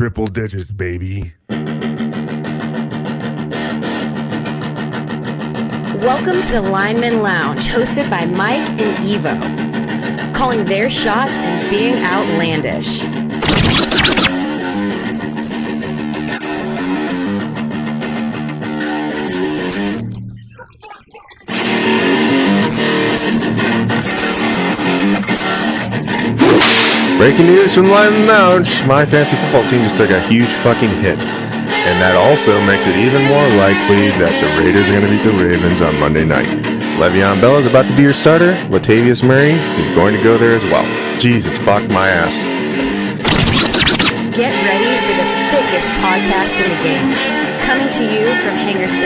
Triple digits, baby. Welcome to the Lineman Lounge, hosted by Mike and Evo, calling their shots and being outlandish. Breaking news from the Lineman Lounge. My fantasy football team just took a huge fucking hit. And that also makes it even more likely that the Raiders are going to beat the Ravens on Monday night. Le'Veon Bell is about to be your starter. Latavius Murray is going to go there as well. Jesus, fuck my ass. Get ready for the thickest podcast in the game. Coming to you from Hangar 6,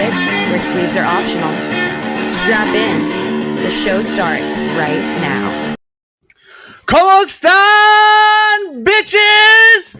where sleeves are optional. Strap in. The show starts right now. ¿Cómo están, bitches?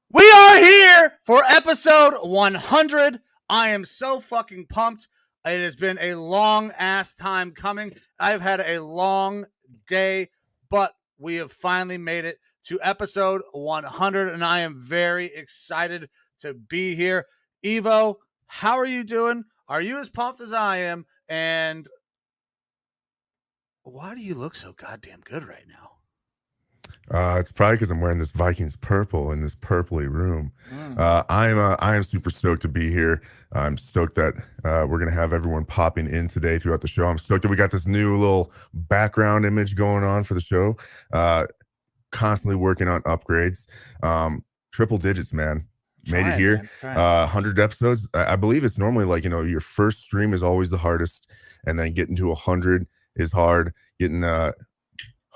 We are here for episode 100. I am so fucking pumped. It has been a long-ass time coming. I've had a long day, but we have finally made it to episode 100, and I am very excited to be here. Evo, how are you doing? Are you as pumped as I am? And why do you look so goddamn good right now? It's probably because I'm wearing this Vikings purple in this purpley room. I am super stoked to be here. I'm stoked that we're gonna have everyone popping in today throughout the show. I'm stoked that we got this new little background image going on for the show. Constantly working on upgrades. Triple digits, man. Made it here. 100 episodes. I believe it's normally like, your first stream is always the hardest, and then getting to 100 is hard. Getting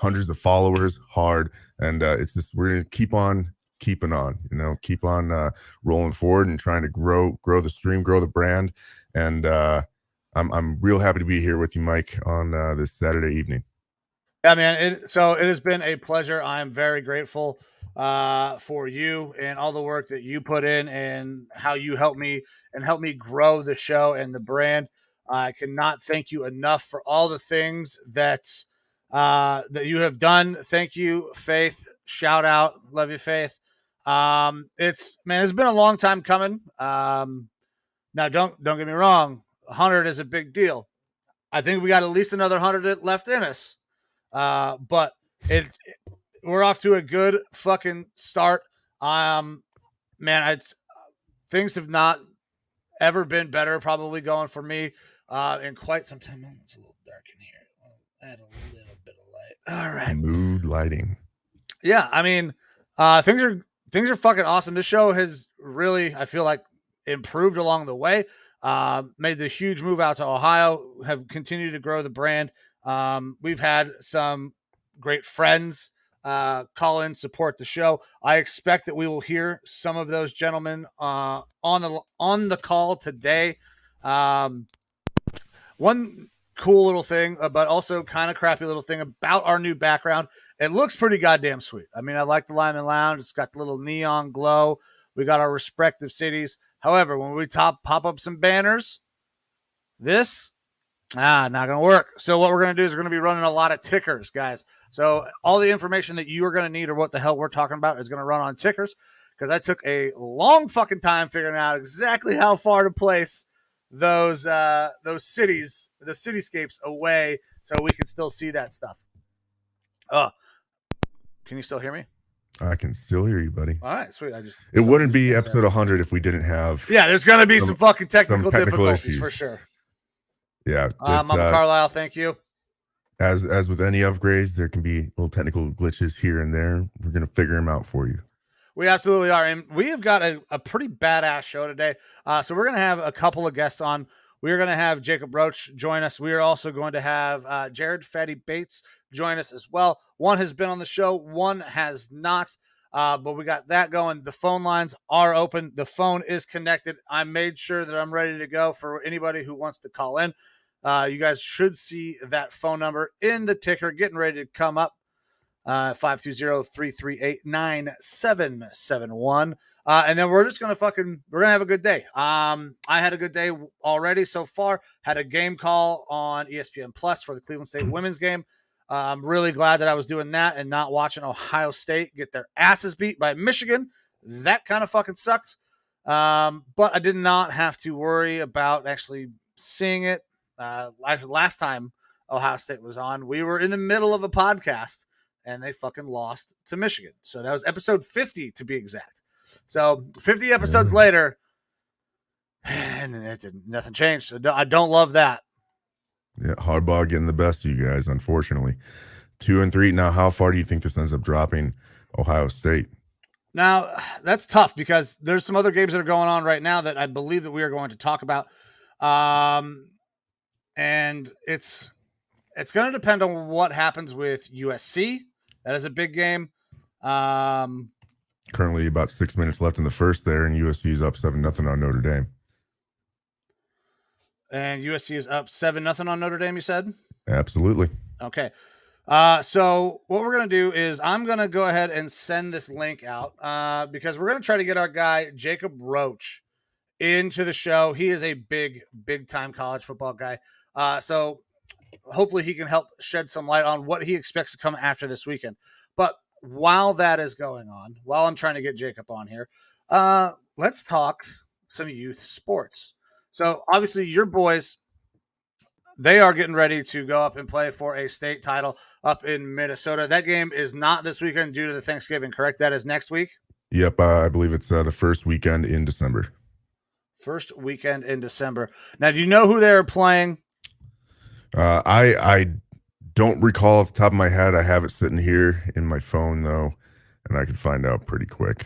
hundreds of followers hard, and it's just we're gonna keep on keeping on, keep on rolling forward and trying to grow the stream, grow the brand. And I'm real happy to be here with you, Mike, on this Saturday evening. Yeah, man. It has been a pleasure. I am very grateful for you and all the work that you put in and how you help me grow the show and the brand. I cannot thank you enough for all the things that you have done. Thank you, Faith. Shout out. Love you, Faith. It's been a long time coming. Now don't get me wrong. 100 is a big deal. I think we got at least another 100 left in us. But we're off to a good fucking start. Things have not ever been better, probably going for me, in quite some time. It's a little dark in here. I'll add a little bit of light. All right. Mood lighting. Yeah. Things are fucking awesome. This show has really, I feel like, improved along the way. Made the huge move out to Ohio, have continued to grow the brand. We've had some great friends call in, support the show. I expect that we will hear some of those gentlemen on the call today. One cool little thing, but also kind of crappy little thing about our new background. It looks pretty goddamn sweet. I like the Lineman Lounge. It's got the little neon glow. We got our respective cities. However, when we pop up some banners, this not gonna work. So what we're gonna do is we're gonna be running a lot of tickers, guys. So all the information that you are gonna need, or what the hell we're talking about, is gonna run on tickers, because I took a long fucking time figuring out exactly how far to place those cities, the cityscapes away, so we can still see that stuff. Can you still hear me? I can still hear you, buddy. All right, sweet. It wouldn't be episode 100 if we didn't have. Yeah, there's gonna be some fucking technical difficulties issues. for sure. Yeah, Mama Carlisle, thank you. As with any upgrades, there can be little technical glitches here and there. We're gonna figure them out for you. We absolutely are, and we have got a pretty badass show today. So we're gonna have a couple of guests on. We are gonna have Jacob Roach join us. We are also going to have Jared Fatty Bates join us as well. One has been on the show, one has not. But we got that going. The phone lines are open. The phone is connected. I made sure that I'm ready to go for anybody who wants to call in. You guys should see that phone number in the ticker, getting ready to come up. 520-338-9771. And then we're just going to have a good day. I had a good day already so far. Had a game call on ESPN Plus for the Cleveland State women's game. I'm really glad that I was doing that and not watching Ohio State get their asses beat by Michigan. That kind of fucking sucked. But I did not have to worry about actually seeing it. Last time Ohio State was on, we were in the middle of a podcast and they fucking lost to Michigan. So that was episode 50 to be exact. So 50 episodes later, and nothing changed. So I don't love that. Yeah, Harbaugh getting the best of you guys, unfortunately. 2-3. Now, how far do you think this ends up dropping Ohio State? Now, that's tough because there's some other games that are going on right now that I believe that we are going to talk about. And it's going to depend on what happens with USC. That is a big game. Currently about 6 minutes left in the first there, and USC is up 7-0 on Notre Dame. And USC is up 7-0 on Notre Dame, you said? Absolutely. Okay. So what we're going to do is I'm going to go ahead and send this link out because we're going to try to get our guy, Jacob Roach, into the show. He is a big time college football guy. So hopefully he can help shed some light on what he expects to come after this weekend. But while that is going on, while I'm trying to get Jacob on here, let's talk some youth sports. So obviously your boys, they are getting ready to go up and play for a state title up in Minnesota. That game is not this weekend due to the Thanksgiving, correct? That is next week? Yep, I believe it's the first weekend in December. First weekend in December. Now, do you know who they're playing? I don't recall off the top of my head. I have it sitting here in my phone, though, and I can find out pretty quick.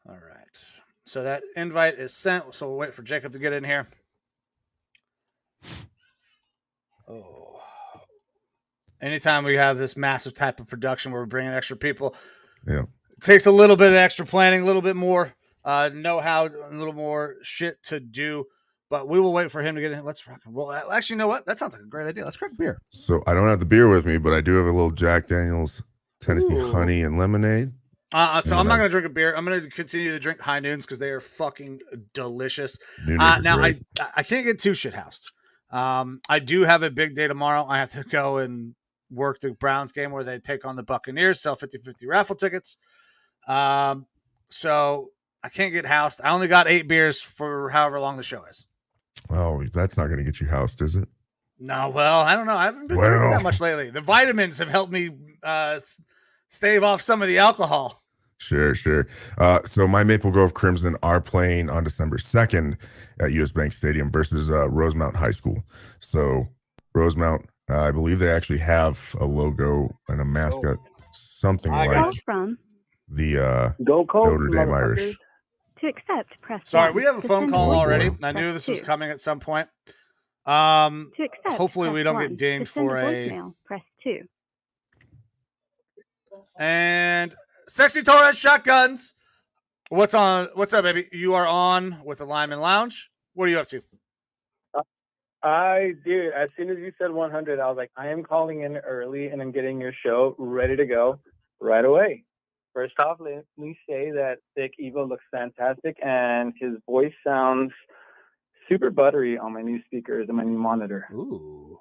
All right. So that invite is sent, so we'll wait for Jacob to get in here. Oh. Anytime we have this massive type of production where we're bringing extra people, it takes a little bit of extra planning, a little bit more know-how, a little more shit to do. But we will wait for him to get in. Let's rock and roll. Actually, you know what? That sounds like a great idea. Let's crack a beer. So I don't have the beer with me, but I do have a little Jack Daniel's Tennessee honey and lemonade. So I'm not going to drink a beer. I'm going to continue to drink High Noons because they are fucking delicious. Now, I can't get too shithoused. I do have a big day tomorrow. I have to go and work the Browns game where they take on the Buccaneers, sell 50-50 raffle tickets. So I can't get housed. I only got 8 beers for however long the show is. Oh, that's not going to get you housed, is it? No, well, I don't know. I haven't been drinking that much lately. The vitamins have helped me stave off some of the alcohol. Sure. So my Maple Grove Crimson are playing on December 2nd at US Bank Stadium versus Rosemount High School. So Rosemount, I believe they actually have a logo and a mascot, something like the Notre Dame Irish. To accept, press Sorry, 1. we have a phone call already. I knew this was coming at some point. Hopefully we don't get dinged for a press 2. And Sexy Torres Shotguns. What's up, baby? You are on with the Lineman Lounge. What are you up to? Dude, as soon as you said 100, I was like, I am calling in early and I'm getting your show ready to go right away. First off, let me say that Thick Evo looks fantastic and his voice sounds super buttery on my new speakers and my new monitor. Ooh.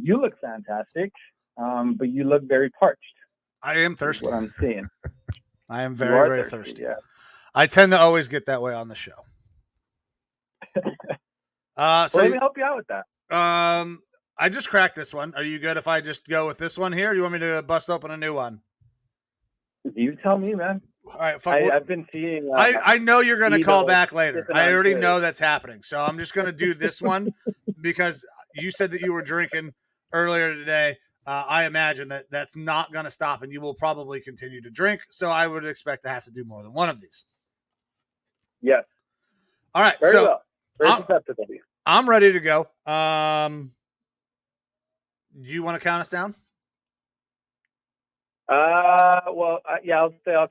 You look fantastic, but you look very parched. I am thirsty. That's what I'm seeing. I am very thirsty. Yeah. I tend to always get that way on the show. So let me help you out with that. I just cracked this one. Are you good if I just go with this one here? Or do you want me to bust open a new one? You tell me, man. All right. I've been seeing. I know you're going to call back later. I already know that's happening. So I'm just going to do this one because you said that you were drinking earlier today. I imagine that that's not going to stop and you will probably continue to drink. So I would expect to have to do more than one of these. Yes. All right. Very well. Very susceptible. I'm ready to go. Do you want to count us down? I'll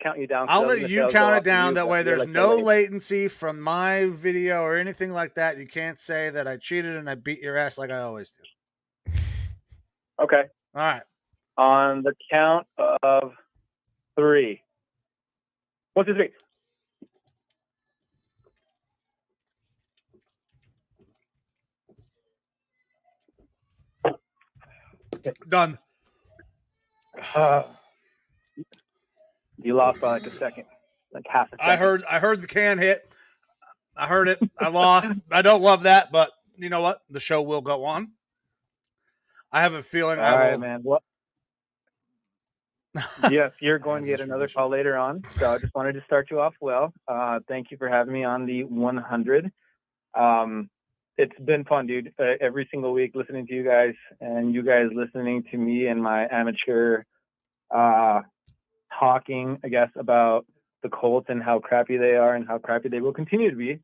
count you down. I'll let you count it down. That way there's no latency from my video or anything like that. You can't say that I cheated and I beat your ass like I always do. Okay. All right. On the count of 3. 1, 2, 3. Done. You lost by like a second. like half a I second. heard the can hit. I heard it. I lost. I don't love that, but you know what? The show will go on. I have a feeling All I right, will. man. Well, yes, you're going As to get is another tradition. call later on. So I just wanted to start you off well. Thank you for having me on the 100. It's been fun, dude. Every single week listening to you guys and you guys listening to me and my amateur talking, I guess, about the Colts and how crappy they are and how crappy they will continue to be.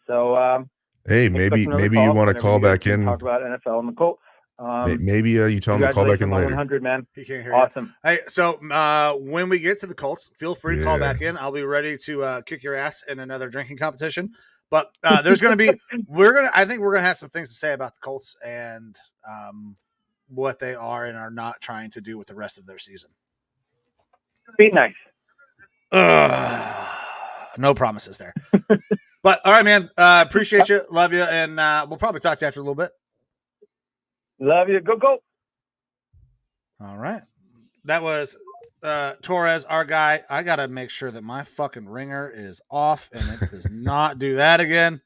So Hey, expect another maybe you call want to whenever call you guys back can in. talk about NFL and the Colts. Maybe you tell him to call back in Congratulations on later. 100, man. He can't hear Awesome. you. Hey, so when we get to the Colts, feel free to call Yeah. back in. I'll be ready to kick your ass in another drinking competition. But there's going to be, I think we're going to have some things to say about the Colts and what they are and are not trying to do with the rest of their season. Be nice. No promises there. But all right, man. Appreciate you. Love you. And we'll probably talk to you after a little bit. Love you. Go, go. All right. That was Torres, our guy. I got to make sure that my fucking ringer is off and it does not do that again.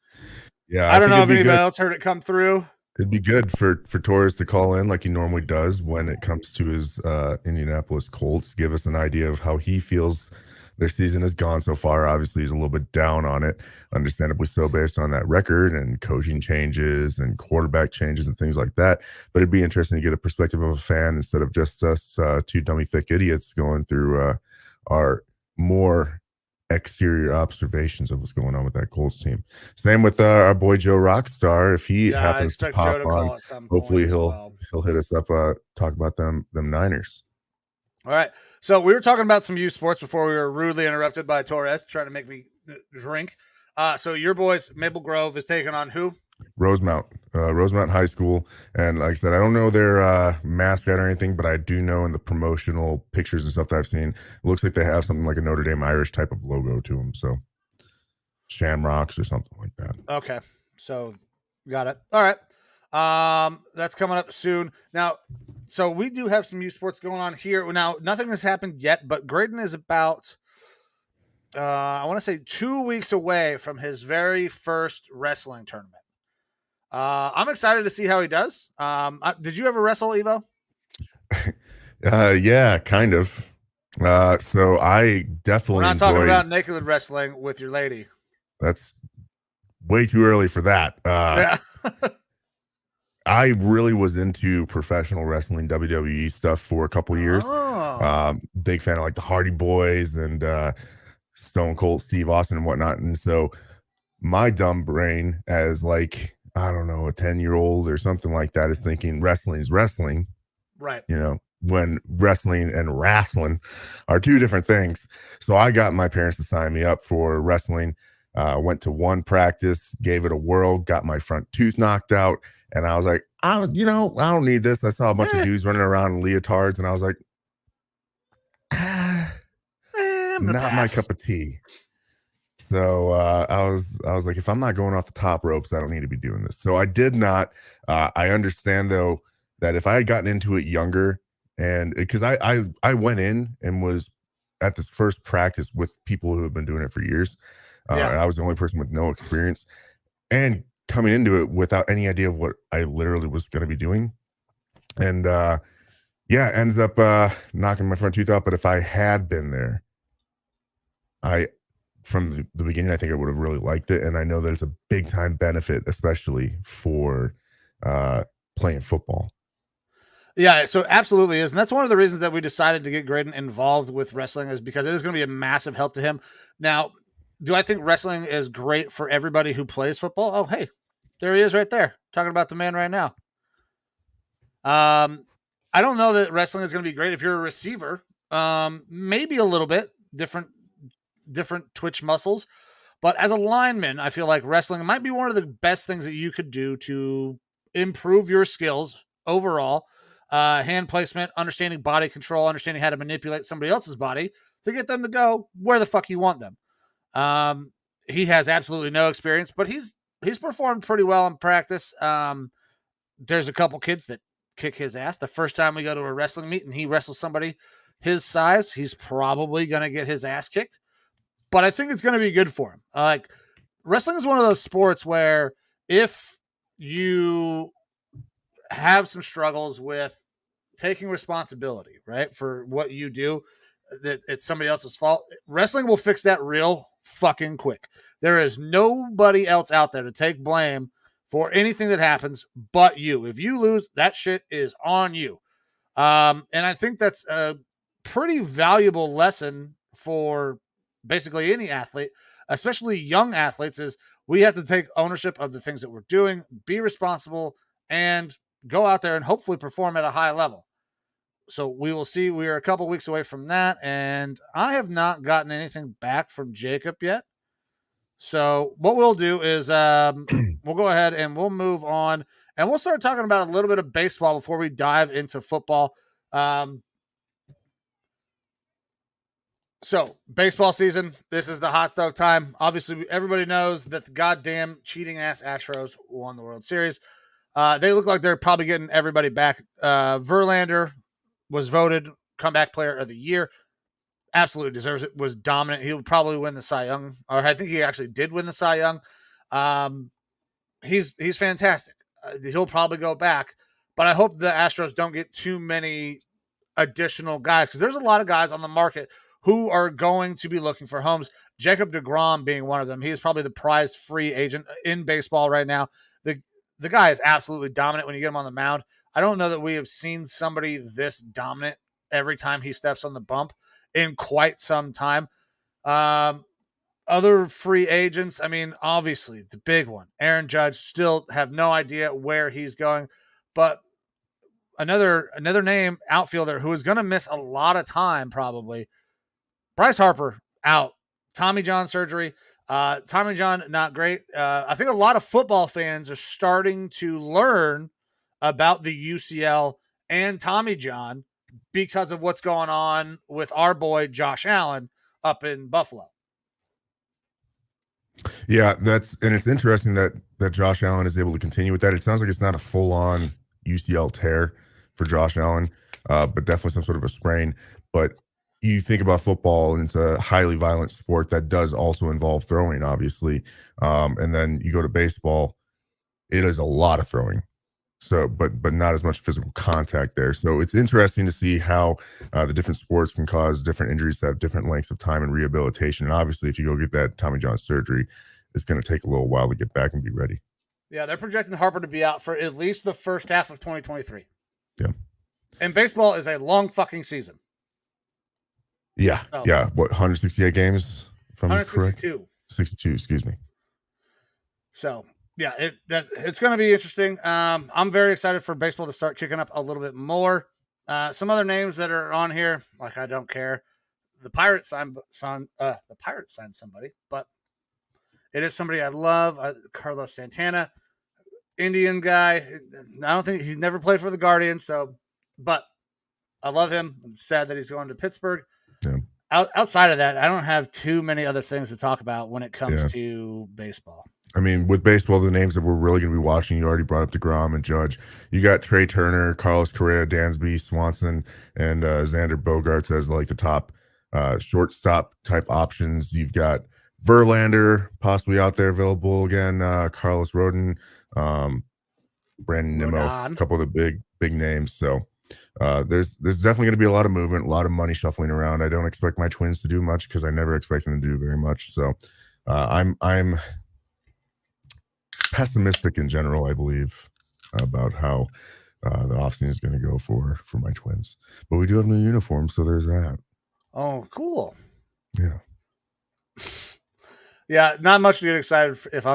Yeah, I don't know if it'd be anybody good. else heard it come through. It'd be good for Torres to call in like he normally does when it comes to his Indianapolis Colts. Give us an idea of how he feels their season has gone so far. Obviously, he's a little bit down on it, understandably so, based on that record and coaching changes and quarterback changes and things like that. But it'd be interesting to get a perspective of a fan instead of just us two dummy thick idiots going through our more exterior observations of what's going on with that Colts team. Same with our boy Joe Rockstar. If he I happens to expect pop Joe to on, call at some hopefully point as he'll well. hit us up, talk about them Niners. All right. So we were talking about some youth sports before we were rudely interrupted by Torres trying to make me drink. So your boys, Maple Grove, is taking on who? Rosemount High School. And like I said, I don't know their mascot or anything, but I do know in the promotional pictures and stuff that I've seen, it looks like they have something like a Notre Dame Irish type of logo to them. So Shamrocks or something like that. Okay. So got it. All right. That's coming up soon. Now, so we do have some youth sports going on here. Now, nothing has happened yet, but Graydon is about I want to say 2 weeks away from his very first wrestling tournament. I'm excited to see how he does. Did you ever wrestle, Evo? Yeah, kind of. So I definitely We're not talking enjoy. about naked wrestling with your lady. That's way too early for that. Yeah. I really was into professional wrestling, WWE stuff for a couple years. Oh. Big fan of like the Hardy Boys and Stone Cold Steve Austin and whatnot. And so my dumb brain, as like, I don't know, a 10-year-old or something like that, is thinking wrestling is wrestling. Right. You know, when wrestling and wrestling are two different things. So I got my parents to sign me up for wrestling. Went to one practice, gave it a whirl, got my front tooth knocked out. And I was like, I don't need this. I saw a bunch of dudes running around in leotards, and I was like, not my cup of tea. So I was like, if I'm not going off the top ropes, I don't need to be doing this. So I did not. I understand though that if I had gotten into it younger, and because I went in and was at this first practice with people who have been doing it for years, and I was the only person with no experience, and coming into it without any idea of what I literally was going to be doing. And ends up knocking my front tooth out. But if I had been there, from the beginning, I think I would have really liked it. And I know that it's a big time benefit, especially for playing football. Yeah, so absolutely is. And that's one of the reasons that we decided to get Graydon involved with wrestling, is because it is going to be a massive help to him. Now, do I think wrestling is great for everybody who plays football? Oh, hey, there he is right there, talking about the man right now. I don't know that wrestling is going to be great if you're a receiver. Maybe a little bit different twitch muscles. But as a lineman, I feel like wrestling might be one of the best things that you could do to improve your skills overall. Hand placement, understanding body control, understanding how to manipulate somebody else's body to get them to go where the fuck you want them. He has absolutely no experience, but he's performed pretty well in practice. There's a couple kids that kick his ass. The first time we go to a wrestling meet and he wrestles somebody his size, he's probably going to get his ass kicked. but I think it's going to be good for him. Like wrestling is one of those sports where if you have some struggles with taking responsibility, right, for what you do, that it's somebody else's fault, wrestling will fix that real fucking quick. There is nobody else out there to take blame for anything that happens but you. If you lose, that shit is on you. And I think that's a pretty valuable lesson for basically any athlete, especially young athletes, is we have to take ownership of the things that we're doing, be responsible, and go out there and hopefully perform at a high level. So we will see. We are a couple weeks away from that, and I have not gotten anything back from Jacob yet. So what we'll do is we'll go ahead and we'll move on, and we'll start talking about a little bit of baseball before we dive into football. So baseball season, this is the hot stove time. Obviously, everybody knows that the goddamn cheating ass Astros won the World Series. They look like they're probably getting everybody back. Verlander was voted comeback player of the year. Absolutely deserves it. Was dominant. He'll probably win the Cy Young, or I think he actually did win the Cy Young. He's fantastic. He'll probably go back, but I hope the Astros don't get too many additional guys, because there's a lot of guys on the market who are going to be looking for homes. Jacob deGrom being one of them. He is probably the prized free agent in baseball right now. The guy is absolutely dominant when you get him on the mound. I don't know that we have seen somebody this dominant every time he steps on the bump in quite some time. Other free agents, I mean, obviously the big one, Aaron Judge, still have no idea where he's going, but another name, outfielder, who is going to miss a lot of time probably, Bryce Harper, out. Tommy John surgery. Tommy John, not great. I think a lot of football fans are starting to learn about the UCL and Tommy John because of what's going on with our boy Josh Allen up in Buffalo. Yeah, it's interesting that Josh Allen is able to continue with that. It sounds like it's not a full-on UCL tear for Josh Allen, but definitely some sort of a sprain. But you think about football, and it's a highly violent sport that does also involve throwing, obviously. And then you go to baseball, it is a lot of throwing. So, but not as much physical contact there. So it's interesting to see how the different sports can cause different injuries that have different lengths of time and rehabilitation. And obviously, if you go get that Tommy John surgery, it's going to take a little while to get back and be ready. Yeah, they're projecting Harper to be out for at least the first half of 2023. Yeah. And baseball is a long fucking season. Yeah. Oh. Yeah. What, 168 games? If I'm 162. correct? 62, excuse me. So, yeah, it's going to be interesting. I'm very excited for baseball to start kicking up a little bit more. Some other names that are on here, like I don't care. The Pirates signed somebody, but it is somebody I love. Carlos Santana, Indian guy. I don't think he's never played for the Guardians, but I love him. I'm sad that he's going to Pittsburgh. Yeah. Outside of that, I don't have too many other things to talk about when it comes to baseball. I mean, with baseball, the names that we're really going to be watching, you already brought up DeGrom and Judge. You got Trey Turner, Carlos Correa, Dansby, Swanson, and Xander Bogaerts as like the top shortstop type options. You've got Verlander possibly out there available again, Carlos Rodon, Brandon Nimmo, a couple of the big names. So there's definitely going to be a lot of movement, a lot of money shuffling around. I don't expect my Twins to do much because I never expect them to do very much. So I'm pessimistic in general, I believe, about how the offseason is going to go for my Twins. But we do have new uniforms, so there's that. Oh, cool. Yeah. Yeah, not much to get excited if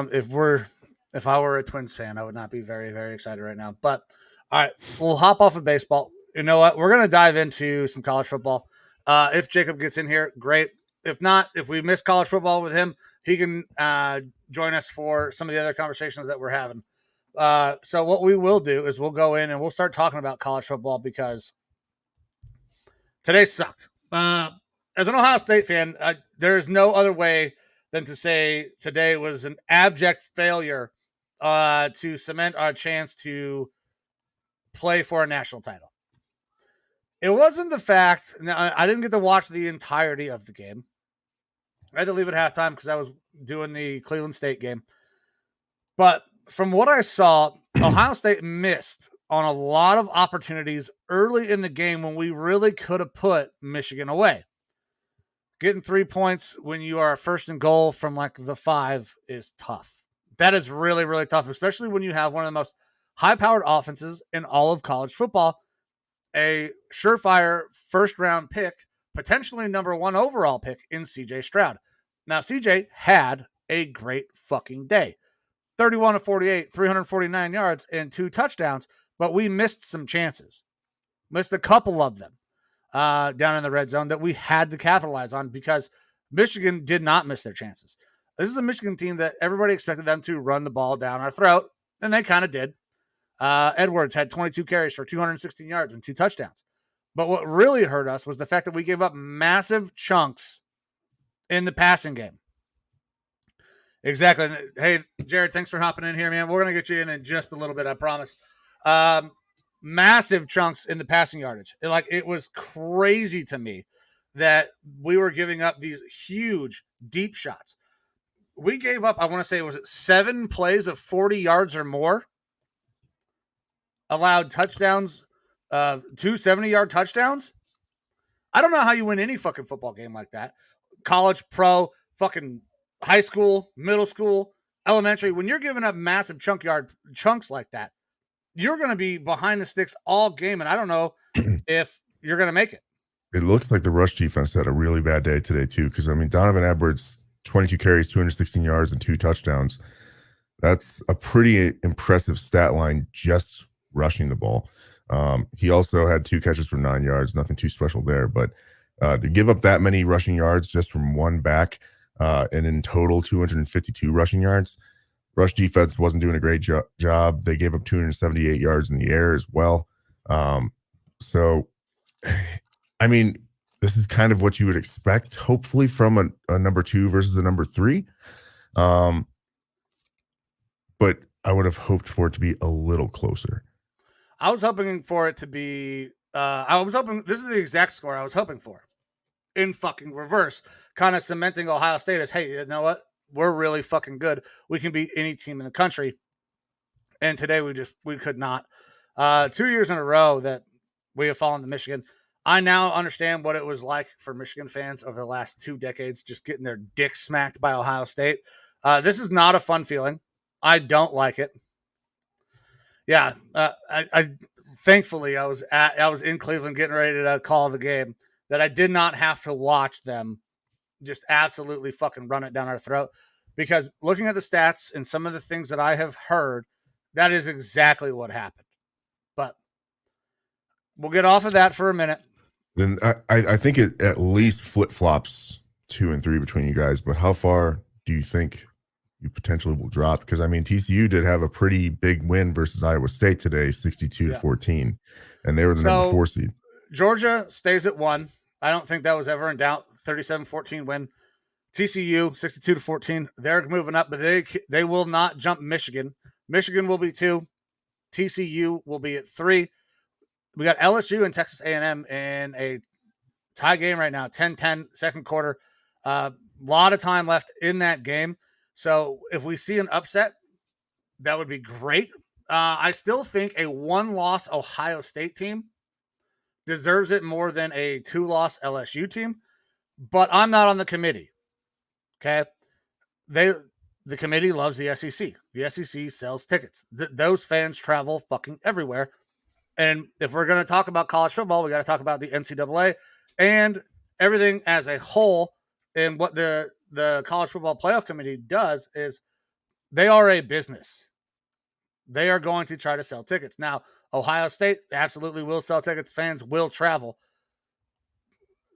I were a Twins fan, I would not be very, very excited right now. But all right, we'll hop off of baseball. You know what? We're going to dive into some college football. If Jacob gets in here, great. If not, if we miss college football with him, he can join us for some of the other conversations that we're having. So what we will do is we'll go in and we'll start talking about college football because today sucked. As an Ohio State fan, there is no other way than to say today was an abject failure to cement our chance to play for a national title. It wasn't the fact. Now, I didn't get to watch the entirety of the game. I had to leave at halftime because I was doing the Cleveland State game. But from what I saw, Ohio State missed on a lot of opportunities early in the game when we really could have put Michigan away. Getting 3 points when you are first and goal from like the 5 is tough. That is really, really tough, especially when you have one of the most high-powered offenses in all of college football, a surefire first-round pick, potentially number 1 overall pick in C.J. Stroud. Now, C.J. had a great fucking day. 31 of 48, 349 yards, and 2 touchdowns, but we missed some chances. Missed a couple of them down in the red zone that we had to capitalize on because Michigan did not miss their chances. This is a Michigan team that everybody expected them to run the ball down our throat, and they kind of did. Edwards had 22 carries for 216 yards and 2 touchdowns. But what really hurt us was the fact that we gave up massive chunks in the passing game. Exactly. Hey, Jared, thanks for hopping in here, man. We're going to get you in just a little bit, I promise. Massive chunks in the passing yardage. It was crazy to me that we were giving up these huge, deep shots. We gave up, I want to say, was it 7 plays of 40 yards or more? Allowed touchdowns, 2 70-yard touchdowns? I don't know how you win any fucking football game like that. College, pro, fucking high school, middle school, elementary. When you're giving up massive chunks like that, you're going to be behind the sticks all game, and I don't know if you're going to make it. It looks like the rush defense had a really bad day today, too, because, I mean, Donovan Edwards, 22 carries, 216 yards, and 2 touchdowns. That's a pretty impressive stat line just rushing the ball. He also had 2 catches for 9 yards, nothing too special there. But to give up that many rushing yards just from one back, and in total 252 rushing yards, rush defense wasn't doing a great job. They gave up 278 yards in the air as well. So, I mean, this is kind of what you would expect, hopefully, from a number 2 versus a number 3. But I would have hoped for it to be a little closer. I was hoping for it to be, this is the exact score I was hoping for. In fucking reverse, kind of cementing Ohio State as, hey, you know what? We're really fucking good. We can beat any team in the country. And today we could not. 2 years in a row that we have fallen to Michigan. I now understand what it was like for Michigan fans over the last 2 decades, just getting their dick smacked by Ohio State. This is not a fun feeling. I don't like it. Yeah, I thankfully I was in Cleveland getting ready to call the game, that I did not have to watch them just absolutely fucking run it down our throat, because looking at the stats and some of the things that I have heard, that is exactly what happened. But we'll get off of that for a minute. Then I think it at least flip-flops 2 and 3 between you guys, but how far do you think you potentially will drop? Because, I mean, TCU did have a pretty big win versus Iowa State today, 62-14, and they were the number 4 seed. Georgia stays at 1. I don't think that was ever in doubt. 37-14 win. TCU 62-14. They're moving up, but they will not jump Michigan. Michigan will be 2. TCU will be at 3. We got LSU and Texas A&M in a tie game right now, 10-10, second quarter. A lot of time left in that game. So if we see an upset, that would be great. I still think a 1-loss Ohio State team deserves it more than a 2-loss LSU team, but I'm not on the committee. Okay. The committee loves the SEC. The SEC sells tickets. Those fans travel fucking everywhere. And if we're going to talk about college football, we got to talk about the NCAA and everything as a whole. And what the college football playoff committee does is they are a business. They are going to try to sell tickets. Now, Ohio State absolutely will sell tickets. Fans will travel.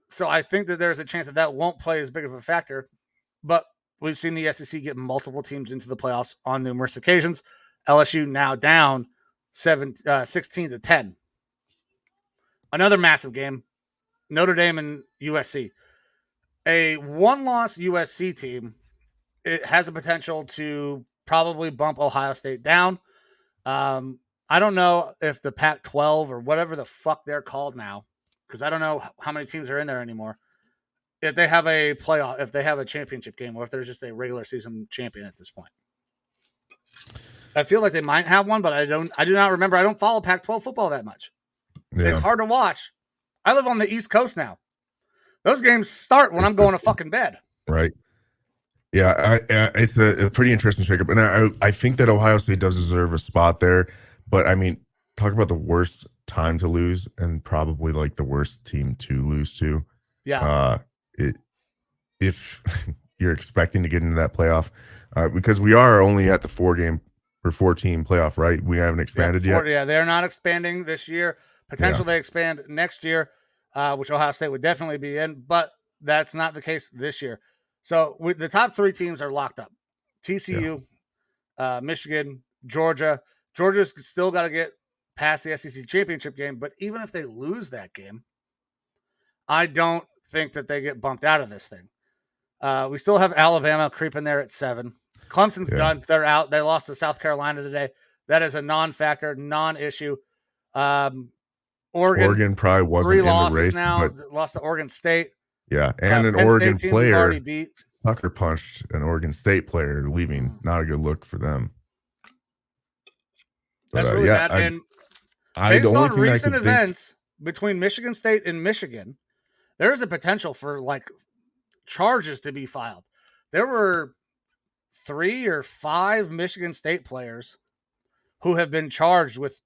So I think that there's a chance that won't play as big of a factor. But we've seen the SEC get multiple teams into the playoffs on numerous occasions. LSU now down 16-10. Another massive game. Notre Dame and USC. A 1-loss USC team, it has the potential to probably bump Ohio State down. I don't know if the Pac-12 or whatever the fuck they're called now, because I don't know how many teams are in there anymore. if they have a playoff, if they have a championship game, or if there's just a regular season champion at this point. I feel like they might have one, but I do not remember. I don't follow Pac-12 football that much. Yeah. It's hard to watch. I live on the East Coast now. Those games start when I'm going to fucking bed. Right. Yeah, it's a pretty interesting shakeup, and I think that Ohio State does deserve a spot there. But I mean, talk about the worst time to lose, and probably like the worst team to lose to. Yeah. If you're expecting to get into that playoff, because we are only at the 4-team playoff, right? We haven't expanded yet. Yeah, they're not expanding this year. Potentially they expand next year, which Ohio State would definitely be in, but that's not the case this year. So the top 3 teams are locked up: TCU, Michigan, Georgia. Georgia's still got to get past the SEC championship game, but even if they lose that game, I don't think that they get bumped out of this thing. We still have Alabama creeping there at 7. Clemson's done. They're out. They lost to South Carolina today. That is a non-factor, non-issue. Oregon probably wasn't in the race now. But lost to Oregon State. Yeah, and an Penn Oregon State player beat. sucker punched an Oregon State player, leaving. Not a good look for them. But, that's really bad. And based on recent events between Michigan State and Michigan, there is a potential for like charges to be filed. There were 3 or 5 Michigan State players who have been charged with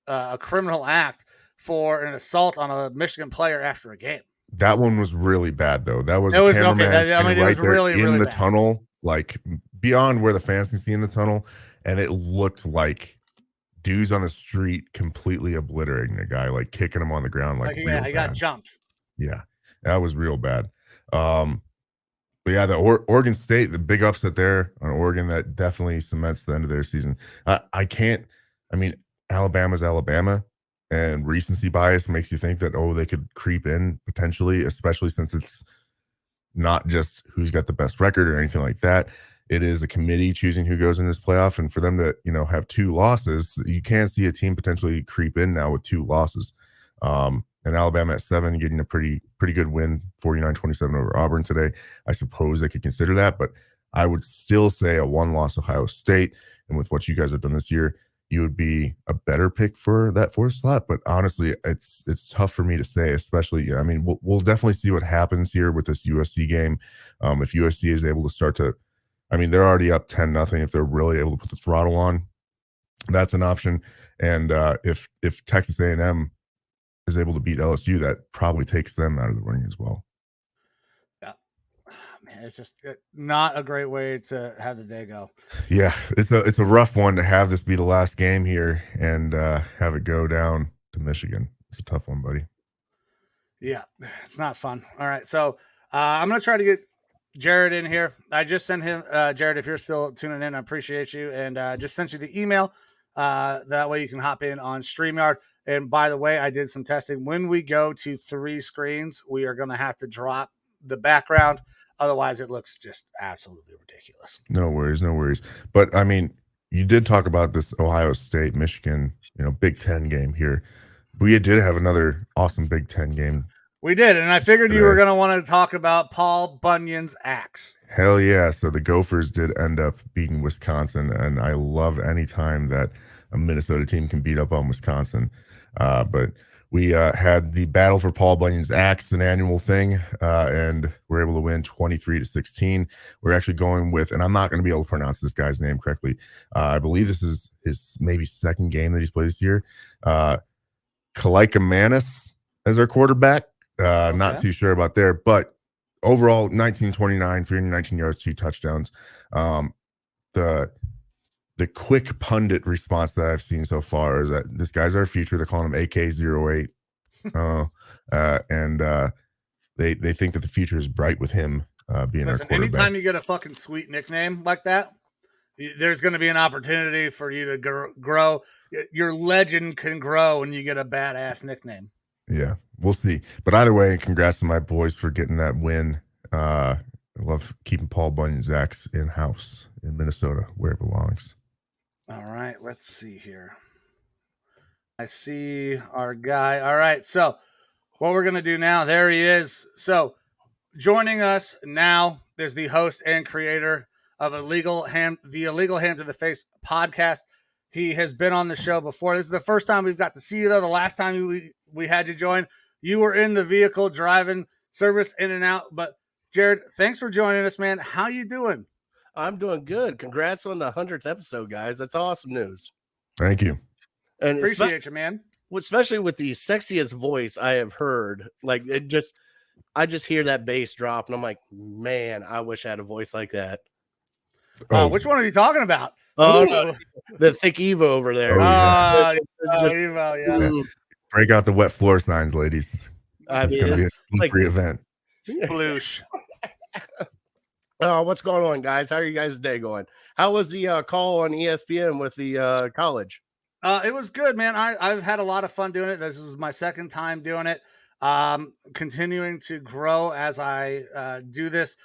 a criminal act for an assault on a Michigan player after a game. That one was really bad, though. That was a cameraman right there in the tunnel, like beyond where the fans can see in the tunnel, and it looked like dudes on the street completely obliterating a guy, like kicking him on the ground, like he got jumped. Yeah, that was real bad. But yeah, the Oregon State, the big upset there on Oregon, that definitely cements the end of their season. I mean, Alabama's Alabama, and recency bias makes you think that, they could creep in potentially, especially since it's not just who's got the best record or anything like that. It is a committee choosing who goes in this playoff, and for them to, have 2 losses, you can't see a team potentially creep in now with 2 losses. And Alabama at 7, getting a pretty good win, 49-27 over Auburn today. I suppose they could consider that, but I would still say a 1-loss Ohio State. And with what you guys have done this year, you would be a better pick for that 4th slot. But honestly, it's tough for me to say, especially, I mean, we'll definitely see what happens here with this USC game. If USC is able to start to, I mean, they're already up 10-0. If they're really able to put the throttle on, that's an option. And if Texas A&M is able to beat LSU, that probably takes them out of the running as well. Yeah, man, it's just not a great way to have the day go. Yeah, it's a rough one to have this be the last game here and have it go down to Michigan. It's a tough one, buddy. Yeah, it's not fun. All right, so I'm gonna try to get Jared in here. I just sent him, Jared, if you're still tuning in, I appreciate you, and just sent you the email. That way you can hop in on StreamYard. And by the way, I did some testing. When we go to 3 screens, we are going to have to drop the background. Otherwise, it looks just absolutely ridiculous. No worries. But, I mean, you did talk about this Ohio State, Michigan, Big Ten game here. We did have another awesome Big Ten game. We did, and I figured you were going to want to talk about Paul Bunyan's axe. Hell yeah. So the Gophers did end up beating Wisconsin, and I love any time that a Minnesota team can beat up on Wisconsin. But we had the battle for Paul Bunyan's axe, an annual thing, and we're able to win 23-16. We're actually going with, and I'm not going to be able to pronounce this guy's name correctly. I believe this is his maybe 2nd game that he's played this year. Kalika as our quarterback. Okay. Not too sure about there, but overall 19-29, 319 yards, 2 touchdowns. The quick pundit response that I've seen so far is that this guy's our future. They're calling him AK-08. And they think that the future is bright with him being our quarterback. Anytime you get a fucking sweet nickname like that, there's going to be an opportunity for you to grow. Your legend can grow when you get a badass nickname. Yeah, we'll see. But either way, congrats to my boys for getting that win. I love keeping Paul Bunyan's axe in-house in Minnesota where it belongs. All right, let's see here. I see our guy. All right, so what we're going to do now, there he is. So joining us now is the host and creator of the Illegal Ham to the Face podcast. He has been on the show before. This is the first time we've got to see you, though. The last time we had you join, you were in the vehicle driving service in and out. But Jared, thanks for joining us, man. How you doing? I'm doing good. Congrats on the 100th episode, guys. That's awesome news. Thank you. And Appreciate you, man. Especially with the sexiest voice I have heard. Like I just hear that bass drop and I'm like, man, I wish I had a voice like that. Which one are you talking about? Oh, no, the thick Evo over there. Evo, yeah. Break out the wet floor signs, ladies. It's going to be a slippery event. Sploosh. What's going on, guys? How are you guys' day going? How was the call on ESPN with the college? It was good, man. I've had a lot of fun doing it. This is my second time doing it. Continuing to grow as I do this.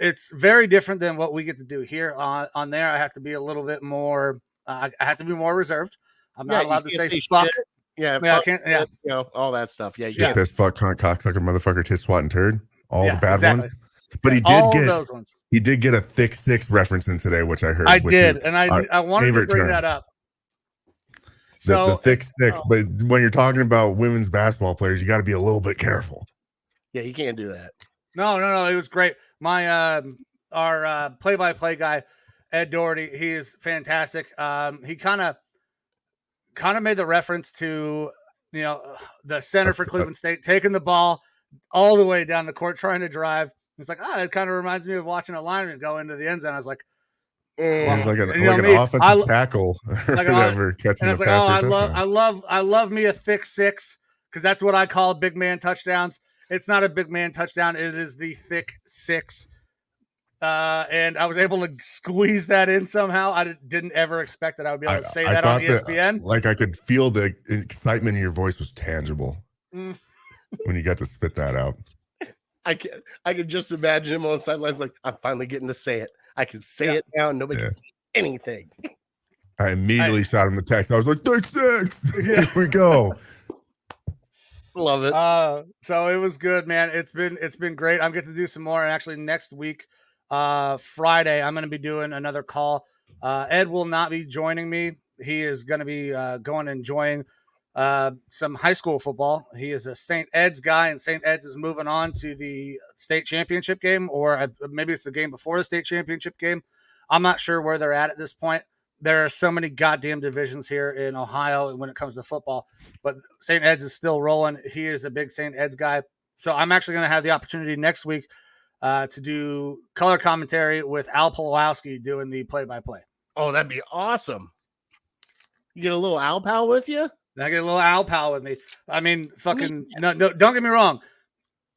It's very different than what we get to do here. On there, I have to be a little bit more. I have to be more reserved. I'm not allowed to say fuck. Shit. Yeah, I can't. Yeah, you know, all that stuff. Yeah, Shit, piss, fuck, cunt, cocksucker, motherfucker, tit, swat, and turd. All the bad ones. But he did get a thick six reference in today, which I heard. I did, and I wanted to bring that up. So the thick six, but when you're talking about women's basketball players, you got to be a little bit careful. Yeah, you can't do that. No, it was great. My our play-by-play guy, Ed Doherty, he is fantastic. He kind of made the reference to the center for Cleveland State taking the ball all the way down the court trying to drive. It's like, it kind of reminds me of watching a lineman go into the end zone. I was like, he's like an offensive tackle or whatever, catching the pass. I love me a thick six, because that's what I call big man touchdowns. It's not a big man touchdown. It is the thick six. And I was able to squeeze that in somehow. I didn't ever expect that I would be able to say that on ESPN. I could feel the excitement in your voice was tangible when you got to spit that out. I could just imagine him on the sidelines like, I'm finally getting to say it. I can say it now. Nobody can say anything. I immediately shot him the text. I was like, thick six. Here we go. Love it. So it was good, man. It's been great. I'm getting to do some more. And actually next week, Friday, I'm going to be doing another call. Ed will not be joining me. He is going to be going and enjoying some high school football. He is a St. Ed's guy, and St. Ed's is moving on to the state championship game, or maybe it's the game before the state championship game. I'm not sure where they're at this point. There are so many goddamn divisions here in Ohio when it comes to football, but St. Ed's is still rolling. He is a big St. Ed's guy. So I'm actually going to have the opportunity next week to do color commentary with Al Pawlowski doing the play-by-play. Oh, that'd be awesome. You get a little Al Pal with you? I get a little Al Pal with me. I mean, no, don't get me wrong.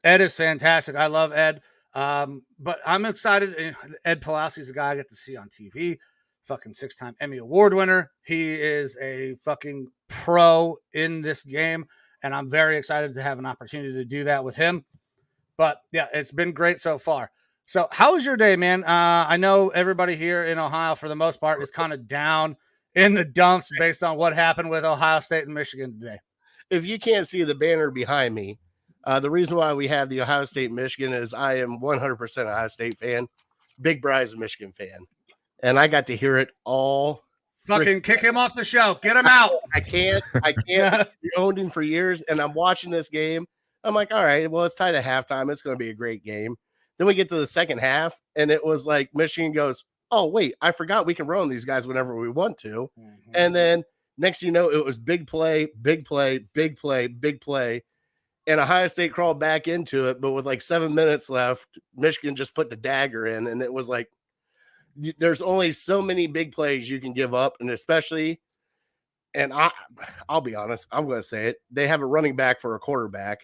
Ed is fantastic. I love Ed. But I'm excited. Ed Pawlowski's a guy I get to see on TV. Fucking 6-time Emmy Award winner. He is a fucking pro in this game, and I'm very excited to have an opportunity to do that with him. But yeah, it's been great so far. So how was your day, man? I know everybody here in Ohio, for the most part, is kind of down in the dumps based on what happened with Ohio State and Michigan today. If you can't see the banner behind me, the reason why we have the Ohio State Michigan is I am 100% Ohio State fan. Big Bry's a Michigan fan. And I got to hear it all. Fucking kick him off the show. Get him out. I can't. We owned him for years, and I'm watching this game. I'm like, all right, well, it's tied at halftime. It's going to be a great game. Then we get to the second half, and it was like Michigan goes, oh, wait, I forgot we can run these guys whenever we want to. Mm-hmm. And then next thing you know, it was big play, big play, big play, big play. And Ohio State crawled back into it, but with like 7 minutes left, Michigan just put the dagger in, and it was like, there's only so many big plays you can give up, and especially, and I'll be honest, I'm going to say it, they have a running back for a quarterback.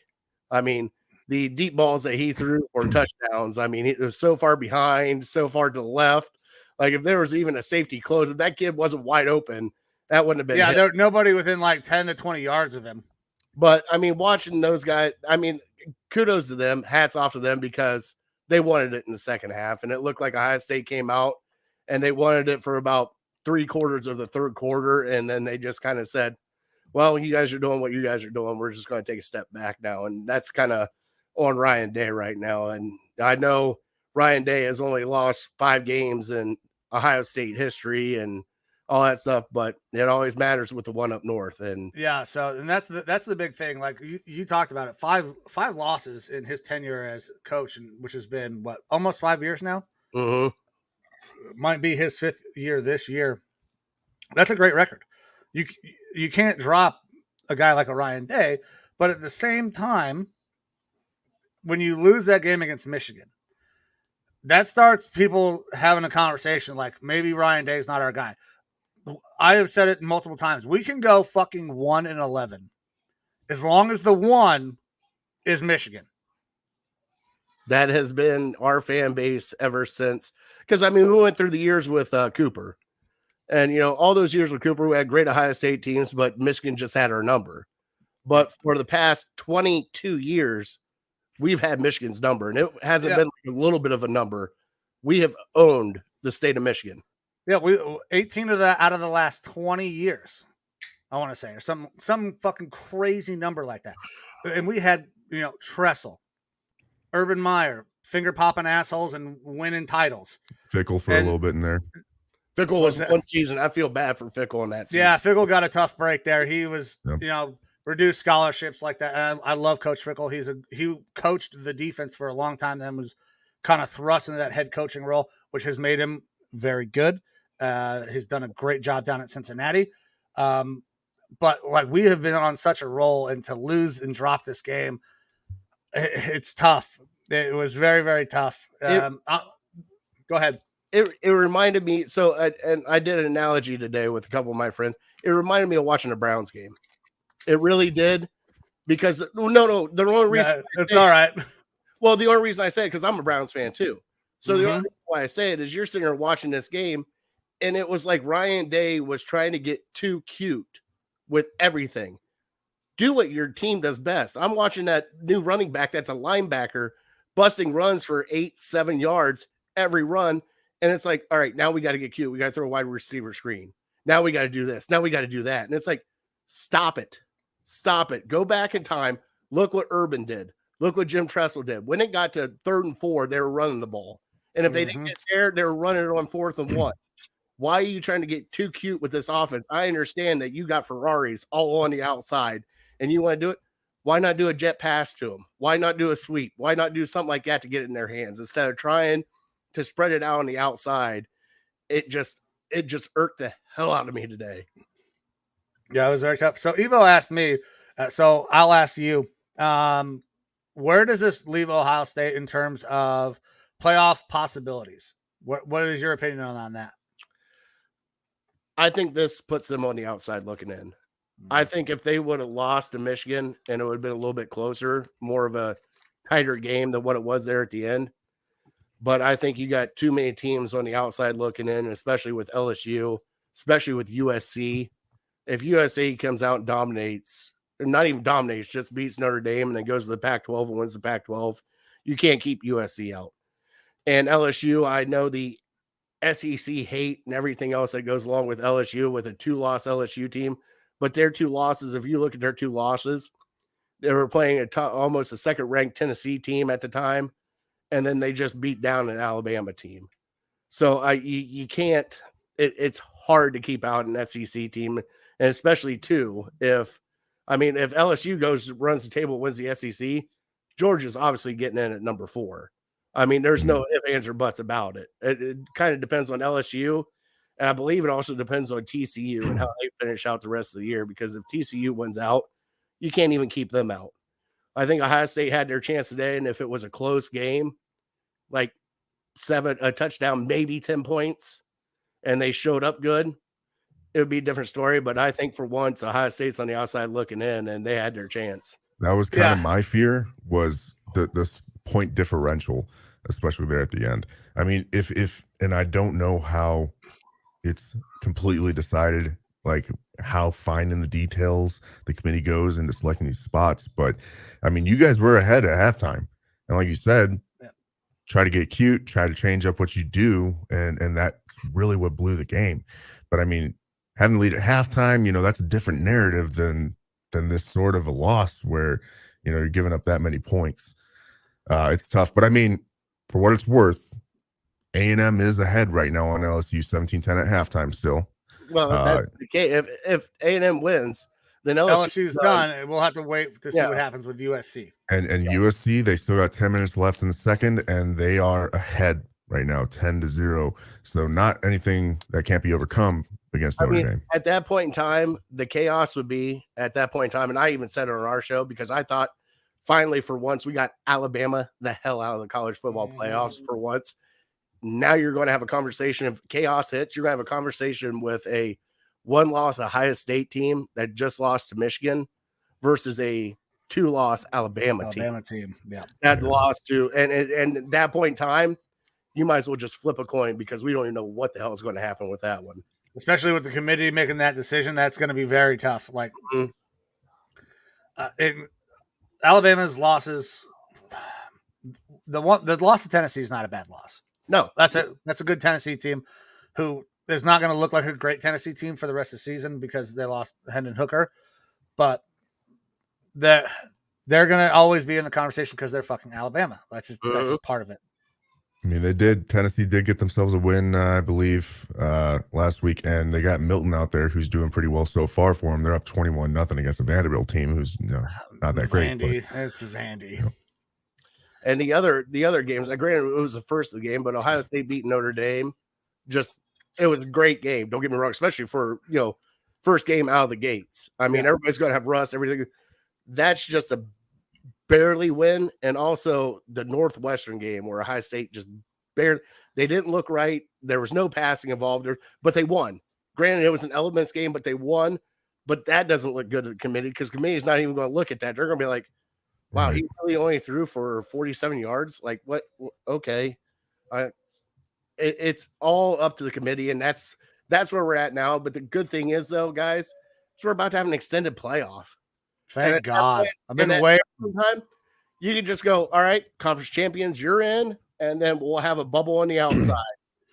I mean, the deep balls that he threw were touchdowns. I mean, it was so far behind, so far to the left. Like, if there was even a safety close, if that kid wasn't wide open, that wouldn't have been. Yeah, there's nobody within like 10 to 20 yards of him. But, I mean, watching those guys, I mean, kudos to them, hats off to them, because they wanted it in the second half, and it looked like Ohio State came out, and they wanted it for about 3/4 of the third quarter, and then they just kind of said, well, you guys are doing what you guys are doing. We're just going to take a step back now, and that's kind of on Ryan Day right now. And I know Ryan Day has only lost 5 games in Ohio State history and all that stuff, but it always matters with the one up north. And Yeah, so and that's the big thing. Like you talked about it, five losses in his tenure as coach, and which has been what, almost 5 years now. mhm. Might be his 5th year this year. That's a great record. You can't drop a guy like a Ryan Day, but at the same time, when you lose that game against Michigan, that starts people having a conversation like maybe Ryan Day is not our guy. I have said it multiple times. We can go fucking 1-11 as long as the one is Michigan. That has been our fan base ever since. Because, I mean, we went through the years with Cooper. And, you know, all those years with Cooper, we had great Ohio State teams, but Michigan just had our number. But for the past 22 years, we've had Michigan's number. And it hasn't been like a little bit of a number. We have owned the state of Michigan. Yeah, we 18 of that out of the last 20 years, I want to say, or some fucking crazy number like that. And we had, you know, Tressel, Urban Meyer, finger popping assholes and winning titles. Fickle for a little bit in there. Fickle was one season. I feel bad for Fickle in that season. Yeah, Fickle got a tough break there. He was, you know, reduced scholarships like that. And I love Coach Fickle. He coached the defense for a long time, then was kind of thrust into that head coaching role, which has made him very good. He's done a great job down at Cincinnati. But like, we have been on such a roll, and to lose and drop this game, it's tough. It was very, very tough. Go ahead. It reminded me. So, and I did an analogy today with a couple of my friends. It reminded me of watching a Browns game. It really did, because no, the only reason it's all right. Well, the only reason I say it, because I'm a Browns fan too. So the only reason why I say it is you're sitting there watching this game, and it was like Ryan Day was trying to get too cute with everything. Do what your team does best. I'm watching that new running back that's a linebacker busting runs for 8-7 yards every run. And it's like, all right, now we got to get cute. We got to throw a wide receiver screen. Now we got to do this. Now we got to do that. And it's like, stop it. Stop it. Go back in time. Look what Urban did. Look what Jim Tressel did. When it got to 3rd and 4, they were running the ball. And if they didn't get there, they were running it on 4th and 1. Why are you trying to get too cute with this offense? I understand that you got Ferraris all on the outside and you want to do it. Why not do a jet pass to them? Why not do a sweep? Why not do something like that to get it in their hands instead of trying to spread it out on the outside? It just irked the hell out of me today. Yeah, it was very tough. So Evo asked me, so I'll ask you, where does this leave Ohio State in terms of playoff possibilities? What is your opinion on that? I think this puts them on the outside looking in. I think if they would have lost to Michigan and it would have been a little bit closer, more of a tighter game than what it was there at the end. But I think you got too many teams on the outside looking in, especially with LSU, especially with USC. If USC comes out and dominates, or not even dominates, just beats Notre Dame and then goes to the Pac-12 and wins the Pac-12, you can't keep USC out. And LSU, I know the SEC hate and everything else that goes along with LSU, with a 2-loss LSU team. But their 2 losses, if you look at their 2 losses, they were playing almost a second-ranked Tennessee team at the time, and then they just beat down an Alabama team. So you can't – it's hard to keep out an SEC team, and especially too if LSU runs the table, wins the SEC, Georgia's obviously getting in at number 4. I mean, there's no ifs, ands, or buts about it. It kind of depends on LSU. And I believe it also depends on TCU and how they finish out the rest of the year, because if TCU wins out, you can't even keep them out. I think Ohio State had their chance today, and if it was a close game, like a touchdown, maybe 10 points, and they showed up good, it would be a different story. But I think for once, Ohio State's on the outside looking in, and they had their chance. That was kind of my fear, was the point differential, especially there at the end. I mean, if and I don't know how it's completely decided, like how fine in the details the committee goes into selecting these spots. But I mean, you guys were ahead at halftime. And like you said, try to get cute, try to change up what you do. And that's really what blew the game. But I mean, having the lead at halftime, you know, that's a different narrative than this sort of a loss where, you know, you're giving up that many points. It's tough, but I mean, for what it's worth, A&M is ahead right now on LSU 17-10 at halftime still. Well, if that's the case, if A&M wins, then LSU's done. And we'll have to wait to see what happens with USC. And USC, they still got 10 minutes left in the second, and they are ahead right now, 10-0. So not anything that can't be overcome against Notre Dame. At that point in time, the chaos would be at that point in time, and I even said it on our show because I thought finally for once we got Alabama the hell out of the college football playoffs for once. Now you're going to have a conversation. If chaos hits, you're going to have a conversation with a one-loss Ohio State team that just lost to Michigan versus a two-loss Alabama team. Yeah, that lost to, and at that point in time, you might as well just flip a coin because we don't even know what the hell is going to happen with that one. Especially with the committee making that decision, that's going to be very tough. Like Alabama's losses, the loss to Tennessee is not a bad loss. No, that's a good Tennessee team who is not going to look like a great Tennessee team for the rest of the season because they lost Hendon Hooker, but they're going to always be in the conversation because they're fucking Alabama. That's just part of it. I mean, Tennessee did get themselves a win, I believe, last week, and they got Milton out there who's doing pretty well so far for them. They're up 21-0 against a Vanderbilt team who's not that great. It's Vandy. And the other games, granted it was the first of the game, but Ohio State beat Notre Dame. It was a great game. Don't get me wrong, especially for first game out of the gates. I mean, everybody's going to have rust, everything. That's just a barely win. And also the Northwestern game where Ohio State just barely, they didn't look right. There was no passing involved, but they won. Granted, it was an elements game, but they won. But that doesn't look good to the committee because the committee is not even going to look at that. They're going to be like, wow, he really only threw for 47 yards. Like what? Okay. It's all up to the committee, and that's where we're at now. But the good thing is, though, guys, is we're about to have an extended playoff. Thank God. I've been away. Time, you can just go, all right, conference champions, you're in, and then we'll have a bubble on the outside.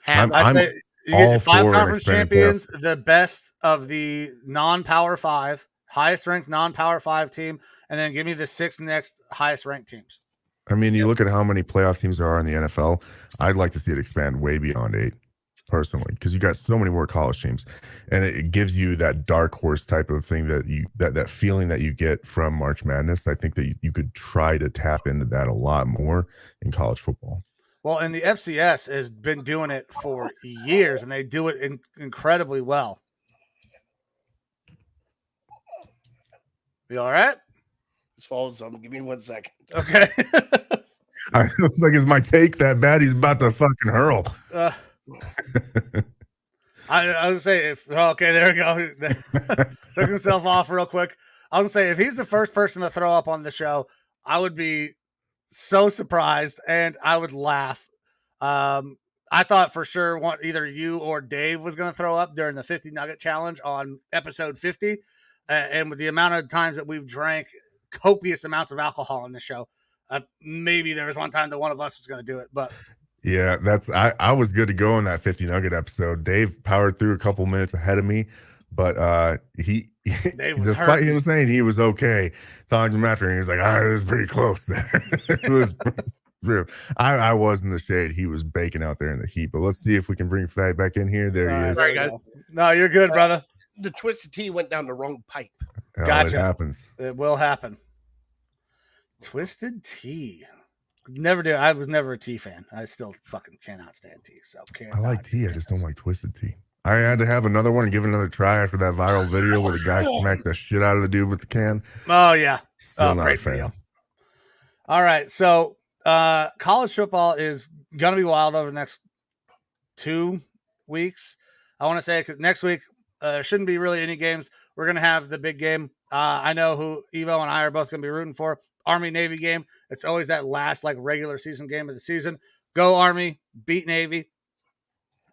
I say you get 5 conference champions, the best of the non-Power 5, highest ranked non-Power 5 team, and then give me the 6 next highest ranked teams. I mean, you look at how many playoff teams there are in the NFL. I'd like to see it expand way beyond 8, personally, because you got so many more college teams, and it gives you that dark horse type of thing that feeling that you get from March Madness. I think that you could try to tap into that a lot more in college football. Well, and the FCS has been doing it for years, and they do it incredibly well. You all right? Just follow something. Give me 1 second. Okay. I was like, is my take that bad? He's about to fucking hurl. I would say okay, there we go. Took himself off real quick. I would say if he's the first person to throw up on the show, I would be so surprised and I would laugh. I thought for sure either you or Dave was going to throw up during the 50 Nugget Challenge on episode 50. And with the amount of times that we've drank copious amounts of alcohol on the show, maybe there was one time that one of us was going to do it, but yeah, I was good to go in that 50 Nugget episode. Dave powered through a couple minutes ahead of me, but he despite him saying he was okay, talking to him after, he was like, it was pretty close there. It was real. I was in the shade. He was baking out there in the heat, but let's see if we can bring Fag back in here. There he is. Sorry, guys. No, you're good, brother. The Twisted Tea went down the wrong pipe. Gotcha. It happens. It will happen. Twisted Tea. Never did. I was never a tea fan. I still fucking cannot stand tea. So I like tea. I just don't like Twisted Tea. I had to have another one and give it another try after that viral video where the guy smacked the shit out of the dude with the can. Oh yeah. Still not a fan. Video. All right. So college football is gonna be wild over the next 2 weeks. I want to say next week there shouldn't be really any games. We're gonna have the big game. I know who Evo and I are both gonna be rooting for. Army Navy game. It's always that last regular season game of the season. Go Army, beat Navy.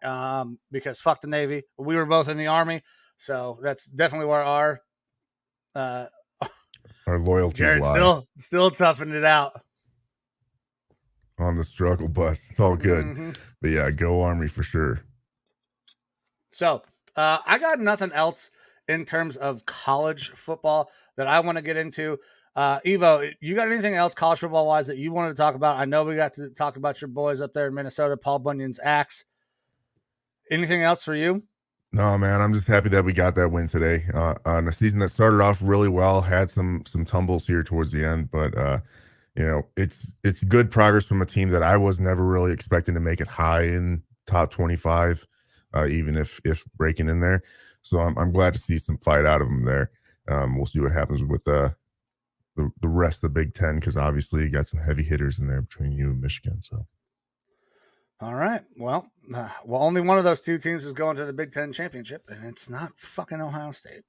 Because fuck the Navy. We were both in the Army, so that's definitely where our loyalties lie. Still toughing it out on the struggle bus. It's all good. Mm-hmm. But yeah, go Army for sure. So I got nothing else in terms of college football that I want to get into. Evo, you got anything else college football wise that you wanted to talk about? I know we got to talk about your boys up there in Minnesota, Paul Bunyan's Axe. Anything else for you? No, man, I'm just happy that we got that win today on a season that started off really well, had some tumbles here towards the end, but it's good progress from a team that I was never really expecting to make it high in top 25, even if breaking in there. So I'm glad to see some fight out of them there. We'll see what happens with the rest of the Big Ten, because obviously you got some heavy hitters in there between you and Michigan. So. All right. Well, only one of those two teams is going to the Big Ten championship, and it's not fucking Ohio State.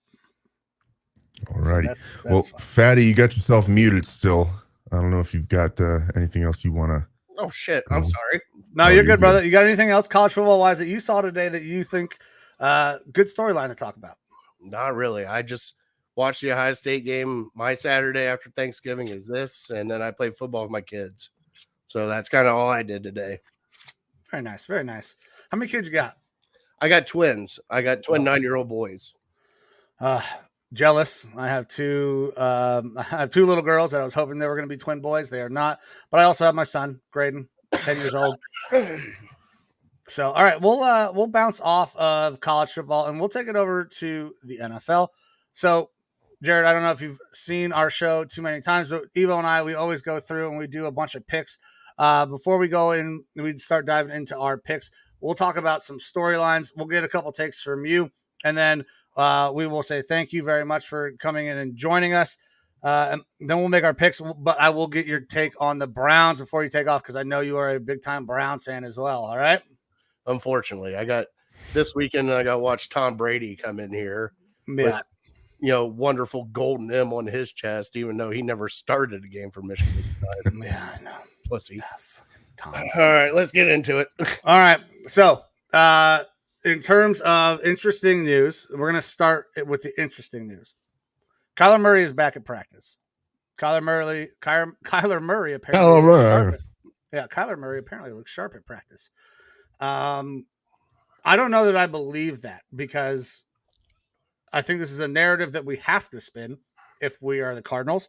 All righty. So that's well, fine. Fatty, you got yourself muted still. I don't know if you've got anything else you want to. Oh, shit. I'm sorry. No, you're good, brother. You got anything else college football wise that you saw today that you think good storyline to talk about? Not really. I just watched the Ohio State game. My Saturday after Thanksgiving is this, and then I played football with my kids. So that's kind of all I did today. Very nice. Very nice. How many kids you got? I got twins. I got twin 9-year-old boys. Jealous. I have two little girls that I was hoping they were going to be twin boys. They are not. But I also have my son, Graydon, 10 years old. So, all right, we'll bounce off of college football and we'll take it over to the NFL. So, Jared, I don't know if you've seen our show too many times, but Evo and I, we always go through and we do a bunch of picks. Before we go in, we start diving into our picks. We'll talk about some storylines. We'll get a couple takes from you, and then we will say thank you very much for coming in and joining us. And then we'll make our picks, but I will get your take on the Browns before you take off because I know you are a big-time Browns fan as well, all right? Unfortunately, I got this weekend, I got to watch Tom Brady come in here. Yeah. With, wonderful golden M on his chest, even though he never started a game for Michigan. Yeah, I know. Pussy. Tom. All right, let's get into it. All right. So, in terms of interesting news, we're going to start with the interesting news. Kyler Murray is back at practice. Kyler Murray apparently looks sharp. Kyler Murray apparently looks sharp at practice. I don't know that I believe that because I think this is a narrative that we have to spin if we are the Cardinals,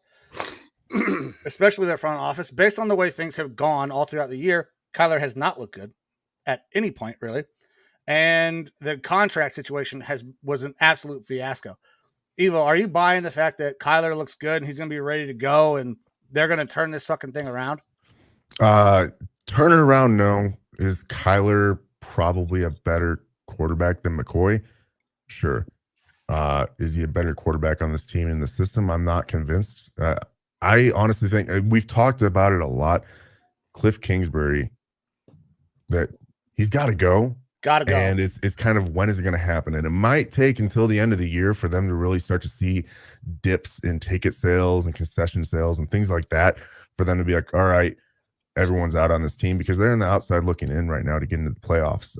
especially their front office. Based on the way things have gone all throughout the year, Kyler has not looked good at any point, really. And the contract situation was an absolute fiasco. Evo, are you buying the fact that Kyler looks good and he's going to be ready to go and they're going to turn this fucking thing around? Turn it around, no. Is Kyler probably a better quarterback than McCoy? Sure. Is he a better quarterback on this team in the system? I'm not convinced. I honestly think we've talked about it a lot. Cliff Kingsbury, that he's got to go. Got to go. And it's kind of, when is it going to happen? And it might take until the end of the year for them to really start to see dips in ticket sales and concession sales and things like that for them to be like, all right, everyone's out on this team, because they're in the outside looking in right now to get into the playoffs.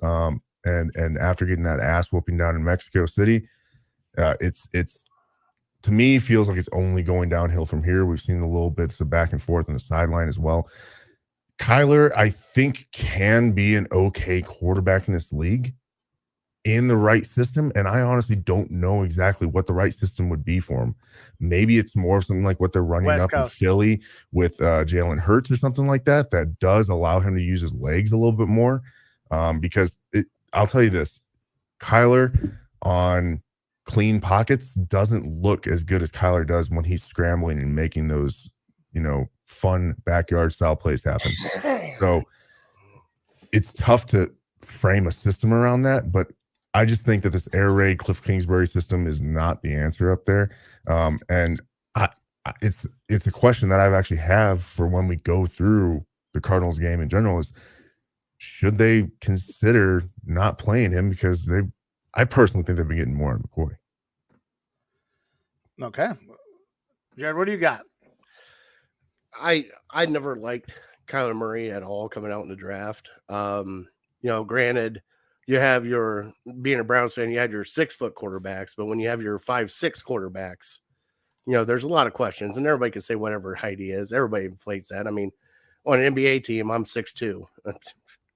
And after getting that ass whooping down in Mexico City, it's to me feels like it's only going downhill from here. We've seen the little bits of back and forth on the sideline as well. Kyler, I think, can be an okay quarterback in this league in the right system. And I honestly don't know exactly what the right system would be for him. Maybe it's more of something like what they're running West up Coast. in Philly with Jalen Hurts or something like that, that does allow him to use his legs a little bit more. Because I'll tell you this, Kyler on clean pockets doesn't look as good as Kyler does when he's scrambling and making those, fun backyard style plays happen. So it's tough to frame a system around that, but I just think that this air raid Cliff Kingsbury system is not the answer up there. And it's a question that I've actually have for when we go through the Cardinals game in general is, should they consider not playing him? Because I personally think they've been getting more out of McCoy. Okay. Jared, what do you got? I never liked Kyler Murray at all coming out in the draft. Granted, you have being a Browns fan, you had your 6-foot quarterbacks, but when you have your 5'6" quarterbacks, there's a lot of questions, and everybody can say whatever height he is. Everybody inflates that. I mean, on an NBA team, I'm 6'2".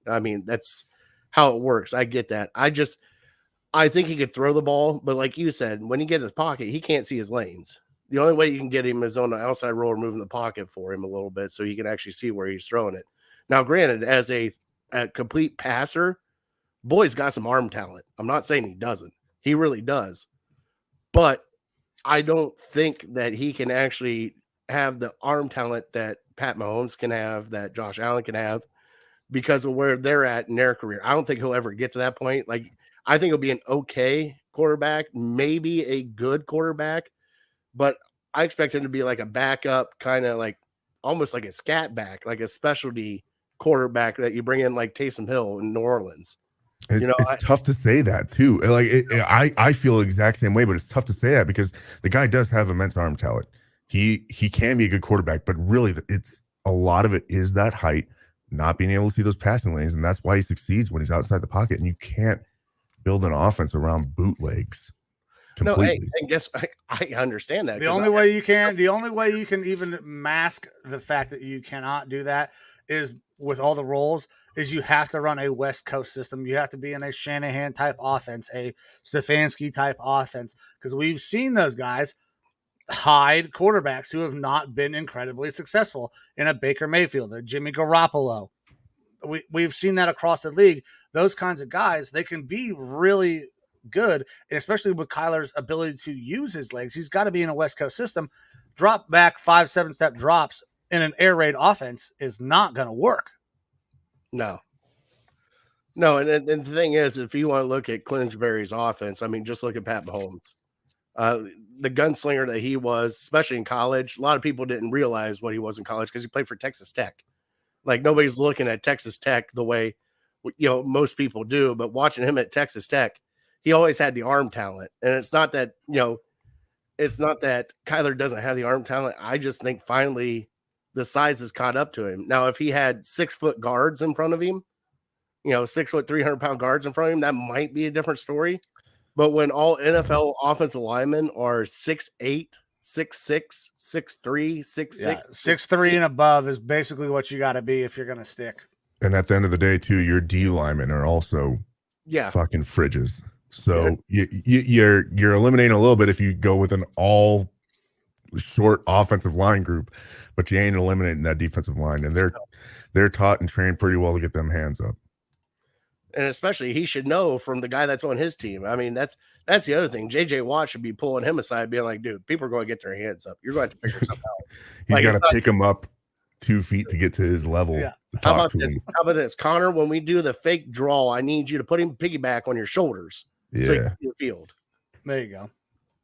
I mean, that's how it works. I get that. I think he could throw the ball, but like you said, when he gets in his pocket, he can't see his lanes. The only way you can get him is on the outside roller, moving the pocket for him a little bit so he can actually see where he's throwing it. Now, granted, as a complete passer, boy's got some arm talent. I'm not saying he doesn't. He really does. But I don't think that he can actually have the arm talent that Pat Mahomes can have, that Josh Allen can have, because of where they're at in their career. I don't think he'll ever get to that point. Like, I think he'll be an okay quarterback, maybe a good quarterback, but I expect him to be like a backup, kind of like almost like a scat back, like a specialty quarterback that you bring in like Taysom Hill in New Orleans. It's tough to say that too. Like I feel the exact same way, but it's tough to say that because the guy does have immense arm talent. He can be a good quarterback, but really it's a lot of it is that height, not being able to see those passing lanes, and that's why he succeeds when he's outside the pocket. And you can't build an offense around bootlegs completely. No, hey, and guess I understand that. The only way you can even mask the fact that you cannot do that is with all the roles is you have to run a West Coast system. You have to be in a Shanahan type offense, a Stefanski type offense, because we've seen those guys hide quarterbacks who have not been incredibly successful in a Baker Mayfield, a Jimmy Garoppolo. We've seen that across the league. Those kinds of guys, they can be really good, and especially with Kyler's ability to use his legs, he's got to be in a West Coast system. Drop back 5-7 step drops in an air raid offense is not going to work. No, and the thing is, if you want to look at Clinsbury's offense, I mean, just look at Pat Mahomes. The gunslinger that he was, especially in college, a lot of people didn't realize what he was in college because he played for Texas Tech. Like, nobody's looking at Texas Tech the way, most people do, but watching him at Texas Tech, he always had the arm talent. And it's not that, it's not that Kyler doesn't have the arm talent. I just think finally the size has caught up to him. Now, if he had 6-foot guards in front of him, 6 foot, 300-pound guards in front of him, that might be a different story. But when all NFL offensive linemen are 6'8", 6'6", 6'3", 6'6", Yeah, 6'3" and above is basically what you got to be if you're going to stick. And at the end of the day, too, your D linemen are also fucking fridges. So you're eliminating a little bit if you go with an all short offensive line group, but you ain't eliminating that defensive line, and they're taught and trained pretty well to get them hands up. And especially he should know from the guy that's on his team. I mean, that's the other thing. JJ Watt should be pulling him aside, being like, dude, people are going to get their hands up. You're going to figure something out. He's got to pick him up 2 feet to get to his level. Yeah. How about this, Connor? When we do the fake draw, I need you to put him piggyback on your shoulders. Yeah. So you can see the field. There you go.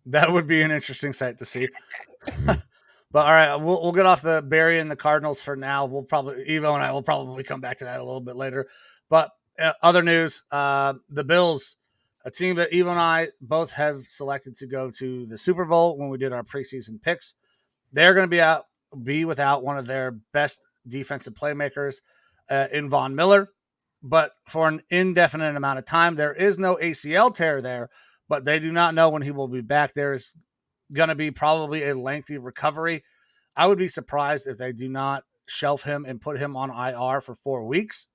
That would be an interesting sight to see. But all right, we'll get off the Barry and the Cardinals for now. Evo and I will probably come back to that a little bit later. But other news, the Bills, a team that Evo and I both have selected to go to the Super Bowl when we did our preseason picks. They're going to be without one of their best defensive playmakers in Von Miller, but for an indefinite amount of time. There is no ACL tear there, but they do not know when he will be back. There is going to be probably a lengthy recovery. I would be surprised if they do not shelf him and put him on IR for 4 weeks,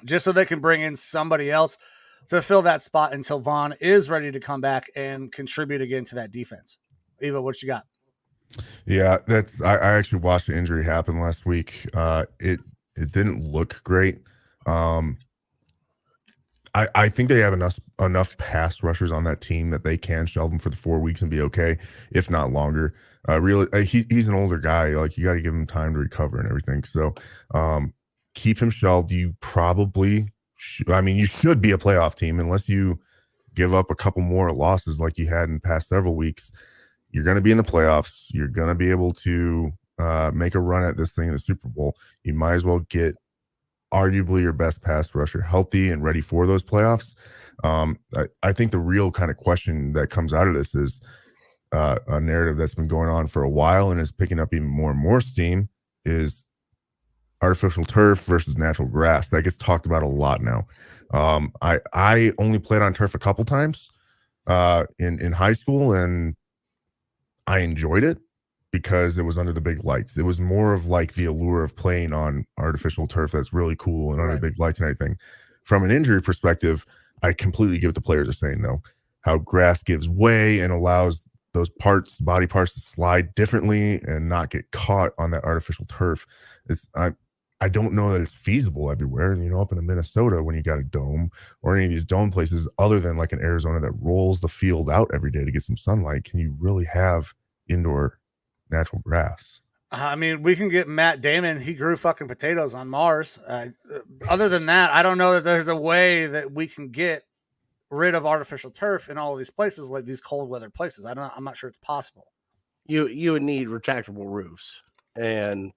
just so they can bring in somebody else to fill that spot until Vaughn is ready to come back and contribute again to that defense. Eva, what you got? Yeah, I actually watched the injury happen last week. It didn't look great. I think they have enough pass rushers on that team that they can shelve him for the 4 weeks and be okay, if not longer. He's an older guy. Like, you got to give him time to recover and everything. So keep him shelved. You probably you should be a playoff team unless you give up a couple more losses like you had in the past several weeks. You're going to be in the playoffs. You're going to be able to make a run at this thing in the Super Bowl. You might as well get arguably your best pass rusher healthy and ready for those playoffs. I think the real kind of question that comes out of this is a narrative that's been going on for a while and is picking up even more and more steam is artificial turf versus natural grass. That gets talked about a lot now. I only played on turf a couple times in high school, and I enjoyed it because it was under the big lights. It was more of like the allure of playing on artificial turf that's really cool and under the big lights and everything. From an injury perspective, I completely give it the players are saying, though, how grass gives way and allows those body parts to slide differently and not get caught on that artificial turf. I don't know that it's feasible everywhere, up in Minnesota when you got a dome or any of these dome places other than like in Arizona that rolls the field out every day to get some sunlight. Can you really have indoor natural grass? I mean, we can get Matt Damon. He grew fucking potatoes on Mars. Other than that, I don't know that there's a way that we can get rid of artificial turf in all of these places, like these cold weather places. I'm not sure it's possible. You would need retractable roofs, and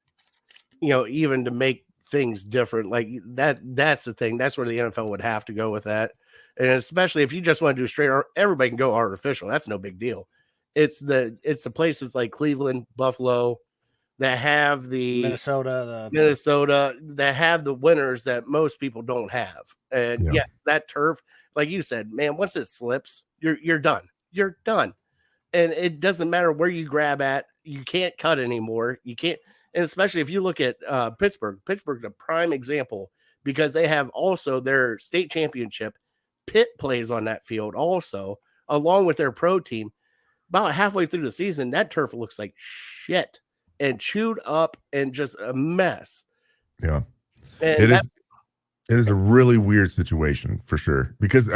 even to make things different like that's the thing. That's where the NFL would have to go with that. And especially if you just want to do straight, everybody can go artificial. That's no big deal. It's the places like Cleveland, Buffalo that have the Minnesota that have the winters that most people don't have. And yeah, that turf, like you said, man, once it slips, you're done. You're done. And it doesn't matter where you grab at. You can't cut anymore. You can't. And especially if you look at Pittsburgh's a prime example because they have also their state championship. Pitt plays on that field also, along with their pro team. About halfway through the season, that turf looks like shit and chewed up and just a mess. Yeah, it is a really weird situation for sure because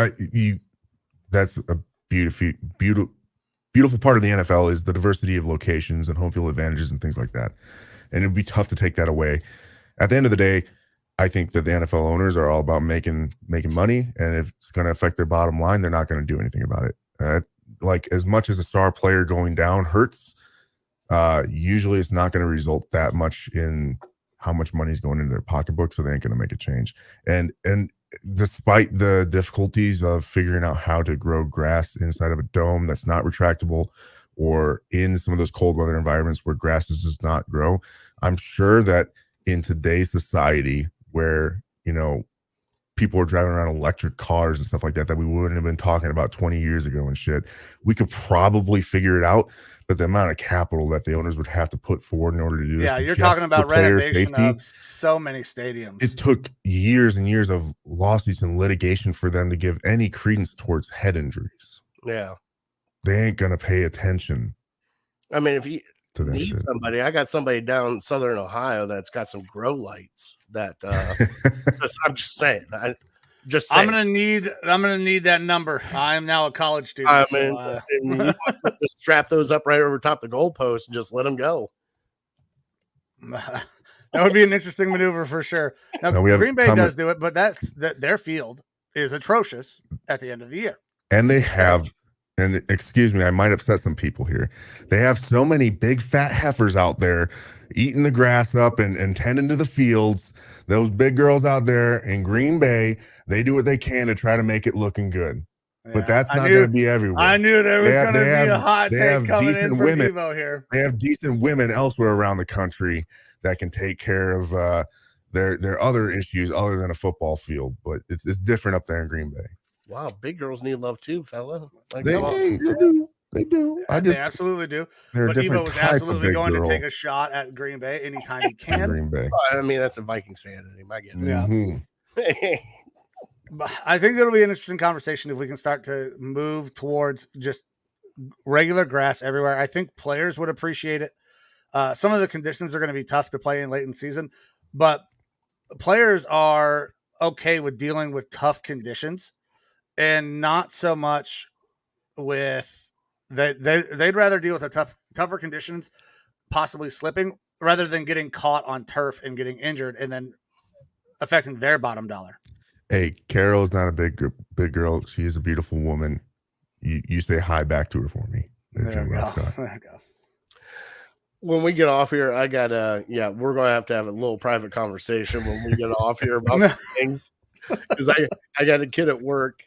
that's a beautiful part of the NFL is the diversity of locations and home field advantages and things like that. And it'd be tough to take that away. At the end of the day, I think that the NFL owners are all about making money, and if it's going to affect their bottom line, they're not going to do anything about it. Like as much as a star player going down hurts, usually it's not going to result that much in how much money is going into their pocketbook, so they ain't going to make a change. And despite the difficulties of figuring out how to grow grass inside of a dome that's not retractable, or in some of those cold weather environments where grasses does not grow, I'm sure that in today's society where, people are driving around electric cars and stuff like that we wouldn't have been talking about 20 years ago and shit, we could probably figure it out. But the amount of capital that the owners would have to put forward in order to do this. Yeah, you're talking about renovation of so many stadiums. It took years and years of lawsuits and litigation for them to give any credence towards head injuries. Yeah. They ain't going to pay attention. I mean, if you need somebody, I got somebody down Southern Ohio that's got some grow lights that I'm just saying. I'm gonna need that number. I'm now a college student. Just strap those up right over top the goalpost and just let them go. That would be an interesting maneuver for sure. Now, Green Bay does do it, but their field is atrocious at the end of the year. And they have, and excuse me, I might upset some people here. They have so many big fat heifers out there eating the grass up and tending to the fields. Those big girls out there in Green Bay, they do what they can to try to make it looking good. Yeah, but that's not going to be everywhere. I knew there was going to be a hot take coming in from Evo here. They have decent women elsewhere around the country that can take care of their other issues other than a football field. But it's different up there in Green Bay. Wow, big girls need love too, fella. Like, they do. They absolutely do. But Evo was absolutely going to take a shot at Green Bay anytime he can. Green Bay. I mean, that's a Vikings fan in him. I get it. Yeah. But I think it'll be an interesting conversation if we can start to move towards just regular grass everywhere. I think players would appreciate it. Some of the conditions are going to be tough to play in late in season, but players are okay with dealing with tough conditions and not so much with they'd rather deal with the tougher conditions, possibly slipping, rather than getting caught on turf and getting injured and then affecting their bottom dollar. Hey, Carol is not a big girl. She is a beautiful woman. You say hi back to her for me. There you go. When we get off here, we're going to have a little private conversation when we get off here about some things. Because I got a kid at work,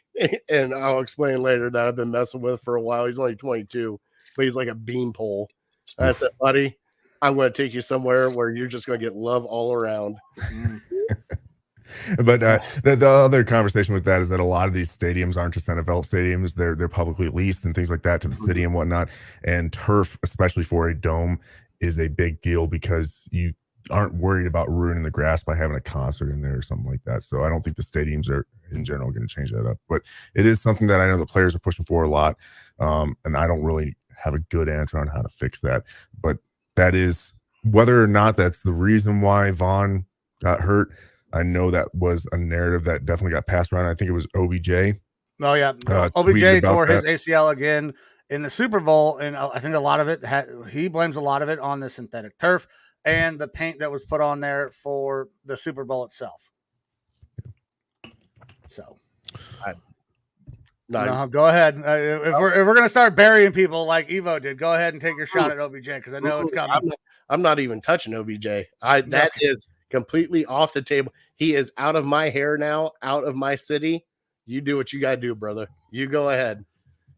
and I'll explain later that I've been messing with for a while. He's only 22, but he's like a beanpole. I said, buddy, I'm going to take you somewhere where you're just going to get love all around. But the other conversation with that is that a lot of these stadiums aren't just NFL stadiums. They're publicly leased and things like that to the city and whatnot. And turf, especially for a dome, is a big deal because you aren't worried about ruining the grass by having a concert in there or something like that. So I don't think the stadiums are in general going to change that up. But it is something that I know the players are pushing for a lot. And I don't really have a good answer on how to fix that. But that is whether or not that's the reason why Vaughn got hurt. I know that was a narrative that definitely got passed around. I think it was OBJ. Oh yeah, OBJ tore his ACL again in the Super Bowl, and I think a lot of it he blames a lot of it on the synthetic turf and the paint that was put on there for the Super Bowl itself. So, no, go ahead. If we're gonna start burying people like Evo did, go ahead and take your shot at OBJ because I know it's coming. I'm not even touching OBJ. That is completely off the table. He is out of my hair now, out of my city. You do what you gotta do, brother. You go ahead.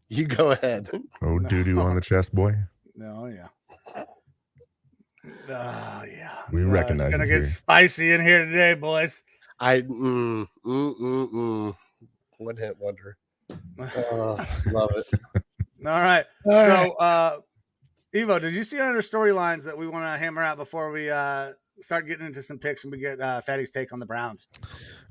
You go ahead. Oh, doo-doo on the chest, boy. No, yeah. Yeah. We recognize it's gonna it get here. spicy in here today, boys. One hit wonder. Love it. All right. So Evo, did you see other storylines that we want to hammer out before we start getting into some picks and we get Fatty's take on the Browns?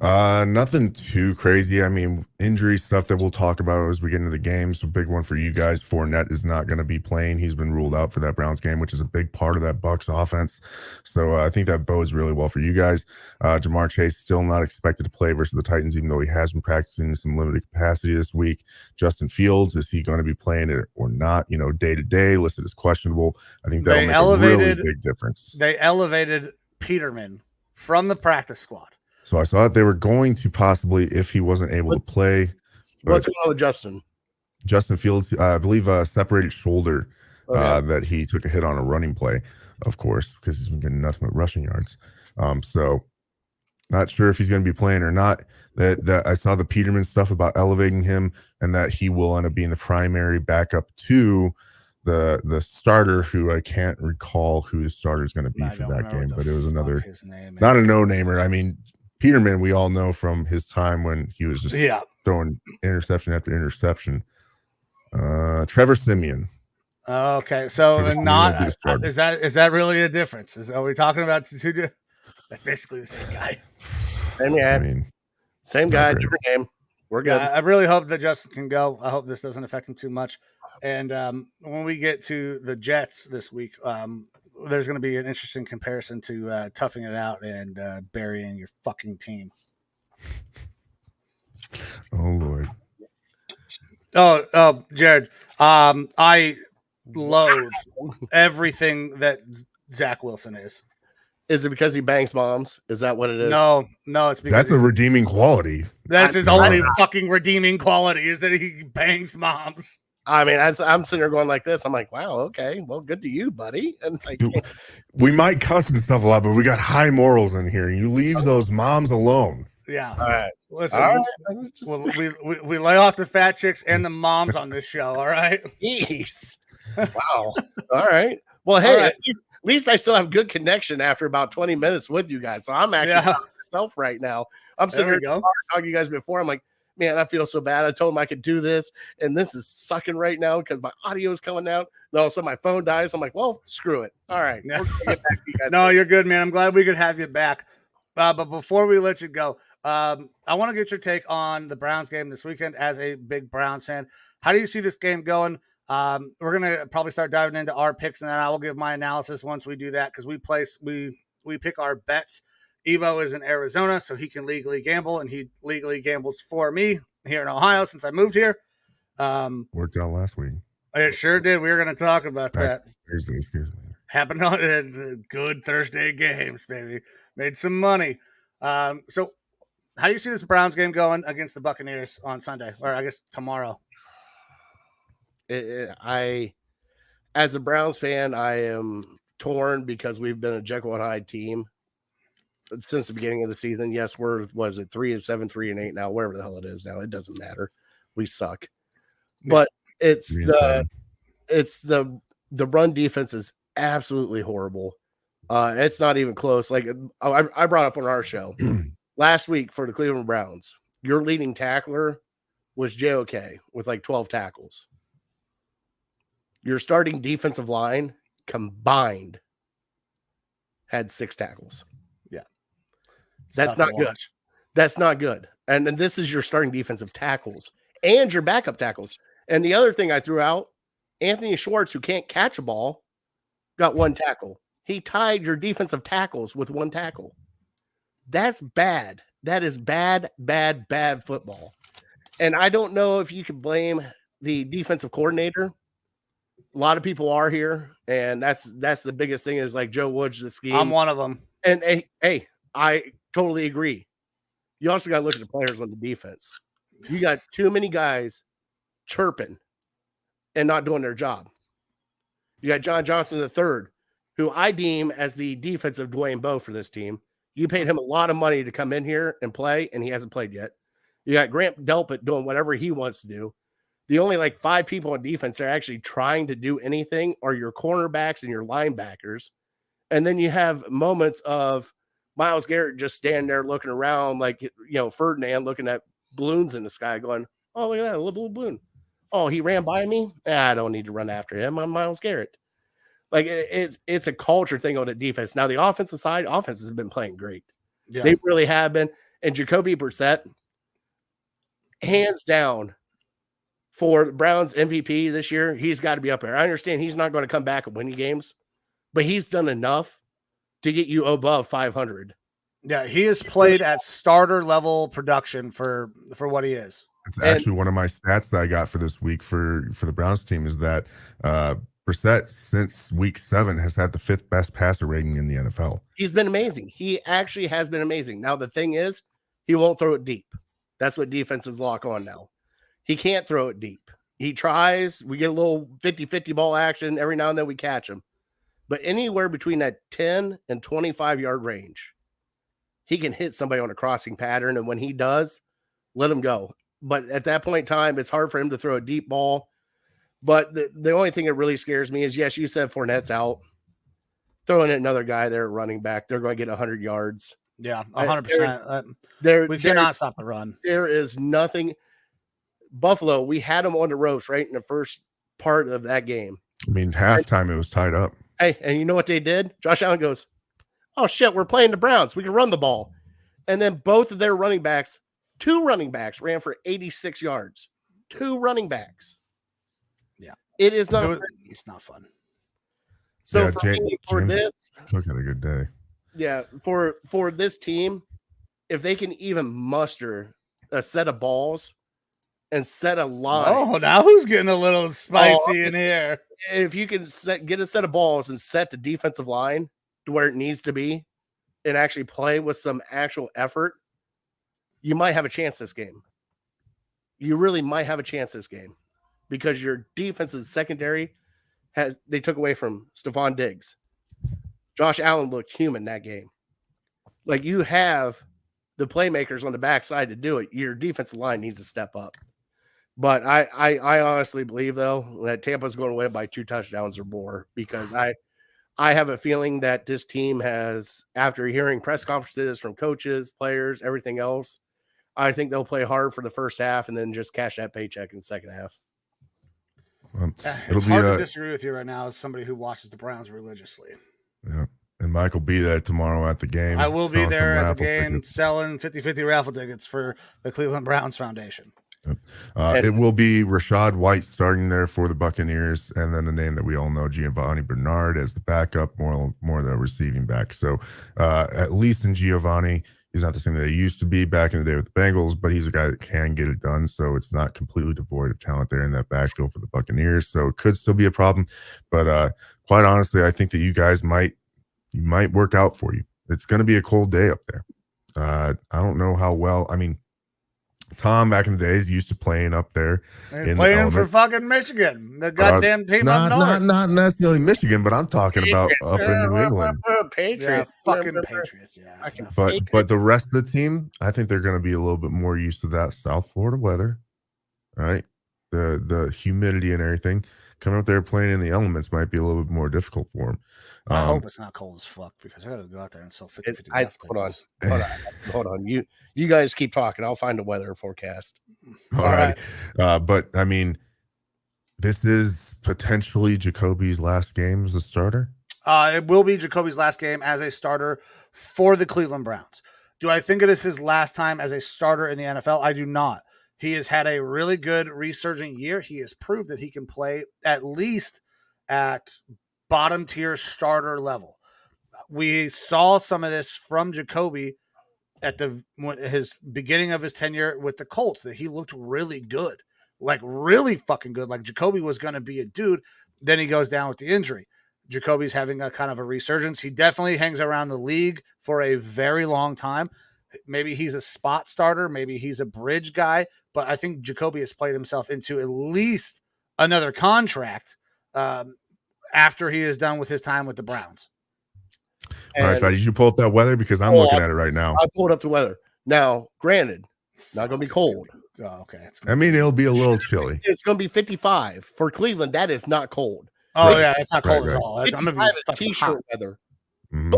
Nothing too crazy. I mean, injury stuff that we'll talk about as we get into the game. So big one for you guys. Fournette is not going to be playing. He's been ruled out for that Browns game, which is a big part of that Bucs offense. So I think that bodes really well for you guys. Jamar Chase still not expected to play versus the Titans, even though he has been practicing in some limited capacity this week. Justin Fields, is he going to be playing it or not? You know, day to day listed as questionable. I think that'll make a really big difference. They elevated Peterman from the practice squad. So I saw that they were going to possibly, if he wasn't able to play. What's going on with Justin? Justin Fields, I believe, separated shoulder that he took a hit on a running play, of course, because he's been getting nothing but rushing yards. So not sure if he's going to be playing or not. That I saw the Peterman stuff about elevating him and that he will end up being the primary backup to the starter, who I can't recall who the starter is going to be for that game, but it was another, not a no-namer. I mean, Peterman, we all know from his time when he was just throwing interception after interception. Trevor Siemian. Okay, so not is that really a difference? Are we talking about two? That's basically the same guy. Same guy, different name. We're good. I really hope that Justin can go. I hope this doesn't affect him too much. And when we get to the Jets this week, there's going to be an interesting comparison to toughing it out and burying your fucking team. Oh, Lord. Oh, Jared, I loathe everything that Zach Wilson is. Is it because he bangs moms? Is that what it is? No, it's because that's a redeeming quality. That's his only fucking redeeming quality is that he bangs moms. I mean, I'm sitting there going like this. I'm like, wow, okay, well, good to you, buddy. And like, dude, we might cuss and stuff a lot, but we got high morals in here. You leave those moms alone. Yeah. All right. Listen, we lay off the fat chicks and the moms on this show. All right. Jeez. Wow. All right. Well, hey, at least I still have good connection after about 20 minutes with you guys. So I'm actually myself right now. I'm sitting here talking to you guys before. I'm like, man, I feel so bad. I told him I could do this, and this is sucking right now because my audio is coming out. No, so my phone dies. I'm like, well, screw it. All right. Yeah. No, you're good, man. I'm glad we could have you back. But before we let you go, I want to get your take on the Browns game this weekend as a big Browns fan. How do you see this game going? We're going to probably start diving into our picks, and then I will give my analysis once we do that because we pick our bets. Evo is in Arizona, so he can legally gamble, and he legally gambles for me here in Ohio since I moved here. Worked out last week. It sure did. We were going to talk about that. Thursday, excuse me. Happened on good Thursday games, baby. Made some money. So how do you see this Browns game going against the Buccaneers on Sunday, or I guess tomorrow? As a Browns fan, I am torn because we've been a Jekyll and Hyde team since the beginning of the season. Yes, we're 3-7, 3-8 now, wherever the hell it is now. It doesn't matter. We suck. But it's the run defense is absolutely horrible. It's not even close. Like I brought up on our show last week for the Cleveland Browns, your leading tackler was JOK with like 12 tackles. Your starting defensive line combined had 6 tackles. Yeah. That's not good. That's not good. And this is your starting defensive tackles and your backup tackles. And the other thing I threw out Anthony Schwartz, who can't catch a ball, got 1 tackle. He tied your defensive tackles with 1 tackle. That's bad. That is bad, bad, bad football. And I don't know if you can blame the defensive coordinator. A lot of people are here, and that's the biggest thing is like Joe Woods, the scheme. I'm one of them. And hey, I totally agree. You also got to look at the players on the defense. You got too many guys chirping and not doing their job. You got John Johnson III, who I deem as the defensive Dwayne Bowe for this team. You paid him a lot of money to come in here and play, and he hasn't played yet. You got Grant Delpit doing whatever he wants to do. The only like 5 people on defense that are actually trying to do anything are your cornerbacks and your linebackers. And then you have moments of Myles Garrett just standing there looking around like, Ferdinand looking at balloons in the sky going, oh, look at that, a little balloon. Oh, he ran by me? I don't need to run after him. I'm Myles Garrett. Like, it's a culture thing on the defense. Now, the offensive side, offenses have been playing great. Yeah. They really have been. And Jacoby Brissett, hands down, for the Browns MVP this year, he's got to be up there. I understand he's not going to come back and win you games, but he's done enough to get you above 500. Yeah, he has played at starter level production for what he is. It's actually one of my stats that I got for this week for the Browns team is that Brissett since week 7 has had the 5th best passer rating in the NFL. He's been amazing. He actually has been amazing. Now, the thing is, he won't throw it deep. That's what defenses lock on now. He can't throw it deep. He tries. We get a little 50-50 ball action. Every now and then we catch him. But anywhere between that 10 and 25-yard range, he can hit somebody on a crossing pattern. And when he does, let him go. But at that point in time, it's hard for him to throw a deep ball. But the only thing that really scares me is, yes, you said Fournette's out. Throwing another guy there running back, they're going to get 100 yards. Yeah, 100%. We cannot stop the run. There is nothing. Buffalo, we had them on the ropes right in the first part of that game. I mean, halftime it was tied up. Hey, and you know what they did? Josh Allen goes, oh, shit, we're playing the Browns. We can run the ball. And then both of their running backs, 2 running backs, ran for 86 yards. 2 running backs. Yeah. It is not. It's not fun. So Yeah, for this. Cook had a good day. Yeah, for this team, if they can even muster a set of balls and set a line. Oh, now who's getting a little spicy in here? If you can get a set of balls and set the defensive line to where it needs to be and actually play with some actual effort, you might have a chance this game. You really might have a chance this game because your defensive secondary they took away from Stephon Diggs. Josh Allen looked human that game. Like, you have the playmakers on the backside to do it. Your defensive line needs to step up. But I honestly believe, though, that Tampa's going to win by 2 touchdowns or more because I have a feeling that this team has, after hearing press conferences from coaches, players, everything else, I think they'll play hard for the first half and then just cash that paycheck in the second half. It's hard to disagree with you right now as somebody who watches the Browns religiously. Yeah. And Mike will be there tomorrow at the game. I will be there at the game tickets. selling 50-50 raffle tickets for the Cleveland Browns Foundation. It will be Rashad White starting there for the Buccaneers, and then the name that we all know, Giovanni Bernard, as the backup, more the receiving back. So at least in Giovanni, he's not the same that he used to be back in the day with the Bengals, but he's a guy that can get it done. So it's not completely devoid of talent there in that backfield for the Buccaneers. So it could still be a problem, but quite honestly, I think that you guys might work out for you. It's going to be a cold day up there. I don't know how well. I mean, Tom back in the days used to playing up there. Playing for fucking Michigan, the goddamn team up north. Not necessarily Michigan, but I'm talking about up in New England. Patriots, fucking Patriots, yeah. But the rest of the team, I think they're going to be a little bit more used to that South Florida weather, right? The humidity and everything. Coming up there playing in the elements might be a little bit more difficult for them. I hope it's not cold as fuck because I got to go out there and sell 50-50. Hold on. You guys keep talking. I'll find a weather forecast. All right. But I mean, this is potentially Jacoby's last game as a starter. It will be Jacoby's last game as a starter for the Cleveland Browns. Do I think it is his last time as a starter in the NFL? I do not. He has had a really good resurgent year. He has proved that he can play at least at bottom tier starter level. We saw some of this from Jacoby at his beginning of his tenure with the Colts, that he looked really good, like really fucking good. Like Jacoby was going to be a dude. Then he goes down with the injury. Jacoby's having a kind of a resurgence. He definitely hangs around the league for a very long time. Maybe he's a spot starter. Maybe he's a bridge guy. But I think Jacoby has played himself into at least another contract after he is done with his time with the Browns. All right, Fatty, did you pull up that weather? Because I'm looking at it right now. I pulled up the weather. Now, granted, it's not going to be cold. Oh, okay. I mean, it'll be a little chilly. It's going to be 55 for Cleveland. That is not cold. Oh, yeah, it's not cold Right, at right. all. I'm gonna be 55 is fucking t-shirt hot. weather, Mhm.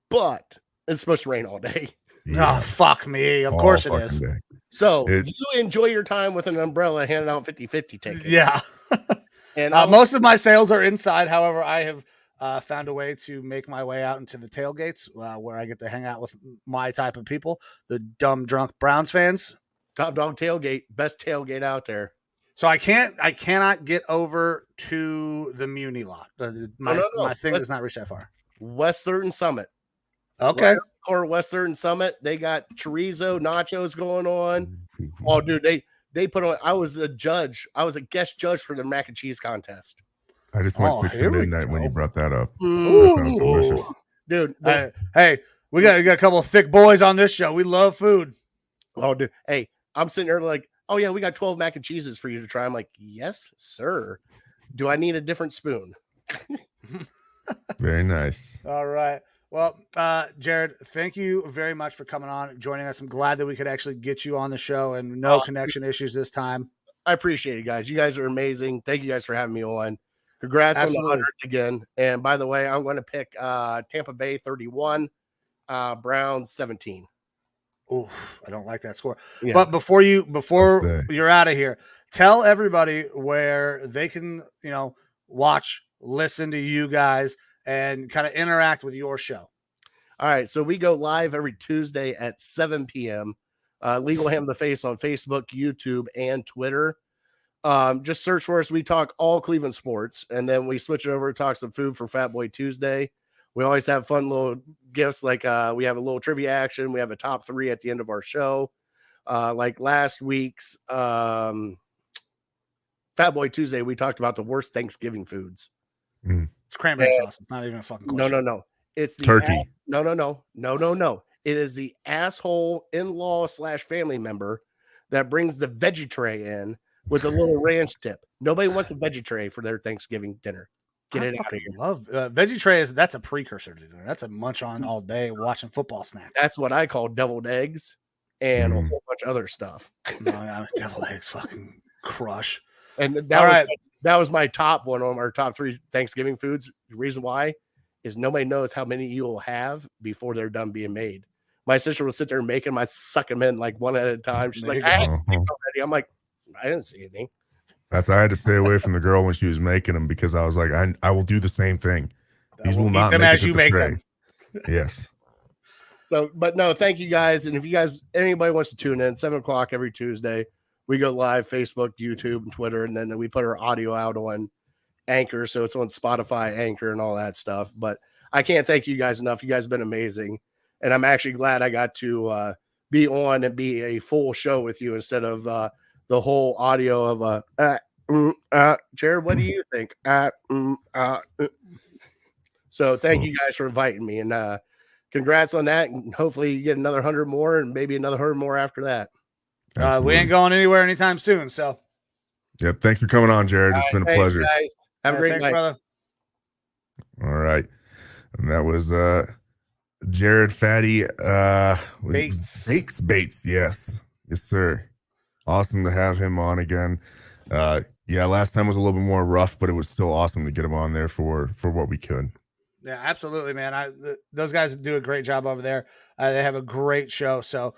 but it's supposed to rain all day. Oh, fuck me. Of all course it fucking is. day. So It- you enjoy your time with an umbrella handing out 50-50 tickets. Yeah. And Most of my sales are inside. However, I have found a way to make my way out into the tailgates where I get to hang out with my type of people, the dumb, drunk Browns fans. Top Dog Tailgate, best tailgate out there. So I cannot get over to the Muni lot. My thing does not reach that far. West Third and Summit. Okay. Or West Third and Summit. They got chorizo, nachos going on. Oh, dude, they put on. I was a judge. I was a guest judge for the mac and cheese contest. I just went 6 to here we midnight when you go. brought that up. Ooh. That sounds delicious. Dude. Hey, we got a couple of thick boys on this show. We love food. Oh, dude. Hey, I'm sitting there like, oh yeah, we got 12 mac and cheeses for you to try. I'm like, yes, sir. Do I need a different spoon? Very nice. All right. Well, Jared, thank you very much for coming on and joining us. I'm glad that we could actually get you on the show and no connection issues this time. I appreciate it, guys. You guys are amazing. Thank you guys for having me on. Congrats on the 100 again. And by the way, I'm going to pick Tampa Bay 31, Browns 17. Ooh, I don't like that score. Yeah. But before you're out of here, tell everybody where they can, watch, listen to you guys, and kind of interact with your show. All right. So we go live every Tuesday at 7 p.m. Legal Ham the Face on Facebook, YouTube, and Twitter. Just search for us. We talk all Cleveland sports, and then we switch it over to talk some food for Fat Boy Tuesday. We always have fun little gifts, like we have a little trivia action. We have a top 3 at the end of our show. Like last week's Fat Boy Tuesday, we talked about the worst Thanksgiving foods. It's cranberry sauce. It's not even a fucking question. No. It's the Turkey. No. It is the asshole in-law / family member that brings the veggie tray in with a little ranch tip. Nobody wants a veggie tray for their Thanksgiving dinner. Get it out of here. Love veggie tray that's a precursor to dinner. That's a munch on all day watching football snack. That's what I call deviled eggs and a whole bunch of other stuff. No, deviled eggs fucking crush. And that was my top one on our top 3 Thanksgiving foods. The reason why is nobody knows how many you will have before they're done being made. My sister will sit there and make them. I suck them in like one at a time. She's like, I had six already. I'm like, I didn't see any. I had to stay away from the girl when she was making them because I was like, I will do the same thing. These will not them make as it to you the make tray. them. Yes. So, but no, thank you guys. And if you guys, anybody wants to tune in, 7 o'clock every Tuesday, we go live, Facebook, YouTube, and Twitter. And then we put our audio out on Anchor. So it's on Spotify, Anchor, and all that stuff. But I can't thank you guys enough. You guys have been amazing. And I'm actually glad I got to be on and be a full show with you instead of the whole audio of Jared, what do you think? So thank you guys for inviting me, and congrats on that. And hopefully you get another 100 more and maybe another 100 more after that. We ain't going anywhere anytime soon. So, yep. Thanks for coming on, Jared. It's been a pleasure. Guys. Have a great night, brother. All right. And that was Jared Fatty Bates. Yes, sir. Awesome to have him on again. Yeah, last time was a little bit more rough, but it was still awesome to get him on there for what we could. Yeah, absolutely, man. Those guys do a great job over there. They have a great show. So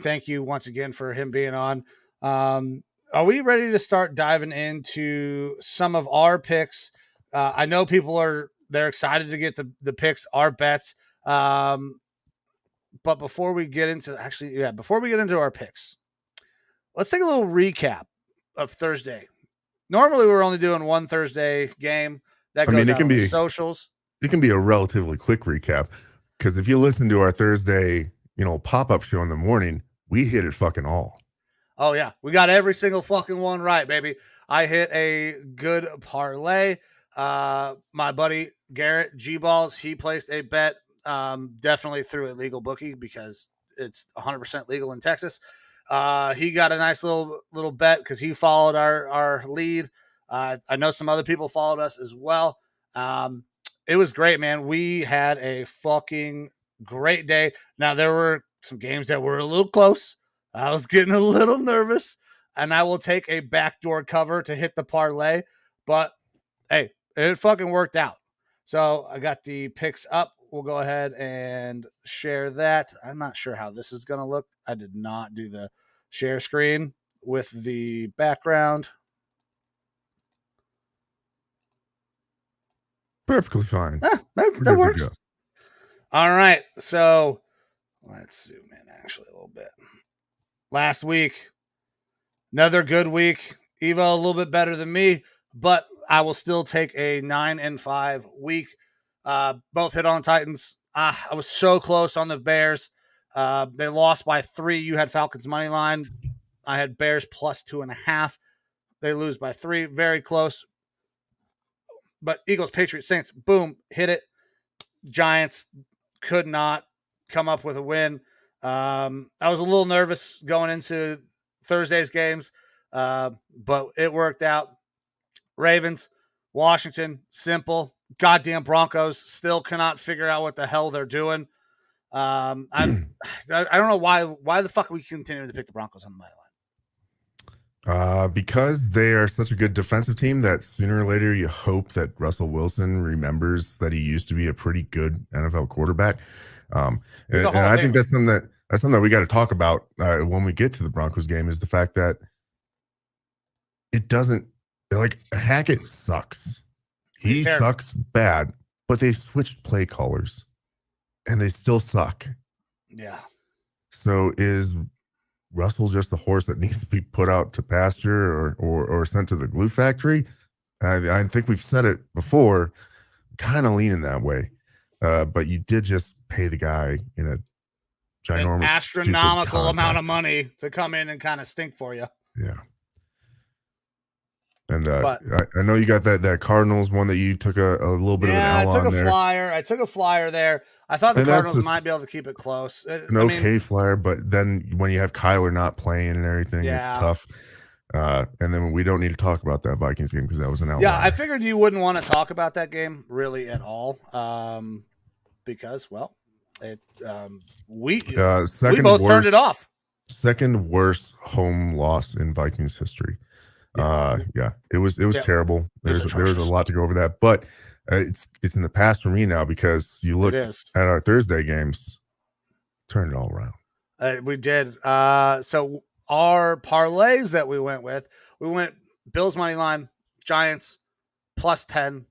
thank you once again for him being on. Are we ready to start diving into some of our picks? I know people they're excited to get the picks, our bets. But before we get into our picks, let's take a little recap of Thursday. Normally, we're only doing one Thursday game that goes out on the socials. It can be a relatively quick recap because if you listen to our Thursday, pop-up show in the morning, we hit it fucking all. Oh yeah, we got every single fucking one right, baby. I hit a good parlay. My buddy Garrett G-Balls, he placed a bet, definitely through a legal bookie because it's 100% legal in Texas. He got a nice little bet because he followed our lead. I know some other people followed us as well. It was great, man. We had a fucking great day. Now, there were some games that were a little close. I was getting a little nervous, and I will take a backdoor cover to hit the parlay. But, hey, it fucking worked out. So I got the picks up. We'll go ahead and share that. I'm not sure how this is going to look. I did not do the share screen with the background. Perfectly fine. That works. All right. So let's zoom in actually a little bit. Last week, another good week. Evo a little bit better than me, but I will still take a 9-5 week. Both hit on Titans. I was so close on the Bears. They lost by 3. You had Falcons money line. I had Bears plus 2.5. They lose by 3. Very close. But Eagles, Patriots, Saints, boom, hit it. Giants could not come up with a win. I was a little nervous going into Thursday's games, but it worked out. Ravens, Washington, simple. Goddamn Broncos still cannot figure out what the hell they're doing. I don't know why the fuck are we continuing to pick the Broncos on the money line? Because they are such a good defensive team that sooner or later you hope that Russell Wilson remembers that he used to be a pretty good NFL quarterback. And I think that's something that we got to talk about when we get to the Broncos game is the fact that it doesn't Hackett sucks. He sucks bad, but they switched play callers and they still suck. Yeah. So is Russell just the horse that needs to be put out to pasture or sent to the glue factory? I think we've said it before, kind of leaning that way. But you did just pay the guy in a ginormous, an astronomical amount of money to come in and kind of stink for you. Yeah. And I know you got that Cardinals one that you took a little bit of an L on there. I took a flyer there. I thought the Cardinals might be able to keep it close. Flyer, but then when you have Kyler not playing and everything, it's tough. And then we don't need to talk about that Vikings game because that was an outlier. Yeah, I figured you wouldn't want to talk about that game really at all, because we both turned it off. Second worst home loss in Vikings history. It was terrible. There's a lot to go over that, but it's in the past for me now because you look at our Thursday games, turn it all around. We did. So our parlays that we went Bills money line, Giants plus 10,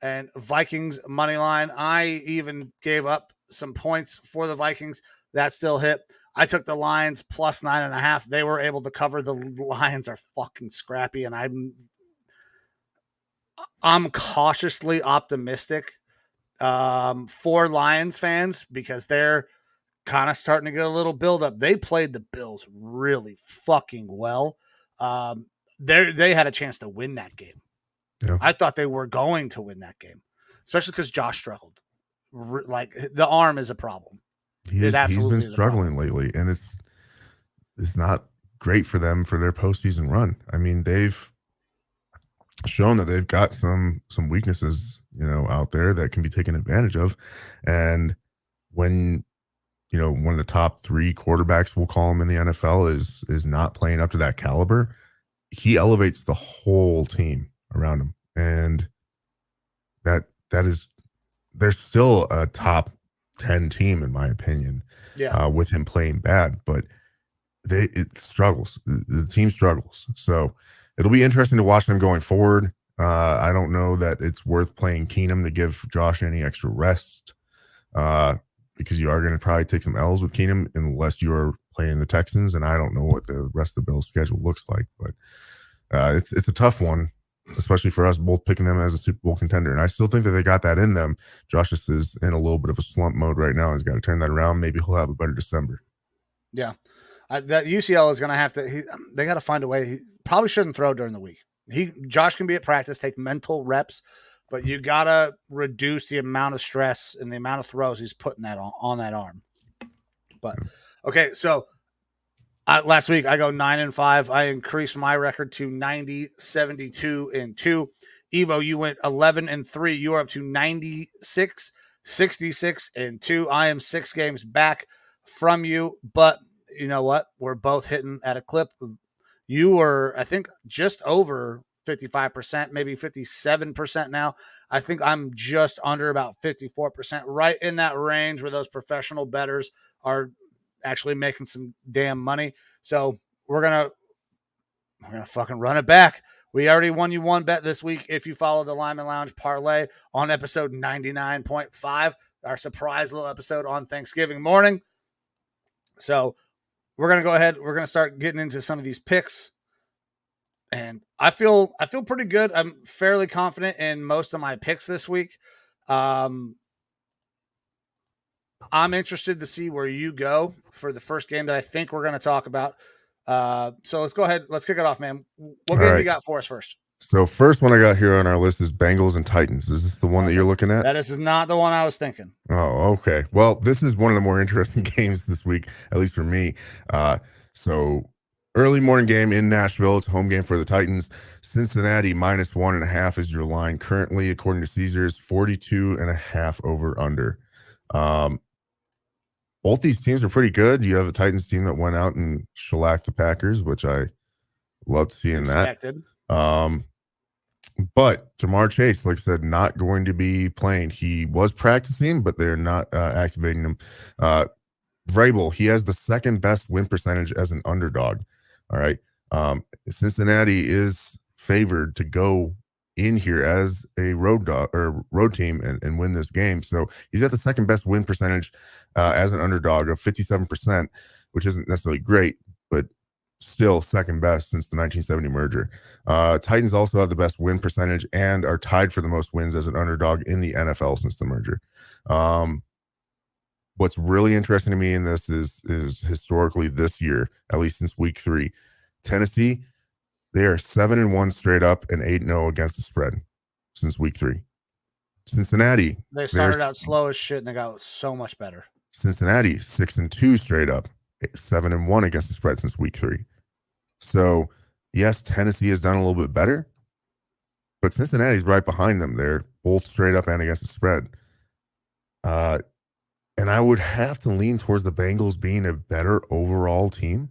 and Vikings money line. I even gave up some points for the Vikings that still hit. I took the Lions plus 9.5. They were able to cover. The Lions are fucking scrappy, and I'm cautiously optimistic for Lions fans because they're kind of starting to get a little buildup. They played the Bills really fucking well. They had a chance to win that game. Yeah. I thought they were going to win that game, especially because Josh struggled. Like the arm is a problem. He's been struggling lately, and it's not great for them for their postseason run. I mean, they've shown that they've got some weaknesses, out there that can be taken advantage of. And when, one of the top 3 quarterbacks, we'll call him in the NFL, is not playing up to that caliber, he elevates the whole team around him. And that is, there's still a top 10 team in my opinion, with him playing bad, but it struggles. The team struggles. So it'll be interesting to watch them going forward. I don't know that it's worth playing Keenum to give Josh any extra rest. because you are going to probably take some L's with Keenum unless you're playing the Texans, and I don't know what the rest of the Bills' schedule looks like, but it's a tough one, especially for us both picking them as a Super Bowl contender. And I still think that they got that in them. Josh is in a little bit of a slump mode right now. He's got to turn that around. Maybe he'll have a better December. Yeah. That UCL is going to have to, they got to find a way. He probably shouldn't throw during the week. Josh can be at practice, take mental reps, but you got to reduce the amount of stress and the amount of throws he's putting that on that arm. But okay. So last week I go 9-5. I increased my record to 90, 72-2. Evo, you went 11-3. You are up to 96, 66-2. I am 6 games back from you, but you know what? We're both hitting at a clip. You were, I think, just over 55%, maybe 57% now. I think I'm just under about 54%, right in that range where those professional bettors are actually making some damn money. So we're gonna fucking run it back. We already won you one bet this week if you follow the Lineman Lounge parlay on episode 99.5, our surprise little episode on Thanksgiving morning. So we're going to go ahead. We're going to start getting into some of these picks. And I feel pretty good. I'm fairly confident in most of my picks this week. I'm interested to see where you go for the first game that I think we're going to talk about. So let's go ahead. Let's kick it off, man. What game you got for us first? So first one I got here on our list is Bengals and Titans. Is this the one that you're looking at? That is not the one I was thinking. Oh, okay. Well, this is one of the more interesting games this week, at least for me. So early morning game in Nashville. It's a home game for the Titans. Cincinnati -1.5 is your line currently, according to Caesars, 42.5 over under. Both these teams are pretty good. You have a Titans team that went out and shellacked the Packers, which I loved seeing that. But Jamar Chase, like I said, not going to be playing. He was practicing, but they're not activating him. Vrabel, he has the second best win percentage as an underdog. All right. Cincinnati is favored to go in here as a road team and win this game. So he's got the second best win percentage as an underdog of 57%, which isn't necessarily great, but still second best since the 1970 merger. Titans also have the best win percentage and are tied for the most wins as an underdog in the NFL since the merger. What's really interesting to me in this is historically this year, at least since week 3, Tennessee, they are 7-1 straight up and 8-0 against the spread since week 3. Cincinnati, they started out slow as shit and they got so much better. Cincinnati 6-2 straight up, 7-1 against the spread since week 3. So yes, Tennessee has done a little bit better, but Cincinnati's right behind them. They're both straight up and against the spread. And I would have to lean towards the Bengals being a better overall team.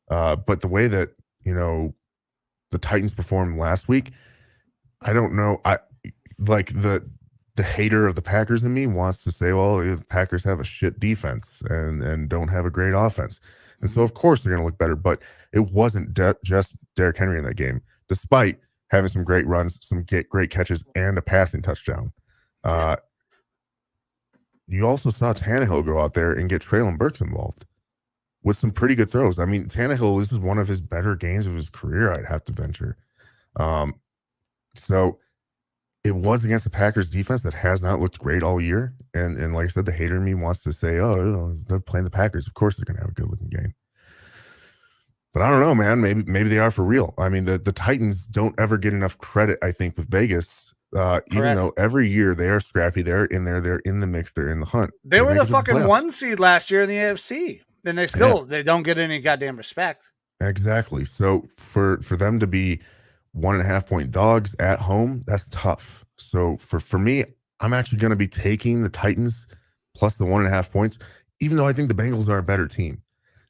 But the way that, the Titans performed last week, I don't know. I like the hater of the Packers in me wants to say, well, the Packers have a shit defense and don't have a great offense. And so, of course, they're going to look better. But it wasn't just Derrick Henry in that game, despite having some great runs, some great catches, and a passing touchdown. You also saw Tannehill go out there and get Treylon Burks involved with some pretty good throws. I mean, Tannehill, this is one of his better games of his career, I'd have to venture. So it was against the Packers defense that has not looked great all year. And like I said, the hater in me wants to say, oh, they're playing the Packers. Of course they're going to have a good looking game. But I don't know, man. Maybe they are for real. I mean, the Titans don't ever get enough credit, I think, with Vegas. Even though every year they are scrappy, they're in there, they're in the mix, they're in the hunt. They were the fucking 1 seed last year in the AFC, and they don't get any goddamn respect. Exactly. So for them to be 1.5 point dogs at home, that's tough. So for me, I'm actually going to be taking the Titans plus the 1.5 points, even though I think the Bengals are a better team.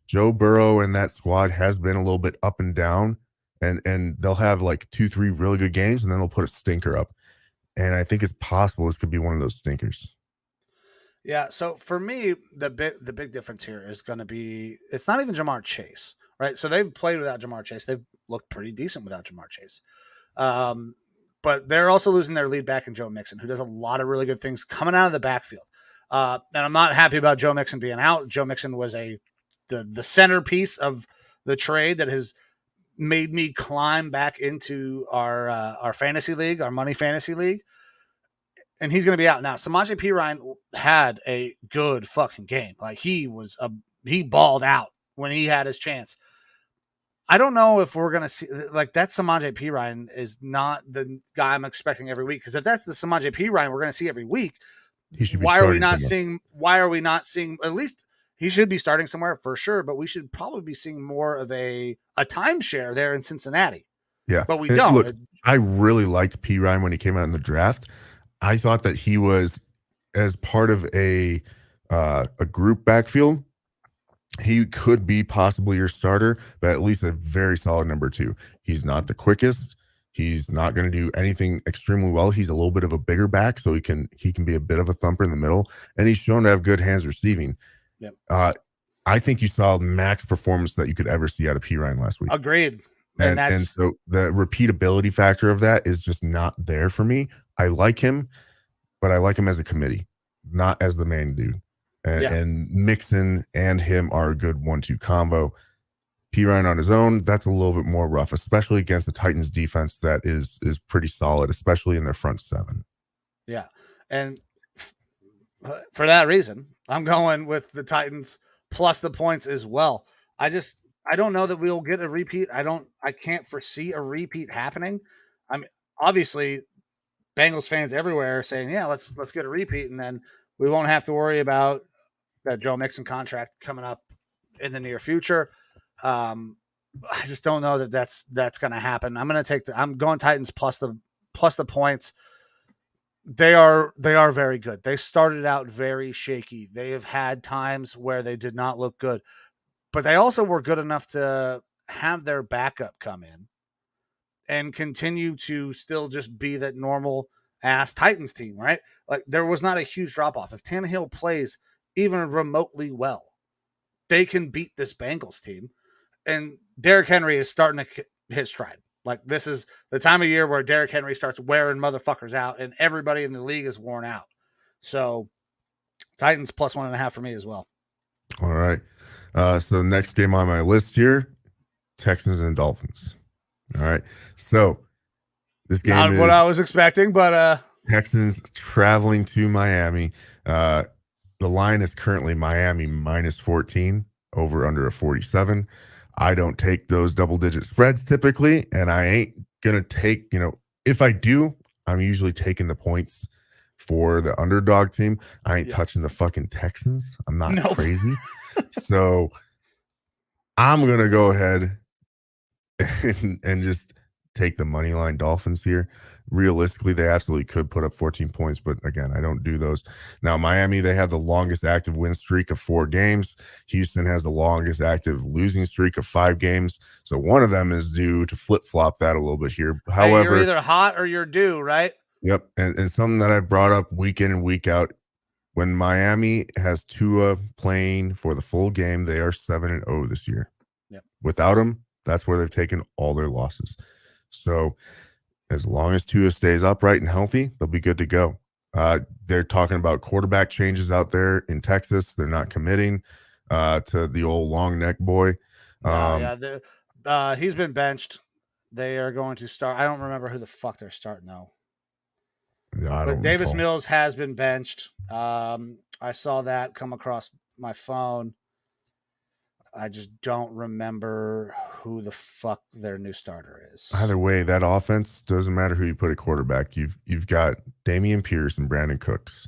Joe Burrow and that squad has been a little bit up and down, and they'll have like 2-3 really good games, and then they'll put a stinker up. And I think it's possible this could be one of those stinkers. Yeah. So for me, the big difference here is going to be, it's not even Jamar Chase, right? So they've played without Jamar Chase. They've looked pretty decent without Jamar Chase. But they're also losing their lead back in Joe Mixon, who does a lot of really good things coming out of the backfield. And I'm not happy about Joe Mixon being out. Joe Mixon was the centerpiece of the trade that has made me climb back into our fantasy league, our money fantasy league. And he's going to be out now. Samaje Perine had a good fucking game. Like he balled out when he had his chance. I don't know if we're going to see like that. Samaje Perine is not the guy I'm expecting every week. Because if that's the Samaje Perine we're going to see every week, He should be why are we not somewhere. why are we not seeing, at least he should be starting somewhere for sure, but we should probably be seeing more of a timeshare there in Cincinnati. Yeah. But we And don't. Look, I really liked P. Ryan when he came out in the draft. I thought that he was, as part of a group backfield, he could be possibly your starter, but at least a very solid number 2. He's not the quickest. He's not going to do anything extremely well. He's a little bit of a bigger back, so he can be a bit of a thumper in the middle, and he's shown to have good hands receiving. Yep. I think you saw max performance that you could ever see out of P. Ryan last week. Agreed. And so the repeatability factor of that is just not there for me. I like him, but I like him as a committee, not as the main dude. And Mixon and him are a good 1-2 combo. P. Ryan on his own, that's a little bit more rough, especially against the Titans defense that is pretty solid, especially in their front 7. Yeah. And for that reason, I'm going with the Titans plus the points as well. I don't know that we'll get a repeat. I can't foresee a repeat happening. I mean, obviously Bengals fans everywhere are saying, yeah, let's get a repeat. And then we won't have to worry about that Joe Mixon contract coming up in the near future. I just don't know that that's going to happen. I'm going Titans plus the points. They are very good. They started out very shaky. They have had times where they did not look good, but they also were good enough to have their backup come in and continue to still just be that normal ass Titans team, right? Like there was not a huge drop off. If Tannehill plays even remotely well, they can beat this Bengals team. And Derrick Henry is starting to hit his stride. Like this is the time of year where Derrick Henry starts wearing motherfuckers out and everybody in the league is worn out. So Titans plus 1.5 for me as well. All right. So the next game on my list here, Texans and Dolphins. All right. So this game Not is what I was expecting, but Texans traveling to Miami. The line is currently Miami minus 14, over under a 47. I don't take those double-digit spreads typically, and I ain't going to take, if I do, I'm usually taking the points for the underdog team. I ain't touching the fucking Texans. I'm not crazy. So I'm going to go ahead and just take the money line Dolphins here. Realistically, they absolutely could put up 14 points, but again, I don't do those. Now, Miami, they have the longest active win streak of 4 games. Houston has the longest active losing streak of 5 games. So one of them is due to flip-flop that a little bit here. However, you're either hot or you're due, right? Yep. And something that I brought up week in and week out, when Miami has Tua playing for the full game, they are 7-0 this year. Yep. Without him, that's where they've taken all their losses. So as long as Tua stays upright and healthy, they'll be good to go. They're talking about quarterback changes out there in Texas. They're not committing to the old long neck boy. He's been benched. They are going to start. I don't remember who the fuck they're starting though. But Davis Mills has been benched. I saw that come across my phone. I just don't remember who the fuck their new starter is. Either way, that offense doesn't matter who you put at quarterback. You've got Dameon Pierce and Brandon Cooks.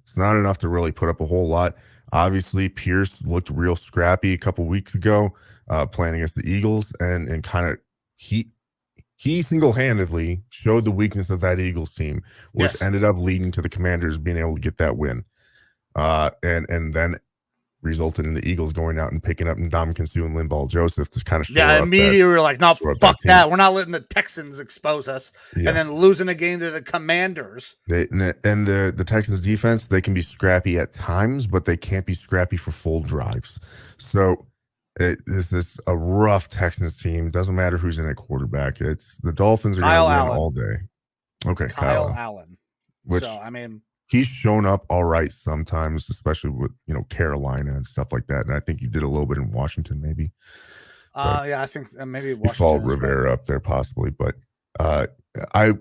It's not enough to really put up a whole lot. Obviously, Pierce looked real scrappy a couple weeks ago, playing against the Eagles, and kind of he single-handedly showed the weakness of that Eagles team, which ended up leading to the Commanders being able to get that win. And then resulted in the Eagles going out and picking up Ndamukong Suh and Linval Joseph to kind of show up. Immediately we were like, no, fuck that. We're not letting the Texans expose us. Yes. And then losing a game to the Commanders. The Texans defense, they can be scrappy at times, but they can't be scrappy for full drives. So this is a rough Texans team. Doesn't matter who's in at quarterback. It's the Dolphins are going to win all day. Okay, Kyle Allen. Which, so, I mean, he's shown up all right sometimes, especially with Carolina and stuff like that. And I think you did a little bit in Washington, maybe. Yeah, I think maybe You Washington followed is right. Rivera up there possibly, but I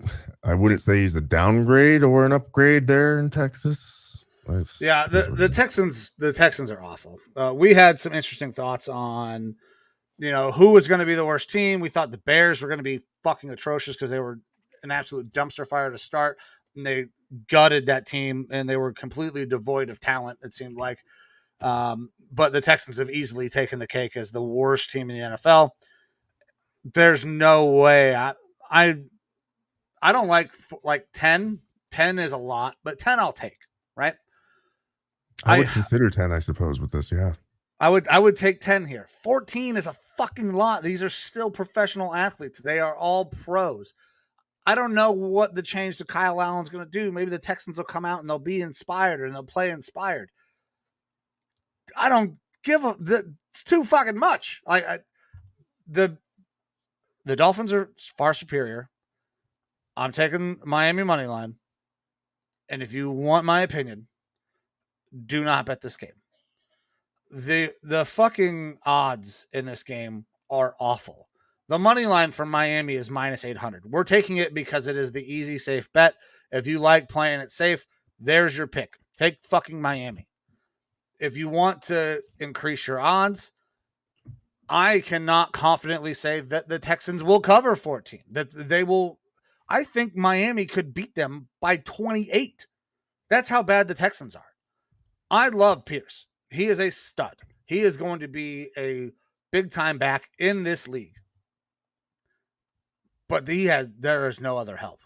wouldn't say he's a downgrade or an upgrade there in Texas. Yeah, the Texans are awful. We had some interesting thoughts on who was going to be the worst team. We thought the Bears were going to be fucking atrocious because they were an absolute dumpster fire to start, and they gutted that team, and they were completely devoid of talent, it seemed like. But the Texans have easily taken the cake as the worst team in the NFL. There's no way. I don't like 10. 10 is a lot, but 10 I'll take, right? I would consider 10, I suppose, with this. Yeah. I would take 10 here. 14 is a fucking lot. These are still professional athletes. They are all pros. I don't know what the change to Kyle Allen's going to do. Maybe the Texans will come out and they'll be inspired and they'll play inspired. I don't give a. It's too fucking much. The Dolphins are far superior. I'm taking Miami money line. And if you want my opinion, do not bet this game. The fucking odds in this game are awful. The money line for Miami is minus 800. We're taking it because it is the easy, safe bet. If you like playing it safe, there's your pick. Take fucking Miami. If you want to increase your odds, I cannot confidently say that the Texans will cover 14. That they will. I think Miami could beat them by 28. That's how bad the Texans are. I love Pierce. He is a stud. He is going to be a big time back in this league. But there is no other help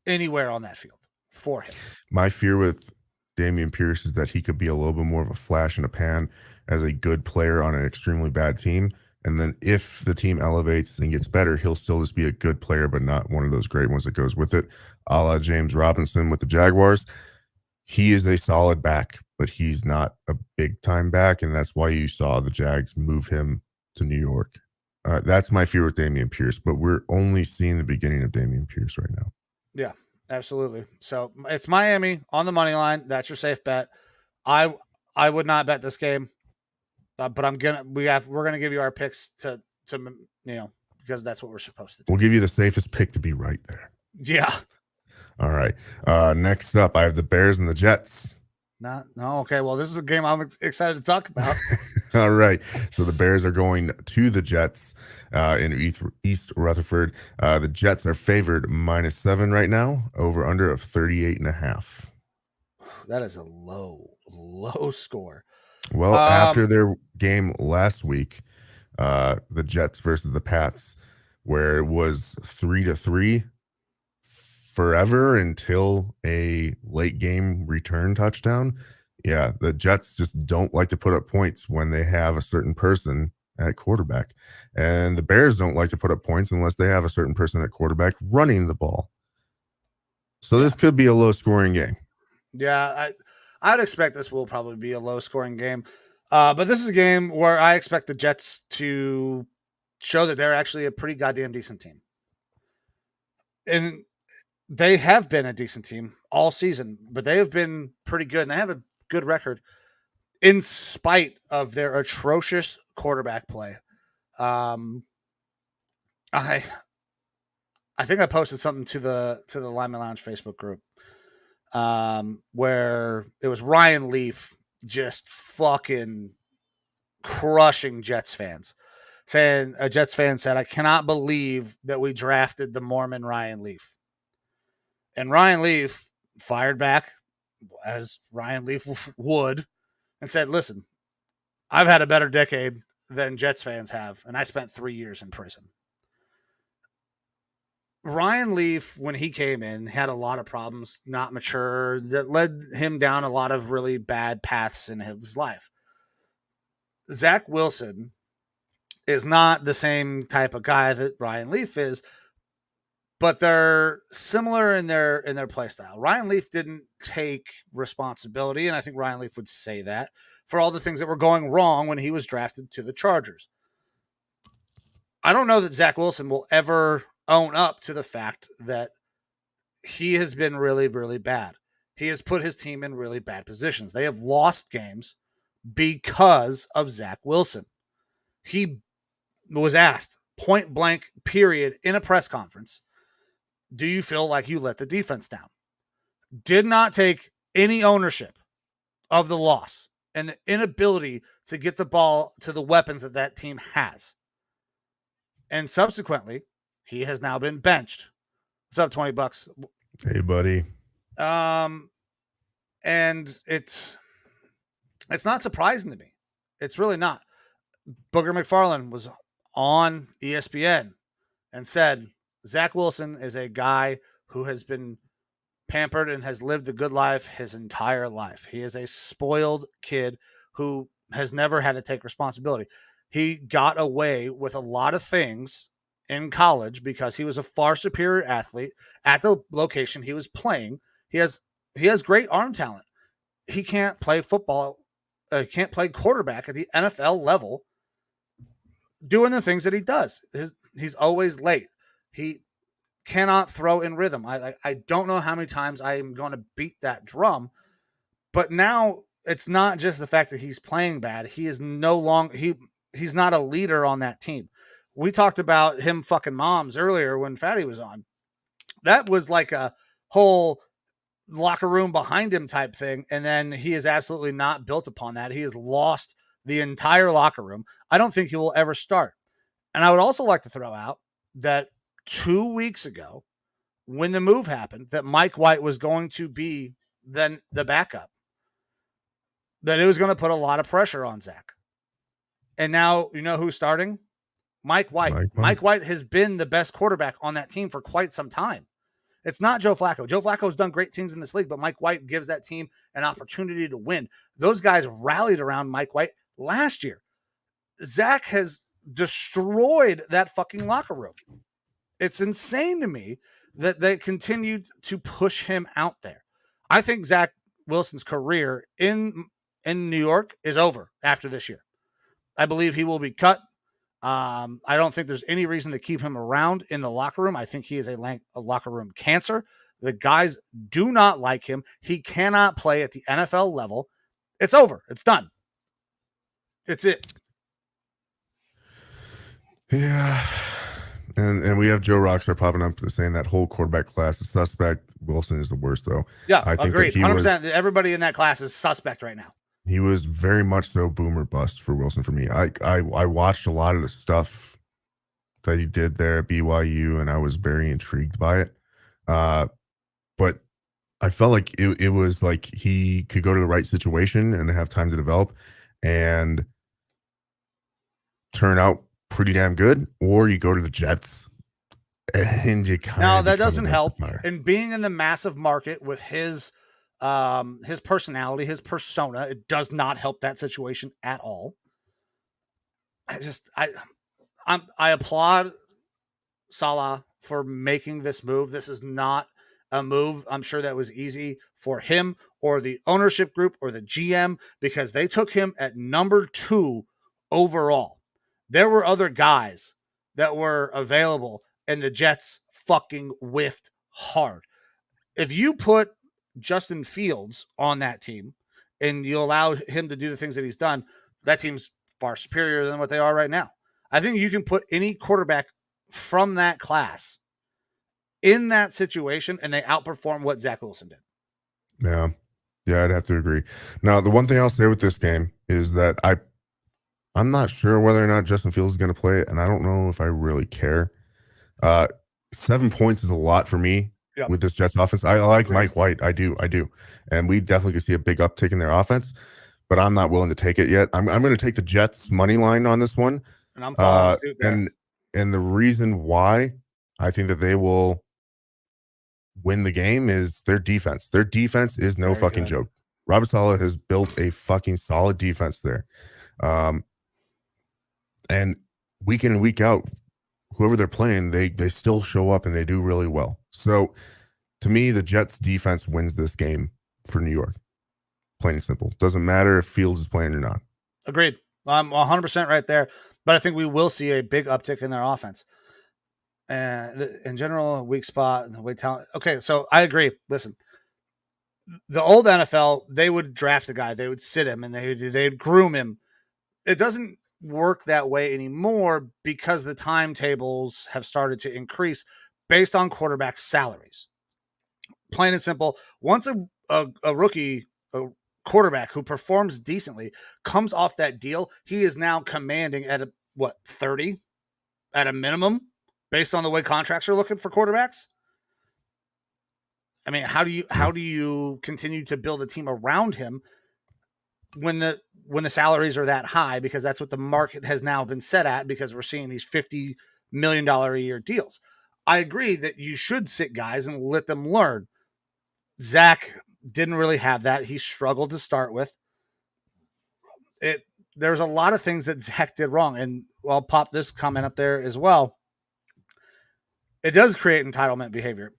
anywhere on that field for him. My fear with Dameon Pierce is that he could be a little bit more of a flash in a pan as a good player on an extremely bad team. And then if the team elevates and gets better, he'll still just be a good player, but not one of those great ones that goes with it. A la James Robinson with the Jaguars. He is a solid back, but he's not a big time back. And that's why you saw the Jags move him to New York. That's my fear with Dameon Pierce, but we're only seeing the beginning of Dameon Pierce right now. Yeah, absolutely. So it's Miami on the money line. That's your safe bet. I would not bet this game, but we're gonna give you our picks to because that's what we're supposed to do. We'll give you the safest pick to be right there. Yeah. All right. Next up, I have the Bears and the Jets. No. Okay. Well, this is a game I'm excited to talk about. All right. So the Bears are going to the Jets in East Rutherford. The Jets are favored -7 right now, over under of 38.5. That is a low score. Well, after their game last week, the Jets versus the Pats, where it was 3-3 forever until a late game return touchdown. Yeah, the Jets just don't like to put up points when they have a certain person at quarterback. And the Bears don't like to put up points unless they have a certain person at quarterback running the ball. So this could be a low-scoring game. Yeah, I'd expect this will probably be a low-scoring game. But this is a game where I expect the Jets to show that they're actually a pretty goddamn decent team. And they have been a decent team all season, but they have been pretty good, and they have a good record in spite of their atrocious quarterback play. I think I posted something to the Lineman Lounge Facebook group where it was Ryan Leaf just fucking crushing Jets fans. Saying a Jets fan said, "I cannot believe that we drafted the Mormon Ryan Leaf." And Ryan Leaf fired back, as Ryan Leaf would, and said, "Listen, I've had a better decade than Jets fans have, and I spent 3 years in prison." Ryan Leaf, when he came in, had a lot of problems, not mature, that led him down a lot of really bad paths in his life. Zach Wilson is not the same type of guy that Ryan Leaf is, but they're similar in their play style. Ryan Leaf didn't take responsibility, and I think Ryan Leaf would say that, for all the things that were going wrong when he was drafted to the Chargers. I don't know that Zach Wilson will ever own up to the fact that he has been really, really bad. He has put his team in really bad positions. They have lost games because of Zach Wilson. He was asked point blank, period, in a press conference, do you feel like you let the defense down? Did not take any ownership of the loss and the inability to get the ball to the weapons that that team has. And subsequently, he has now been benched. What's up, $20? Hey, buddy. And it's not surprising to me. It's really not. Booger McFarland was on ESPN and said Zach Wilson is a guy who has been pampered and has lived a good life his entire life. He is a spoiled kid who has never had to take responsibility. He got away with a lot of things in college because he was a far superior athlete at the location he was playing. He has great arm talent. He can't play football. Can't play quarterback at the NFL level doing the things that he does. He's always late. He cannot throw in rhythm. I don't know how many times I am going to beat that drum, but now it's not just the fact that he's playing bad. He is no longer, he's not a leader on that team. We talked about him fucking moms earlier when Fatty was on. That was like a whole locker room behind him type thing. And then he is absolutely not built upon that. He has lost the entire locker room. I don't think he will ever start. And I would also like to throw out that 2 weeks ago, when the move happened, that Mike White was going to be then the backup, that it was going to put a lot of pressure on Zach. And now, you know who's starting? Mike White. Mike White has been the best quarterback on that team for quite some time. It's not Joe Flacco. Joe Flacco's done great things in this league, but Mike White gives that team an opportunity to win. Those guys rallied around Mike White last year. Zach has destroyed that fucking locker room. It's insane to me that they continued to push him out there. I think Zach Wilson's career in New York is over after this year. I believe he will be cut. I don't think there's any reason to keep him around in the locker room. I think he is a locker room cancer. The guys do not like him. He cannot play at the NFL level. It's over. It's done. It's it. Yeah. And we have Joe Rockstar popping up saying that whole quarterback class is suspect. Wilson is the worst, though. Yeah, I think agreed. 100%. Everybody in that class is suspect right now. He was very much so boomer bust for Wilson for me. I watched a lot of the stuff that he did there at BYU, and I was very intrigued by it. But I felt like it was like he could go to the right situation and have time to develop and turn out pretty damn good, or you go to the Jets and you kind of now that doesn't help. And being in the massive market with his personality, his persona, it does not help that situation at all. I applaud Salah for making this move. This is not a move, I'm sure, that was easy for him or the ownership group or the GM, because they took him at number 2 overall. There were other guys that were available, and the Jets fucking whiffed hard. If you put Justin Fields on that team and you allow him to do the things that he's done, that team's far superior than what they are right now. I think you can put any quarterback from that class in that situation and they outperform what Zach Wilson did. Yeah, I'd have to agree. Now, the one thing I'll say with this game is that I'm not sure whether or not Justin Fields is going to play it, and I don't know if I really care. 7 points is a lot for me. Yep. With this Jets offense. I like Mike White. I do. And we definitely could see a big uptick in their offense, but I'm not willing to take it yet. I'm going to take the Jets money line on this one. And I'm following suit there. And the reason why I think that they will win the game is their defense. Their defense is no fucking joke. Robert Saleh has built a fucking solid defense there. And week in and week out, whoever they're playing, they still show up and they do really well. So to me, the Jets defense wins this game for New York. Plain and simple. Doesn't matter if Fields is playing or not. Agreed. I'm 100% right there, but I think we will see a big uptick in their offense. in general, a weak spot and the way talent. Okay, so I agree. Listen, the old NFL, they would draft a guy, they would sit him, and they'd groom him. It doesn't work that way anymore because the timetables have started to increase based on quarterback salaries. Plain and simple. Once a rookie, a quarterback who performs decently comes off that deal, he is now commanding at 30 at a minimum based on the way contracts are looking for quarterbacks. I mean, how do you continue to build a team around him when the salaries are that high? Because that's what the market has now been set at, because we're seeing these $50 million a year deals. I agree that you should sit guys and let them learn. Zach didn't really have that. He struggled to start with. There's a lot of things that Zach did wrong. And I'll pop this comment up there as well. It does create entitlement behavior,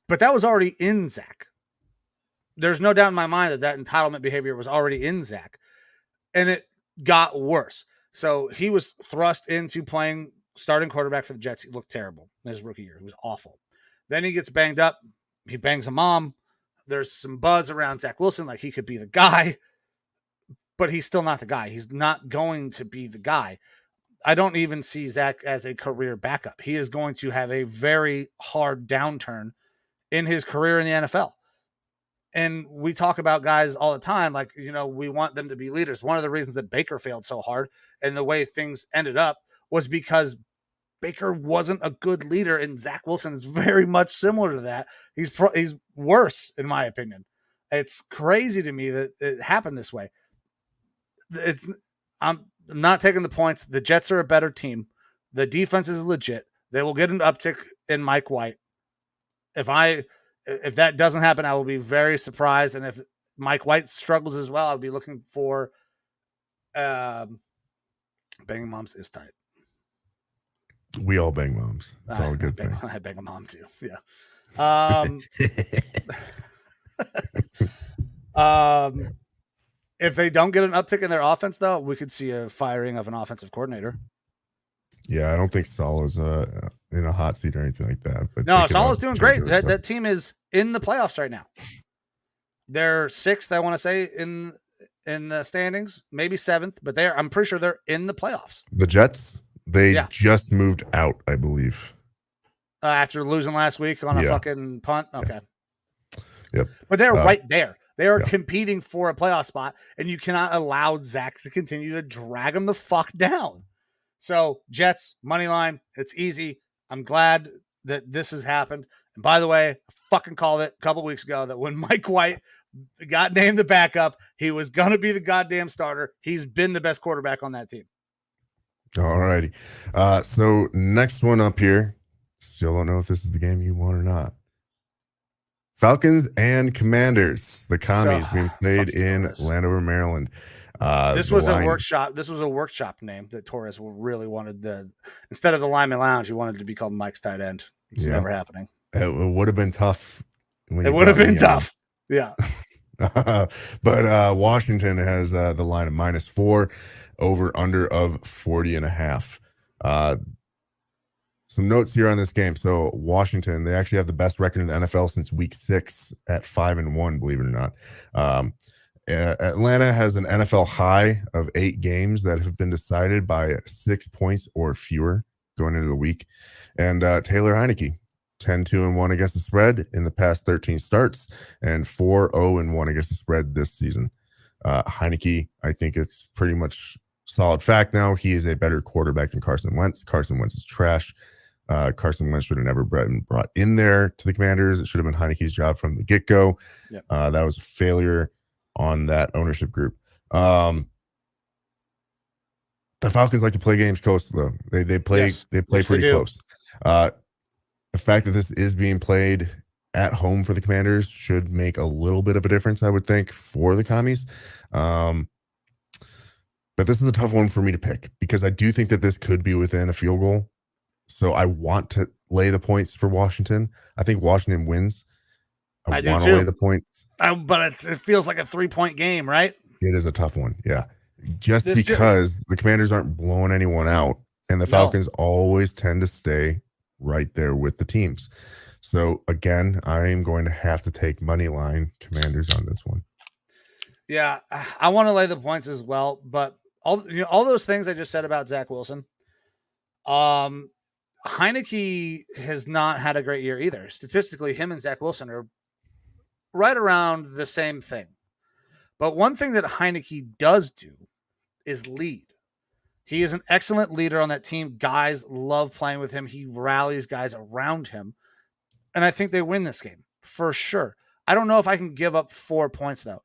but that was already in Zach. There's no doubt in my mind that entitlement behavior was already in Zach, and it got worse. So he was thrust into playing starting quarterback for the Jets. He looked terrible in his rookie year. He was awful. Then he gets banged up. He bangs a mom. There's some buzz around Zach Wilson, like he could be the guy, but he's still not the guy. He's not going to be the guy. I don't even see Zach as a career backup. He is going to have a very hard downturn in his career in the NFL. And we talk about guys all the time, like, we want them to be leaders. One of the reasons that Baker failed so hard and the way things ended up was because Baker wasn't a good leader, and Zach Wilson is very much similar to that. He's worse, in my opinion. It's crazy to me that it happened this way. I'm not taking the points. The Jets are a better team. The defense is legit. They will get an uptick in Mike White. If that doesn't happen, I will be very surprised. And if Mike White struggles as well, I'll be looking for banging moms is tight. We all bang moms. It's all a good thing. I bang a mom too. Yeah. If they don't get an uptick in their offense, though, we could see a firing of an offensive coordinator. Yeah, I don't think Salah's in a hot seat or anything like that. But no, Salah's doing great. That team is in the playoffs right now. They're sixth, I want to say, in the standings, maybe seventh, but I'm pretty sure they're in the playoffs. The Jets, they just moved out, I believe. After losing last week on a fucking punt. Okay. Yep. But they're right there. They are competing for a playoff spot, and you cannot allow Zach to continue to drag them the fuck down. So Jets, money line, it's easy. I'm glad that this has happened. And by the way, I fucking called it a couple weeks ago that when Mike White got named the backup, he was going to be the goddamn starter. He's been the best quarterback on that team. All righty. So next one up here, still don't know if this is the game you want or not. Falcons and Commanders, the commies being played in Landover, Maryland. This was a workshop. This was a workshop name that Torres really wanted. Instead of the Lineman Lounge, he wanted to be called Mike's Tight End. It's never happening. It would have been tough. It would have been tough. Yeah. But Washington has the line of -4, over under of 40.5. Some notes here on this game. So Washington, they actually have the best record in the NFL since week 6 at 5-1, believe it or not. Atlanta has an NFL high of 8 games that have been decided by 6 points or fewer going into the week. And Taylor Heineke, 10-2-1 against the spread in the past 13 starts and 4-0-1 against the spread this season. Heineke, I think it's pretty much solid fact now. He is a better quarterback than Carson Wentz. Carson Wentz is trash. Carson Wentz should have never been brought in there to the Commanders. It should have been Heineke's job from the get-go. Yep. That was a failure on that ownership group. The Falcons like to play games close, though. They play pretty close. The fact that this is being played at home for the Commanders should make a little bit of a difference, I would think, for the commies. But this is a tough one for me to pick because I do think that this could be within a field goal. So I want to lay the points for Washington. I think Washington wins. I want to lay the points. But it feels like a 3-point game, right? It is a tough one, yeah. Because the Commanders aren't blowing anyone out, and the Falcons always tend to stay right there with the teams. So again, I am going to have to take money line Commanders on this one. Yeah, I want to lay the points as well, but all those things I just said about Zach Wilson, Heineke has not had a great year either. Statistically, him and Zach Wilson are right around the same thing. But one thing that Heineke does do is lead. He is an excellent leader on that team. Guys love playing with him. He rallies guys around him. And I think they win this game for sure. I don't know if I can give up 4 points, though.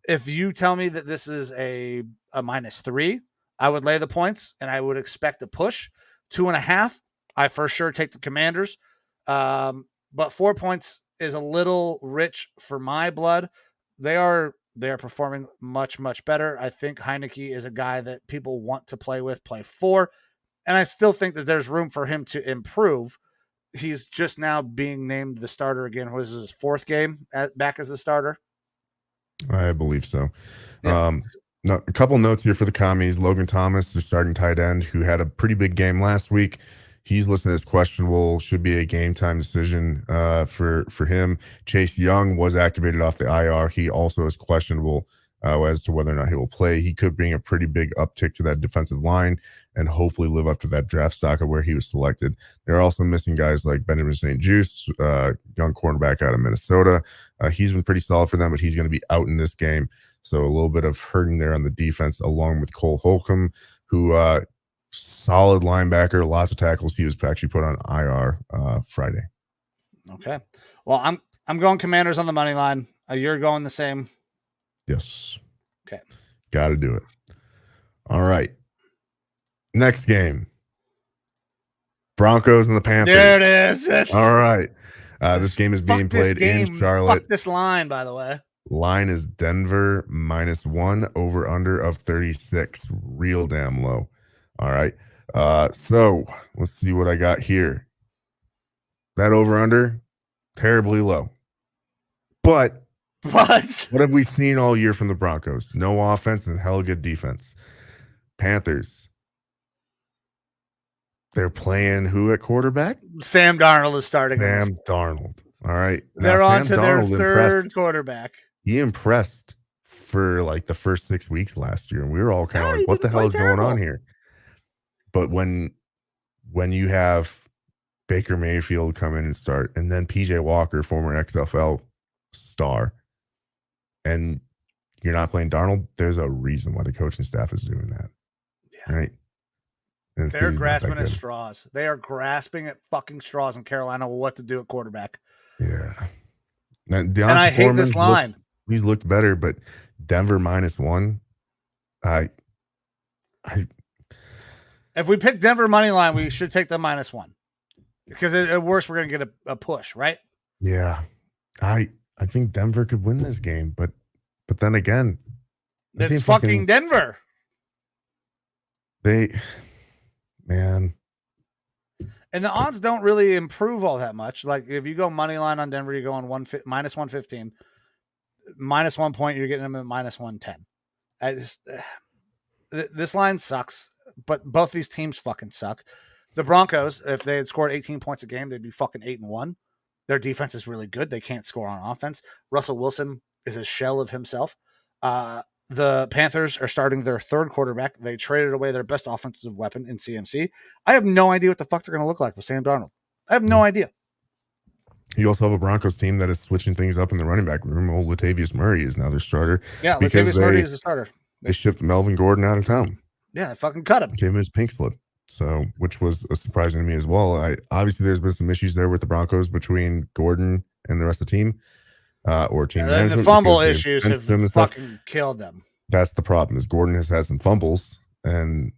If you tell me that this is a -3, I would lay the points and I would expect a push. 2.5, I for sure take the Commanders. But 4 points is a little rich for my blood. They are performing much, much better. I think Heineke is a guy that people want to play with, play for. And I still think that there's room for him to improve. He's just now being named the starter again. What is his 4th game back as the starter? I believe so. Yeah. A couple notes here for the commies. Logan Thomas, the starting tight end, who had a pretty big game last week. He's listed as questionable. Should be a game time decision for him. Chase Young was activated off the IR. He also is questionable as to whether or not he will play. He could bring a pretty big uptick to that defensive line and hopefully live up to that draft stock of where he was selected. They're also missing guys like Benjamin St. Juste, young cornerback out of Minnesota. He's been pretty solid for them, but he's going to be out in this game. So a little bit of hurting there on the defense, along with Cole Holcomb, who solid linebacker, lots of tackles. He was actually put on IR Friday. Okay. Well, I'm going Commanders on the money line. You're going the same. Yes. Okay. Got to do it. All right. Next game. Broncos and the Panthers. There it is. All right. This game is being played in Charlotte. Fuck this line, by the way. Line is Denver -1, over under of 36. Real damn low. All right. So let's see what I got here. That over under, terribly low. But what have we seen all year from the Broncos? No offense and hella good defense. Panthers. They're playing who at quarterback? Sam Darnold is starting. Sam Darnold. All right. They're on to their third quarterback. He impressed for like the first 6 weeks last year. And we were all kind of like, what the hell is going on here? But when you have Baker Mayfield come in and start, and then PJ Walker, former XFL star, and you're not playing Darnold, there's a reason why the coaching staff is doing that. Yeah. Right? They're grasping at straws. They are grasping at fucking straws in Carolina what to do at quarterback. Yeah. And I hate this line. He's looked better, but Denver -1. If we pick Denver money line, we should take the -1 because at worst we're going to get a push, right? Yeah, I think Denver could win this game, but then again, it's fucking Denver. Man. And the odds don't really improve all that much. Like if you go money line on Denver, you go on -115, -1 point, you're getting them at -110. This line sucks, but both these teams fucking suck. The Broncos, if they had scored 18 points a game, they'd be fucking 8-1. Their defense is really good. They can't score on offense. Russell Wilson is a shell of himself. The Panthers are starting their third quarterback. They traded away their best offensive weapon in CMC. I have no idea what the fuck they're going to look like with Sam Darnold. I have no idea. You also have a Broncos team that is switching things up in the running back room. Old Latavius Murray is now their starter. Yeah, Latavius Murray is the starter. They shipped Melvin Gordon out of town. Yeah, they fucking cut him. Gave him his pink slip. So, which was surprising to me as well. Obviously, there's been some issues there with the Broncos between Gordon and the rest of the team, or team management. The fumble issues have fucking killed them. That's the problem. Is Gordon has had some fumbles, and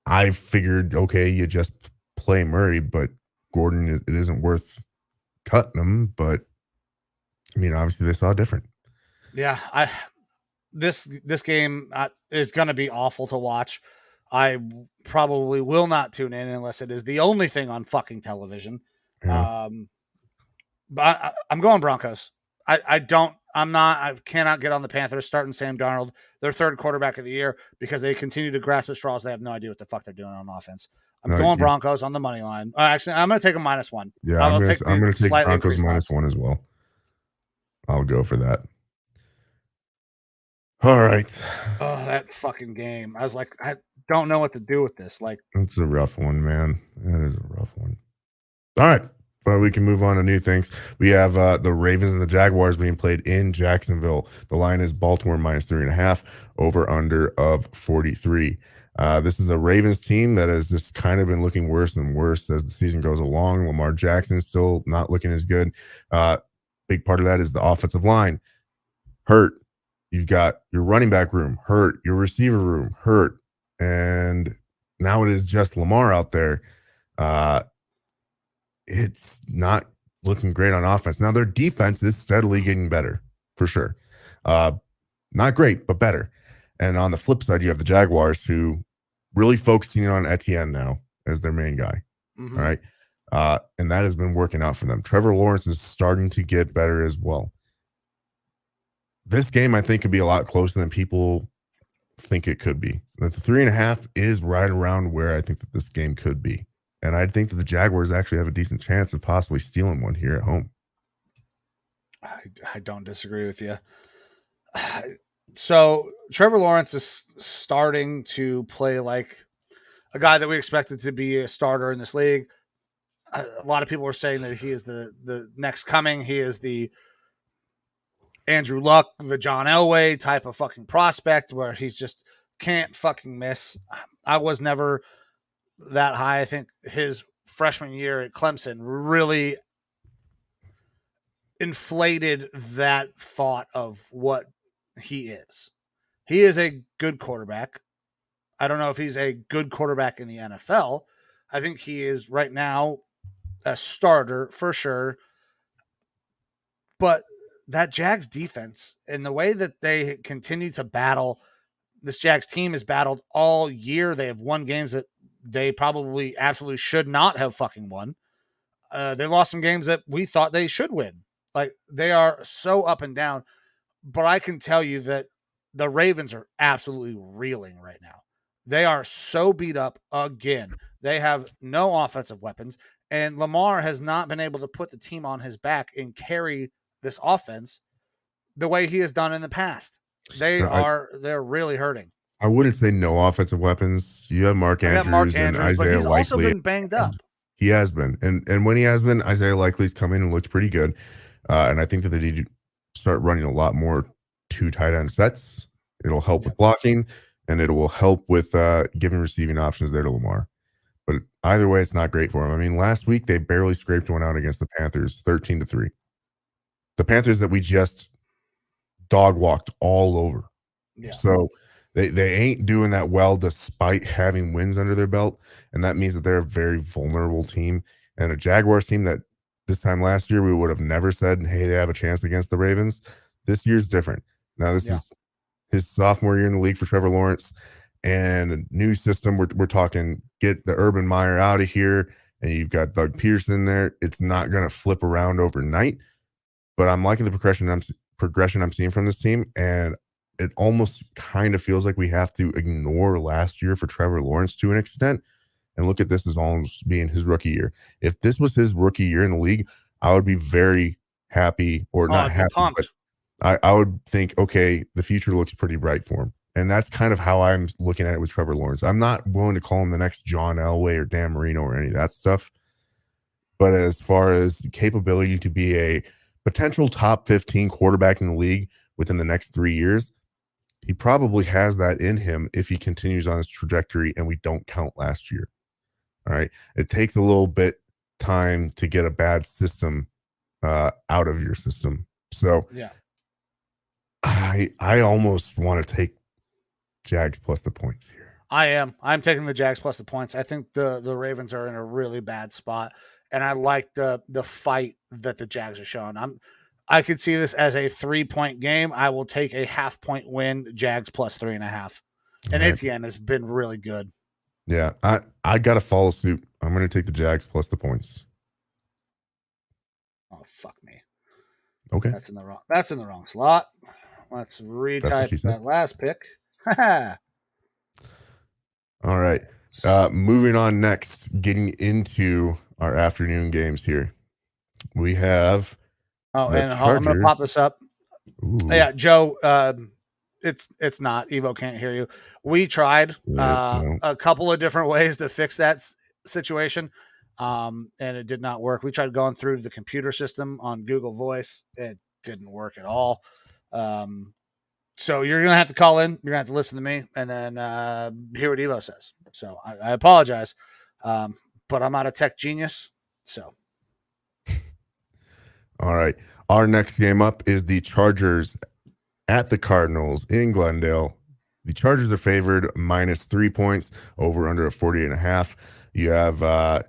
I figured, okay, you just play Murray, but Gordon, it isn't worth cutting him. But I mean, obviously, they saw different. Yeah, this game is going to be awful to watch. I probably will not tune in unless it is the only thing on fucking television. Yeah. But I'm going Broncos. I cannot get on the Panthers starting Sam Darnold, their third quarterback of the year, because they continue to grasp at straws. They have no idea what the fuck they're doing on offense. I'm No, going Broncos on the money line. Actually, I'm going to take a -1. Yeah, I'll I'm take gonna take slightly Broncos increased odds. -1 as well. I'll go for that. All right. Oh, that fucking game. I was like, I don't know what to do with this. Like, It's a rough one, man. That is a rough one. All right. Well, we can move on to new things. We have the Ravens and the Jaguars being played in Jacksonville. The line is Baltimore -3.5, over under of 43. This is a Ravens team that has just kind of been looking worse and worse as the season goes along. Lamar Jackson is still not looking as good. Big part of that is the offensive line hurt. You've got your running back room hurt, your receiver room hurt, and now it is just Lamar out there. It's not looking great on offense. Now their defense is steadily getting better for sure. Not great, but better. And on the flip side, you have the Jaguars who really focusing on Etienne now as their main guy. mhm. All right. And that has been working out for them. Trevor Lawrence is starting to get better as well. This game, I think, could be a lot closer than people think it could be. The 3.5 is right around where I think that this game could be. And I think that the Jaguars actually have a decent chance of possibly stealing one here at home. I don't disagree with you. So Trevor Lawrence is starting to play like a guy that we expected to be a starter in this league. A lot of people are saying that he is the next coming. He is the Andrew Luck, the John Elway type of fucking prospect where he's just can't fucking miss. I was never that high. I think his freshman year at Clemson really inflated that thought of what he is. He is a good quarterback. I don't know if he's a good quarterback in the NFL. I think he is right now a starter for sure. But that Jags defense and the way that they continue to battle, this Jags team has battled all year. They have won games that they probably absolutely should not have fucking won. They lost some games that we thought they should win. Like, they are so up and down. But I can tell you that the Ravens are absolutely reeling right now. They are so beat up again. They have no offensive weapons, and Lamar has not been able to put the team on his back and carry this offense the way he has done in the past. They're really hurting. I wouldn't say no offensive weapons. You have Mark Andrews, and but Isaiah he's also Likely. been banged up. He has been. And when he has been, Isaiah Likely's come in and looked pretty good. And I think that they need to start running a lot more 2 tight end sets. It'll help with blocking, and it will help with giving receiving options there to Lamar. But either way, it's not great for him. I mean, last week they barely scraped one out against the Panthers, 13-3. The Panthers that we just dog walked all over. Yeah. So they ain't doing that well despite having wins under their belt. And that means that they're a very vulnerable team. And a Jaguars team that this time last year we would have never said, hey, they have a chance against the Ravens. This year's different. Now this is his sophomore year in the league for Trevor Lawrence, and a new system. We're talking get the Urban Meyer out of here, and you've got Doug Peterson there. It's not going to flip around overnight, but I'm liking the progression I'm seeing from this team, and it almost kind of feels like we have to ignore last year for Trevor Lawrence to an extent and look at this as almost being his rookie year. If this was his rookie year in the league, I would be very happy, or not happy, but I would think, okay, the future looks pretty bright for him. And that's kind of how I'm looking at it with Trevor Lawrence. I'm not willing to call him the next John Elway or Dan Marino or any of that stuff. But as far as capability to be a potential top 15 quarterback in the league within the next 3 years, he probably has that in him if he continues on his trajectory and we don't count last year. All right. It takes a little bit time to get a bad system out of your system. So yeah, I almost want to take Jags plus the points here. I'm taking the Jags plus the points. I think the Ravens are in a really bad spot, and I like the fight that the Jags are showing. I could see this as a 3-point game. I will take a half-point win, Jags plus 3.5. And right. Etienne has been really good. Yeah, I got to follow suit. I'm going to take the Jags plus the points. Oh, fuck me. Okay. That's in the wrong slot. Let's retype that last pick. All right. Moving on next, getting into our afternoon games here. We have Oh, the and I'm going to pop Chargers. this up. Ooh, Yeah, Joe, it's not. Evo can't hear you. We tried no. a couple of different ways to fix that situation, and it did not work. We tried going through the computer system on Google Voice. It didn't work at all. So you're going to have to call in. You're going to have to listen to me and then hear what Evo says. So I apologize, but I'm not a tech genius. So. All right. Our next game up is the Chargers at the Cardinals in Glendale. The Chargers are favored -3 points, over under a 48.5. You have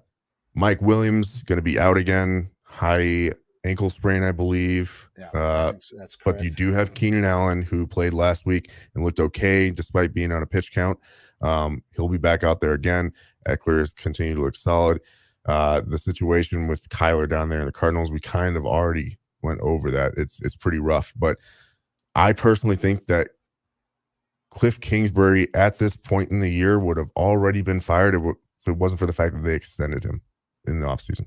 Mike Williams going to be out again, high ankle sprain, I believe. Yeah, I think that's correct. But you do have Keenan Allen, who played last week and looked okay despite being on a pitch count. He'll be back out there again. Eckler has continued to look solid. The situation with Kyler down there in the Cardinals, we kind of already went over that. It's pretty rough. But I personally think that Cliff Kingsbury at this point in the year would have already been fired if it wasn't for the fact that they extended him in the offseason.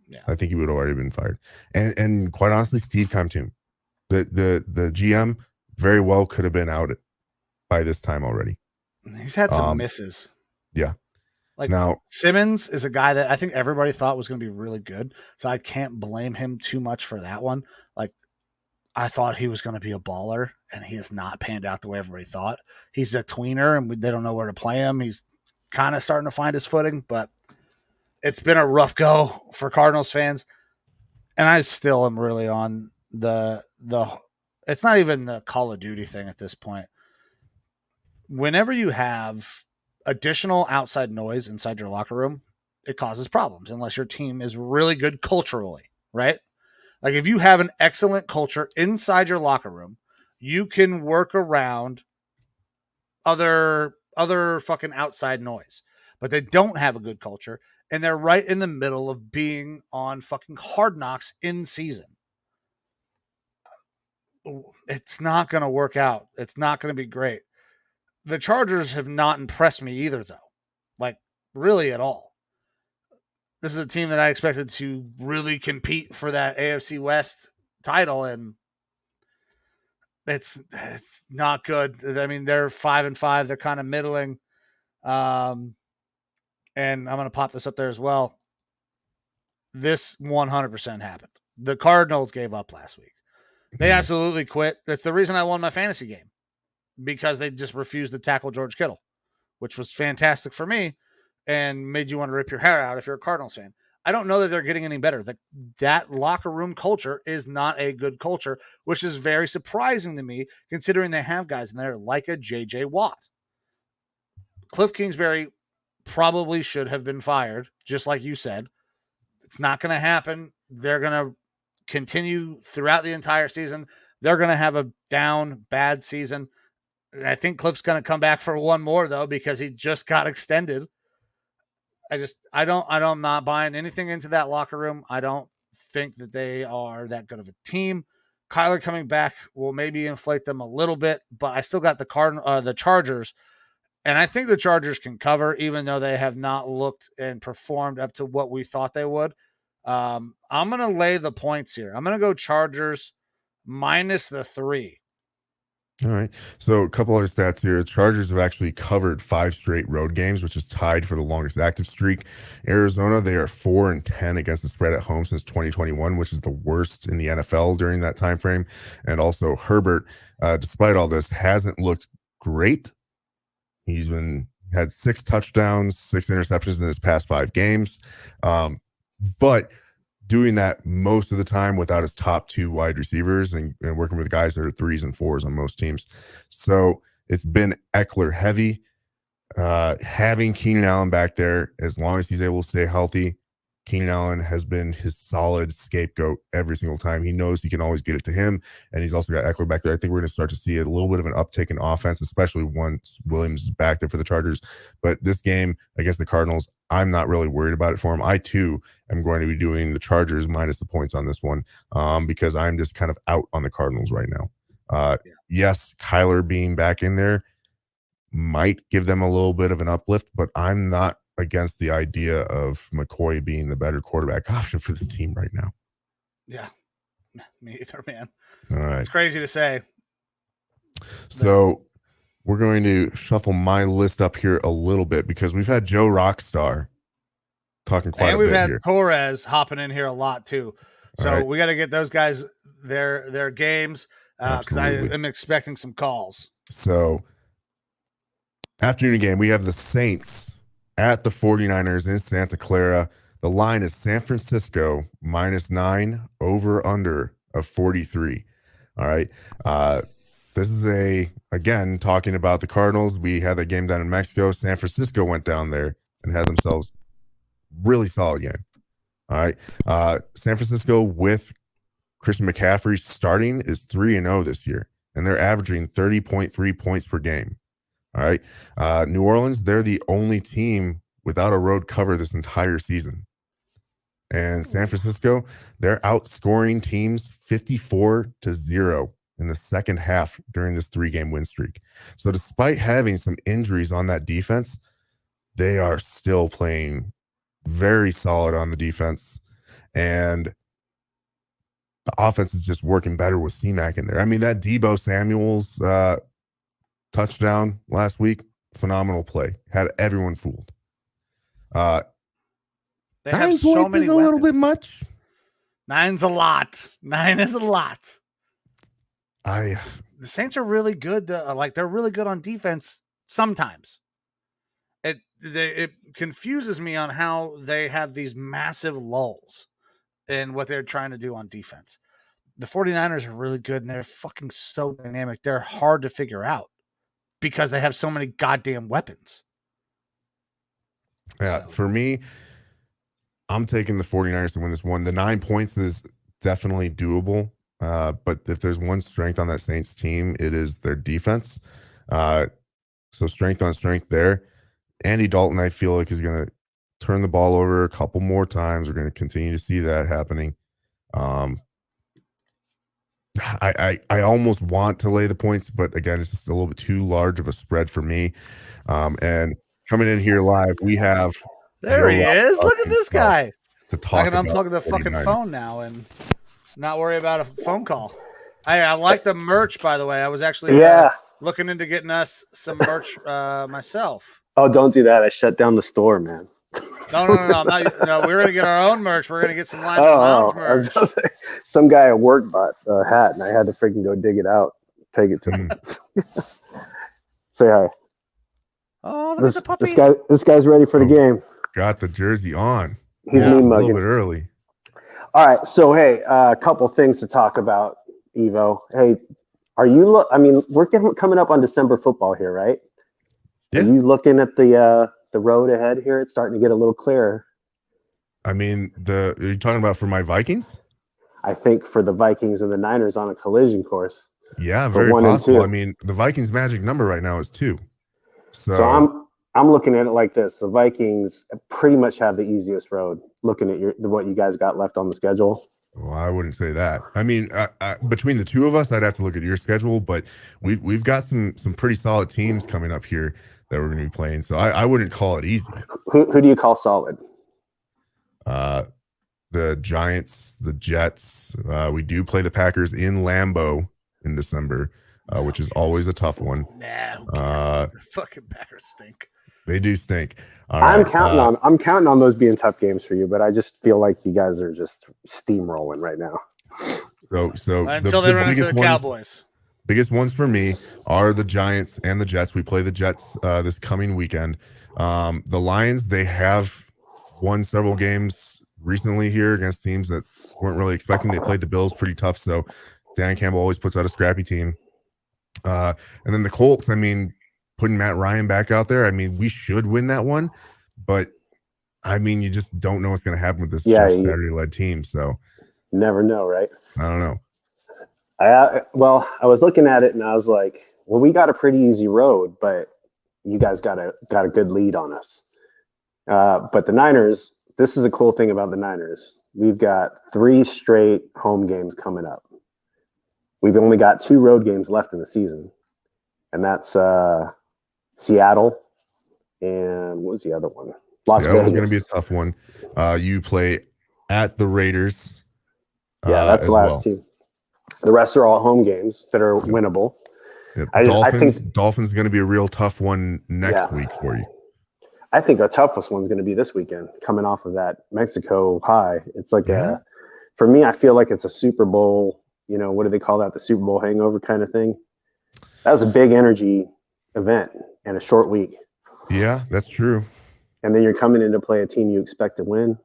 Yeah. I think he would have already been fired. And quite honestly, Steve Keim, the GM, very well could have been out by this time already. He's had some misses. Yeah. Like now, Simmons is a guy that I think everybody thought was going to be really good. So I can't blame him too much for that one. Like I thought he was going to be a baller and he has not panned out the way everybody thought. He's a tweener and they don't know where to play him. He's kind of starting to find his footing, but it's been a rough go for Cardinals fans. And I still am really on the it's not even the Call of Duty thing at this point. Whenever you have additional outside noise inside your locker room, it causes problems unless your team is really good culturally, right? Like if you have an excellent culture inside your locker room, you can work around other fucking outside noise. But they don't have a good culture and they're right in the middle of being on fucking Hard Knocks in season. It's not going to work out. It's not going to be great. The Chargers have not impressed me either, though. Like, really at all. This is a team that I expected to really compete for that AFC West title, and it's not good. I mean, they're 5-5. They're kind of middling. And I'm going to pop this up there as well. This 100% happened. The Cardinals gave up last week. They absolutely quit. That's the reason I won my fantasy game. Because they just refused to tackle George Kittle, which was fantastic for me and made you want to rip your hair out if you're a Cardinals fan. I don't know that they're getting any better. That locker room culture is not a good culture, which is very surprising to me considering they have guys in there like a J.J. Watt. Cliff Kingsbury probably should have been fired, just like you said. It's not going to happen. They're going to continue throughout the entire season. They're going to have a bad season. I think Cliff's going to come back for one more though, because he just got extended. I'm not buying anything into that locker room. I don't think that they are that good of a team. Kyler coming back will maybe inflate them a little bit, but I still got the Chargers, and I think the Chargers can cover, even though they have not looked and performed up to what we thought they would. I'm going to lay the points here. I'm going to go Chargers -3. All right. So a couple other stats here. Chargers have actually covered 5 straight road games, which is tied for the longest active streak. Arizona, they are 4-10 against the spread at home since 2021, which is the worst in the NFL during that time frame. And also Herbert, despite all this, hasn't looked great. He's had 6 touchdowns, 6 interceptions in his past 5 games. But doing that most of the time without his top 2 wide receivers and working with guys that are 3s and 4s on most teams. So it's been Eckler heavy. Having Keenan Allen back there, as long as he's able to stay healthy, Keenan Allen has been his solid scapegoat every single time. He knows he can always get it to him, and he's also got Eckler back there. I think we're going to start to see a little bit of an uptick in offense, especially once Williams is back there for the Chargers. But this game against the Cardinals, I'm not really worried about it for him. I, too, am going to be doing the Chargers minus the points on this one because I'm just kind of out on the Cardinals right now. Yes, Kyler being back in there might give them a little bit of an uplift, but I'm not against the idea of McCoy being the better quarterback option for this team right now. Yeah, me either, man. All right. It's crazy to say. So we're going to shuffle my list up here a little bit because we've had Joe Rockstar talking quite a bit here. And we've had Torres hopping in here a lot too. So right. we got to get those guys their games because I am expecting some calls. So afternoon game, we have the Saints at the 49ers in Santa Clara. The line is San Francisco -9, over under of 43. All right. This is again, talking about the Cardinals. We had that game down in Mexico. San Francisco went down there and had themselves really solid game. All right. San Francisco with Christian McCaffrey starting is 3-0 this year, and they're averaging 30.3 points per game. All right. New Orleans, they're the only team without a road cover this entire season. And San Francisco, they're outscoring teams 54-0 in the second half during this 3-game win streak. So despite having some injuries on that defense, they are still playing very solid on the defense. And the offense is just working better with C-Mac in there. I mean, that Deebo Samuel's touchdown last week, phenomenal play. Had everyone fooled. They have so many is a little bit much. 9's a lot. 9 is a lot. The Saints are really good. They're really good on defense sometimes. It confuses me on how they have these massive lulls in what they're trying to do on defense. The 49ers are really good, and they're fucking so dynamic. They're hard to figure out because they have so many goddamn weapons. Yeah, so for me, I'm taking the 49ers to win this one. The 9 points is definitely doable. But if there's one strength on that Saints team, it is their defense. So strength on strength there. Andy Dalton, I feel like, is going to turn the ball over a couple more times. We're going to continue to see that happening. I almost want to lay the points, but again, it's just a little bit too large of a spread for me. And coming in here live, we have there he is. Look at this guy. To talk I can unplug the fucking phone now and not worry about a phone call. I like the merch, by the way. I was actually looking into getting us some merch myself. Oh, don't do that. I shut down the store, man. No. We're going to get our own merch. We're going to get some Lineman Lounge merch. Some guy at work bought a hat, and I had to freaking go dig it out, take it to him. Say hi. Oh, look at the puppy. This guy's ready for the game. Got the jersey on. He's a little bit early. All right, so hey, a couple things to talk about, Evo. Hey, we're coming up on December football here, right? Yeah. Are you looking at the road ahead here? It's starting to get a little clearer. I mean, are you talking about for my Vikings? I think for the Vikings and the Niners on a collision course. Yeah, very possible. I mean, the Vikings' magic number right now is 2. So I'm looking at it like this. The Vikings pretty much have the easiest road, looking at what you guys got left on the schedule. Well, I wouldn't say that. I mean, between the two of us, I'd have to look at your schedule, but we've got some pretty solid teams coming up here that we're going to be playing. So I wouldn't call it easy. Who do you call solid? The Giants, the Jets. We do play the Packers in Lambeau in December, which is always a tough one. Nah, who cares? The fucking Packers stink. They do stink. I'm counting on those being tough games for you, but I just feel like you guys are just steamrolling right now. So until they run into the Cowboys. Biggest ones for me are the Giants and the Jets. We play the Jets this coming weekend. The Lions, they have won several games recently here against teams that weren't really expecting. They played the Bills pretty tough, so Dan Campbell always puts out a scrappy team. And then the Colts, I mean, putting Matt Ryan back out there, I mean, we should win that one, but I mean, you just don't know what's going to happen with this Jeff Saturday-led team. So never know, right? I don't know. I was looking at it and I was like, well, we got a pretty easy road, but you guys got a good lead on us. But the Niners, this is a cool thing about the Niners. We've got 3 straight home games coming up. We've only got 2 road games left in the season. And that's Seattle, and what was the other one? Las Seattle's Vegas. going to be a tough one. You play at the Raiders. Yeah, that's the as last well. two. The rest are all home games that are winnable. Yep. I think Dolphins is going to be a real tough one next week for you. I think our toughest one's going to be this weekend, coming off of that Mexico high. It's like for me, I feel like it's a Super Bowl. You know, what do they call that? The Super Bowl hangover kind of thing. That was a big energy event and a short week. Yeah, that's true. And then you're coming in to play a team you expect to win.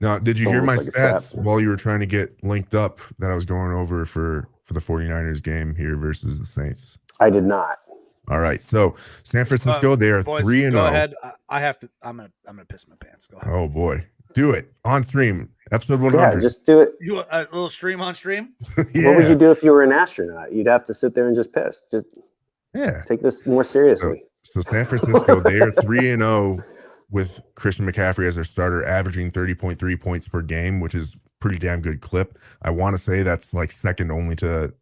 Now, did you hear my like stats while you were trying to get linked up that I was going over for the 49ers game here versus the Saints? I did not. All right. So San Francisco, they are 3-0. Go ahead. I have to. I'm gonna piss my pants. Go ahead. Oh boy, do it on stream. Episode 100. Yeah, just do it. You a little stream on stream? Yeah. What would you do if you were an astronaut? You'd have to sit there and just piss. Just take this more seriously. So San Francisco, they are 3-0 with Christian McCaffrey as their starter, averaging 30.3 points per game, which is pretty damn good clip. I want to say that's like second only to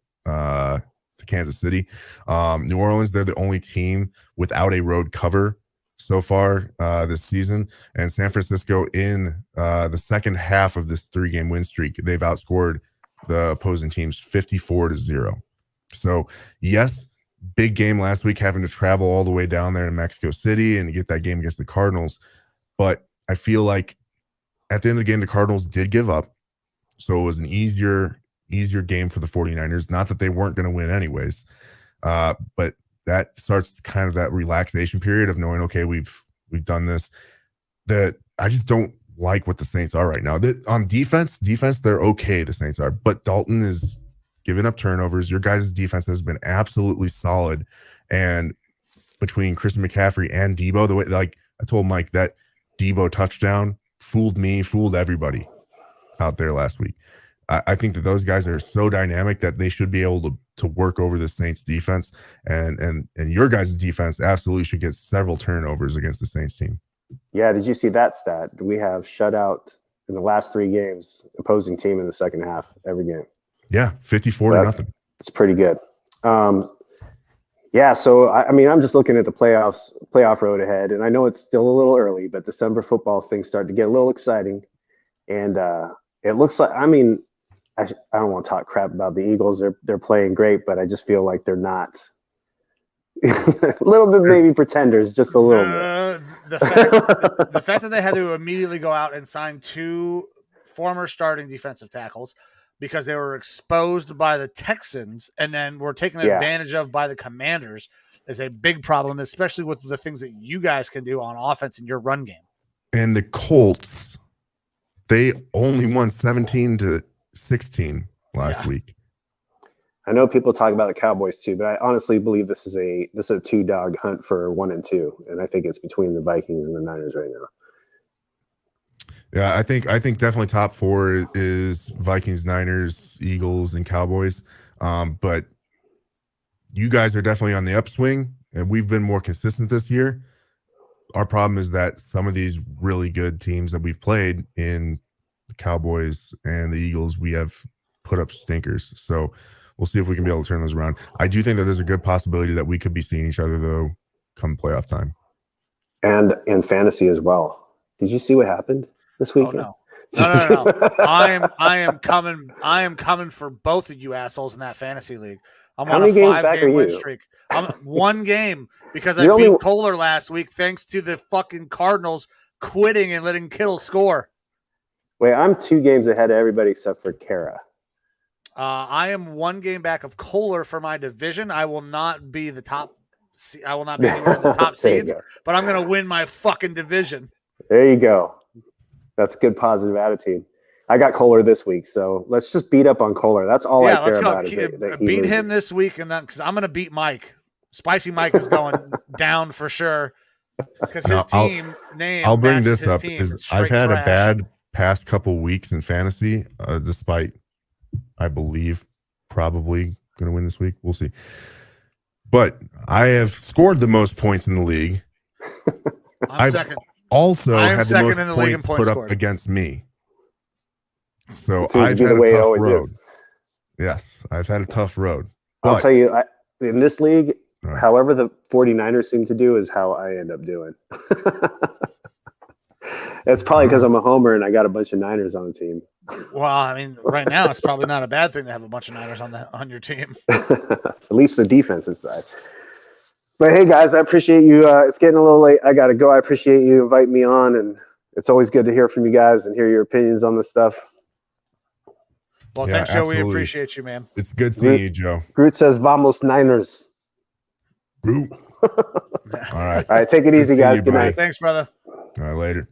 Kansas City. New Orleans, they're the only team without a road cover so far this season. And San Francisco, in the second half of this 3-game win streak, they've outscored the opposing teams 54-0. So yes, big game last week, having to travel all the way down there to Mexico City and get that game against the Cardinals. But I feel like at the end of the game, the Cardinals did give up. So it was an easier game for the 49ers. Not that they weren't going to win anyways. But that starts kind of that relaxation period of knowing, okay, we've done this. That I just don't like what the Saints are right now. On defense, they're okay, the Saints are. But Dalton is giving up turnovers. Your guys' defense has been absolutely solid. And between Christian McCaffrey and Debo, the way, like I told Mike, that Debo touchdown fooled me, fooled everybody out there last week. I think that those guys are so dynamic that they should be able to work over the Saints defense, and your guys' defense absolutely should get several turnovers against the Saints team. Yeah, did you see that stat? We have shut out in the last 3 games, opposing team in the second half every game. Yeah, 54-0. It's pretty good. Yeah, so I mean, I'm just looking at the playoff road ahead, and I know it's still a little early, but December football things start to get a little exciting, and it looks like, I mean, I don't want to talk crap about the Eagles. They're playing great, but I just feel like they're not. A little bit maybe pretenders, just a little bit. The fact that they had to immediately go out and sign 2 former starting defensive tackles because they were exposed by the Texans and then were taken advantage of by the Commanders is a big problem, especially with the things that you guys can do on offense in your run game. And the Colts, they only won 17-16 last week. I know people talk about the Cowboys too, but I honestly believe this is a 2-dog hunt for 1 and 2, and I think it's between the Vikings and the Niners right now. Yeah, I think definitely top 4 is Vikings, Niners, Eagles, and Cowboys. But you guys are definitely on the upswing, and we've been more consistent this year. Our problem is that some of these really good teams that we've played in the Cowboys and the Eagles, we have put up stinkers. So we'll see if we can be able to turn those around. I do think that there's a good possibility that we could be seeing each other, though, come playoff time. And in fantasy as well. Did you see what happened this weekend? Oh, no. I am coming for both of you assholes in that fantasy league. I'm How on many a games back 5-game are win you? streak. I'm 1 game because I You're beat only- Kohler last week thanks to the fucking Cardinals quitting and letting Kittle score. Wait, I'm 2 games ahead of everybody except for Kara. I am 1 game back of Kohler for my division. I will not be the top. I will not be anywhere in the top There you seeds, go. but I'm going to win my fucking division. There you go. That's a good positive attitude. I got Kohler this week, so let's just beat up on Kohler. That's all I care let's go. about. Is that he beat loses. him this week, and because I'm going to beat Mike. Spicy Mike is going down for sure because his team name. I'll bring matches this his up team. because It's I've straight had trash. a bad past couple weeks in fantasy, despite I believe probably going to win this week. We'll see. But I have scored the most points in the league. I'm second. Also I am had the second most in the league in points points put scored. up against me. So It seems to I've be had the a way it tough always road. is. Yes, I've had a tough road. I'll But tell you, in this league, however the 49ers seem to do is how I end up doing. It's probably because I'm a homer and I got a bunch of Niners on the team. Well, I mean, right now it's probably not a bad thing to have a bunch of Niners on your team. At least the defensive side. But hey, guys, I appreciate you. It's getting a little late. I got to go. I appreciate you inviting me on, and it's always good to hear from you guys and hear your opinions on this stuff. Well, Yeah, thanks, Joe. We absolutely. appreciate you, man. It's good seeing you, Joe. Groot says, "Vamos Niners." Groot. All right. All right, take it easy, seeing guys. you, Good buddy. night. Thanks, brother. All right, later.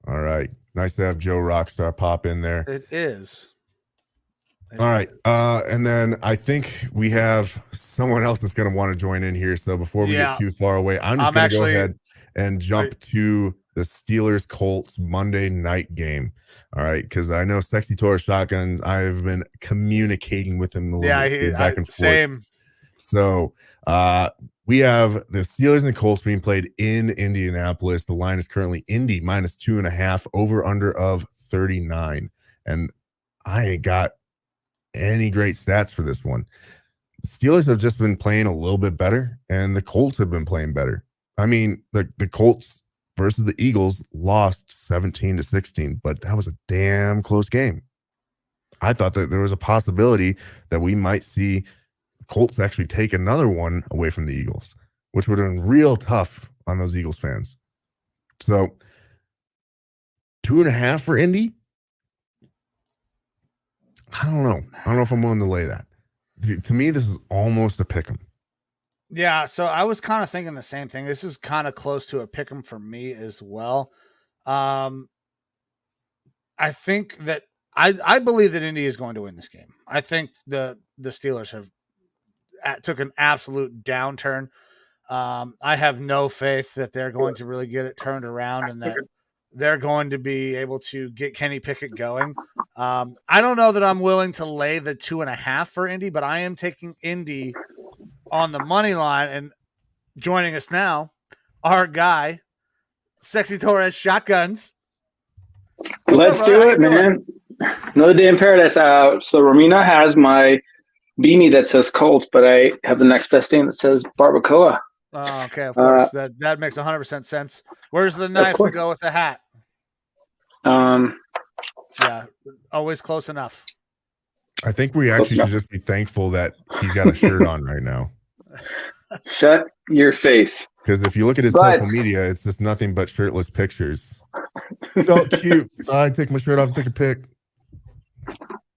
All right. Nice to have Joe Rockstar pop in there. It is. All right. And then I think we have someone else that's going to want to join in here. So before we get too far away, I'm just going to go ahead and jump to the Steelers Colts Monday night game. All right. Because I know Sexy Torres Shotguns, I've been communicating with him a little bit back and forth. Same. So we have the Steelers and the Colts being played in Indianapolis. The line is currently Indy -2.5, over under of 39. And I ain't got any great stats for this one. The Steelers have just been playing a little bit better, and the Colts have been playing better. I mean, the Colts versus the Eagles lost 17-16, but that was a damn close game. I thought that there was a possibility that we might see Colts actually take another one away from the Eagles, which would have been real tough on those Eagles fans. So 2.5 for Indy. I don't know. I don't know if I'm willing to lay that. To me, this is almost a pick 'em. Yeah, so I was kind of thinking the same thing. This is kind of close to a pick 'em for me as well. I think that I believe that Indy is going to win this game. I think the Steelers have took an absolute downturn. I have no faith that they're going to really get it turned around and that they're going to be able to get Kenny Pickett going. I don't know that I'm willing to lay the 2.5 for Indy, but I am taking Indy on the money line. And joining us now, our guy, Sexy Torres Shotguns. Let's do it, man. Another day in paradise. So Romina has my beanie that says Colts, but I have the next best thing that says barbacoa. Oh, okay, of course. That makes 100% sense. Where's the knife to go with the hat? Yeah, always close enough. I think we actually should just be thankful that he's got a shirt on right now. Shut your face. Because if you look at his social media, it's just nothing but shirtless pictures. So cute. I take my shirt off and take a pic.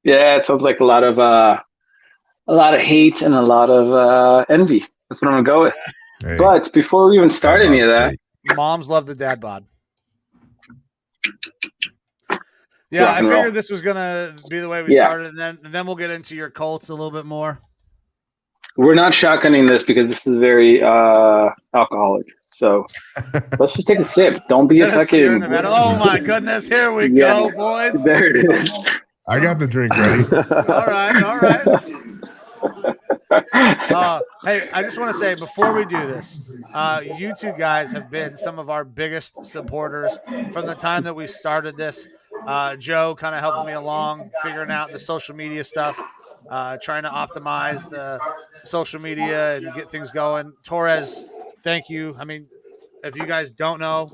Yeah, it sounds like a lot of hate and a lot of envy. That's what I'm gonna go with. Hey, but before we even start any of that, moms love the dad bod. Yeah, I figured this was gonna be the way we started, and then we'll get into your Colts a little bit more. We're not shotgunning this because this is very alcoholic. So let's just take a sip. Don't be a fucking. Oh my goodness! Here we go, boys. There it is. I got the drink ready. All right. Hey, I just want to say before we do this, you two guys have been some of our biggest supporters from the time that we started this. Joe kind of helping me along, figuring out the social media stuff, trying to optimize the social media and get things going. Torres, thank you. I mean, if you guys don't know,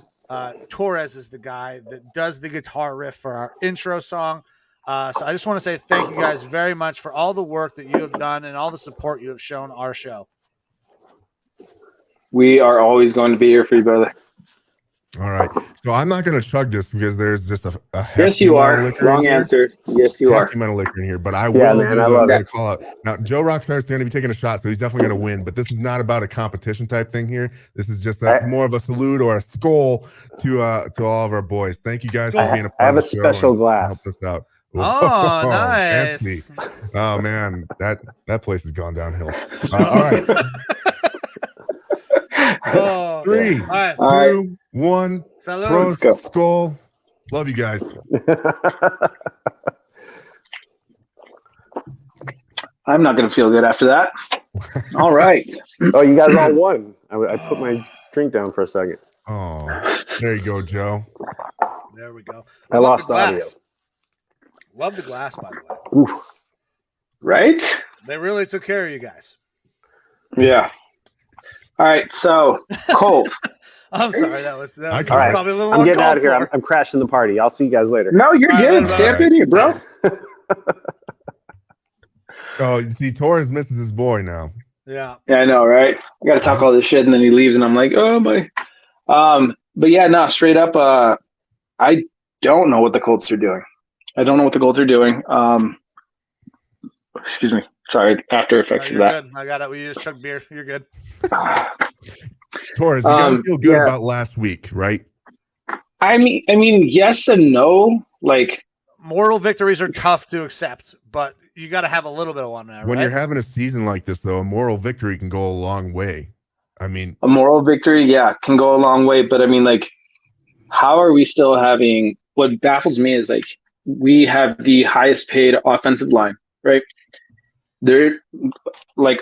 Torres is the guy that does the guitar riff for our intro song. So I just want to say thank you guys very much for all the work that you have done and all the support you have shown our show. We are always going to be here for you, brother. All right. So I'm not going to chug this because there's just a yes, you are. Wrong answer. Yes, you are. Amount of liquor in here, but I will do the call out. Now, Joe Rockstar is going to be taking a shot, so he's definitely going to win. But this is not about a competition type thing here. This is just more of a salute or a skull to all of our boys. Thank you guys for being a part I have of a the show special and glass. help us out. Oh, nice. Fancy. Oh man, that place has gone downhill. All right. 3, 2, 1. Salud. Prost, skull. Love you guys. I'm not going to feel good after that. All right. Oh, you guys all won. I put my drink down for a second. Oh, there you go, Joe. There we go. I lost audio. Love the glass, by the way. Right? They really took care of you guys. Yeah. All right. So Colts. I'm sorry. That was All right. probably a little I'm more getting out of here. called for. I'm crashing the party. I'll see you guys later. No, you're All right, good. later, Stay up brother. in here, bro. Oh, you see, Torres misses his boy now. Yeah. Yeah, I know, right? I got to talk all this shit, and then he leaves, and I'm like, oh my. But yeah, no, straight up. I don't know what the Colts are doing. Excuse me. Sorry, after effects You're of that. good. I got it. We just took beer. You're good. Torres, you gotta feel good yeah. about last week, right? I mean, yes and no. Like, Moral victories are tough to accept, but you got to have a little bit of one there, When right? you're having a season like this, though, a moral victory can go a long way. I mean, a moral victory, yeah, can go a long way. But I mean, like, how are we still having? What baffles me is like we have the highest paid offensive line, right? They're like,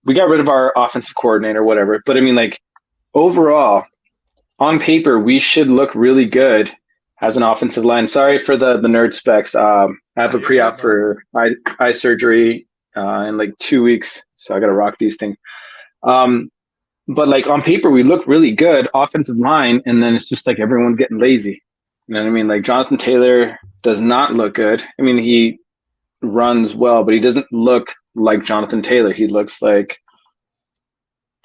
we got rid of our offensive coordinator, whatever. But I mean, like, overall, on paper, we should look really good as an offensive line. Sorry for the nerd specs. I have a pre-op for eye surgery in like 2 weeks, so I got to rock these things. But like on paper, we look really good offensive line, and then it's just like everyone's getting lazy. You know what I mean? Like Jonathan Taylor does not look good. I mean, he runs well, but he doesn't look like Jonathan Taylor. He looks like,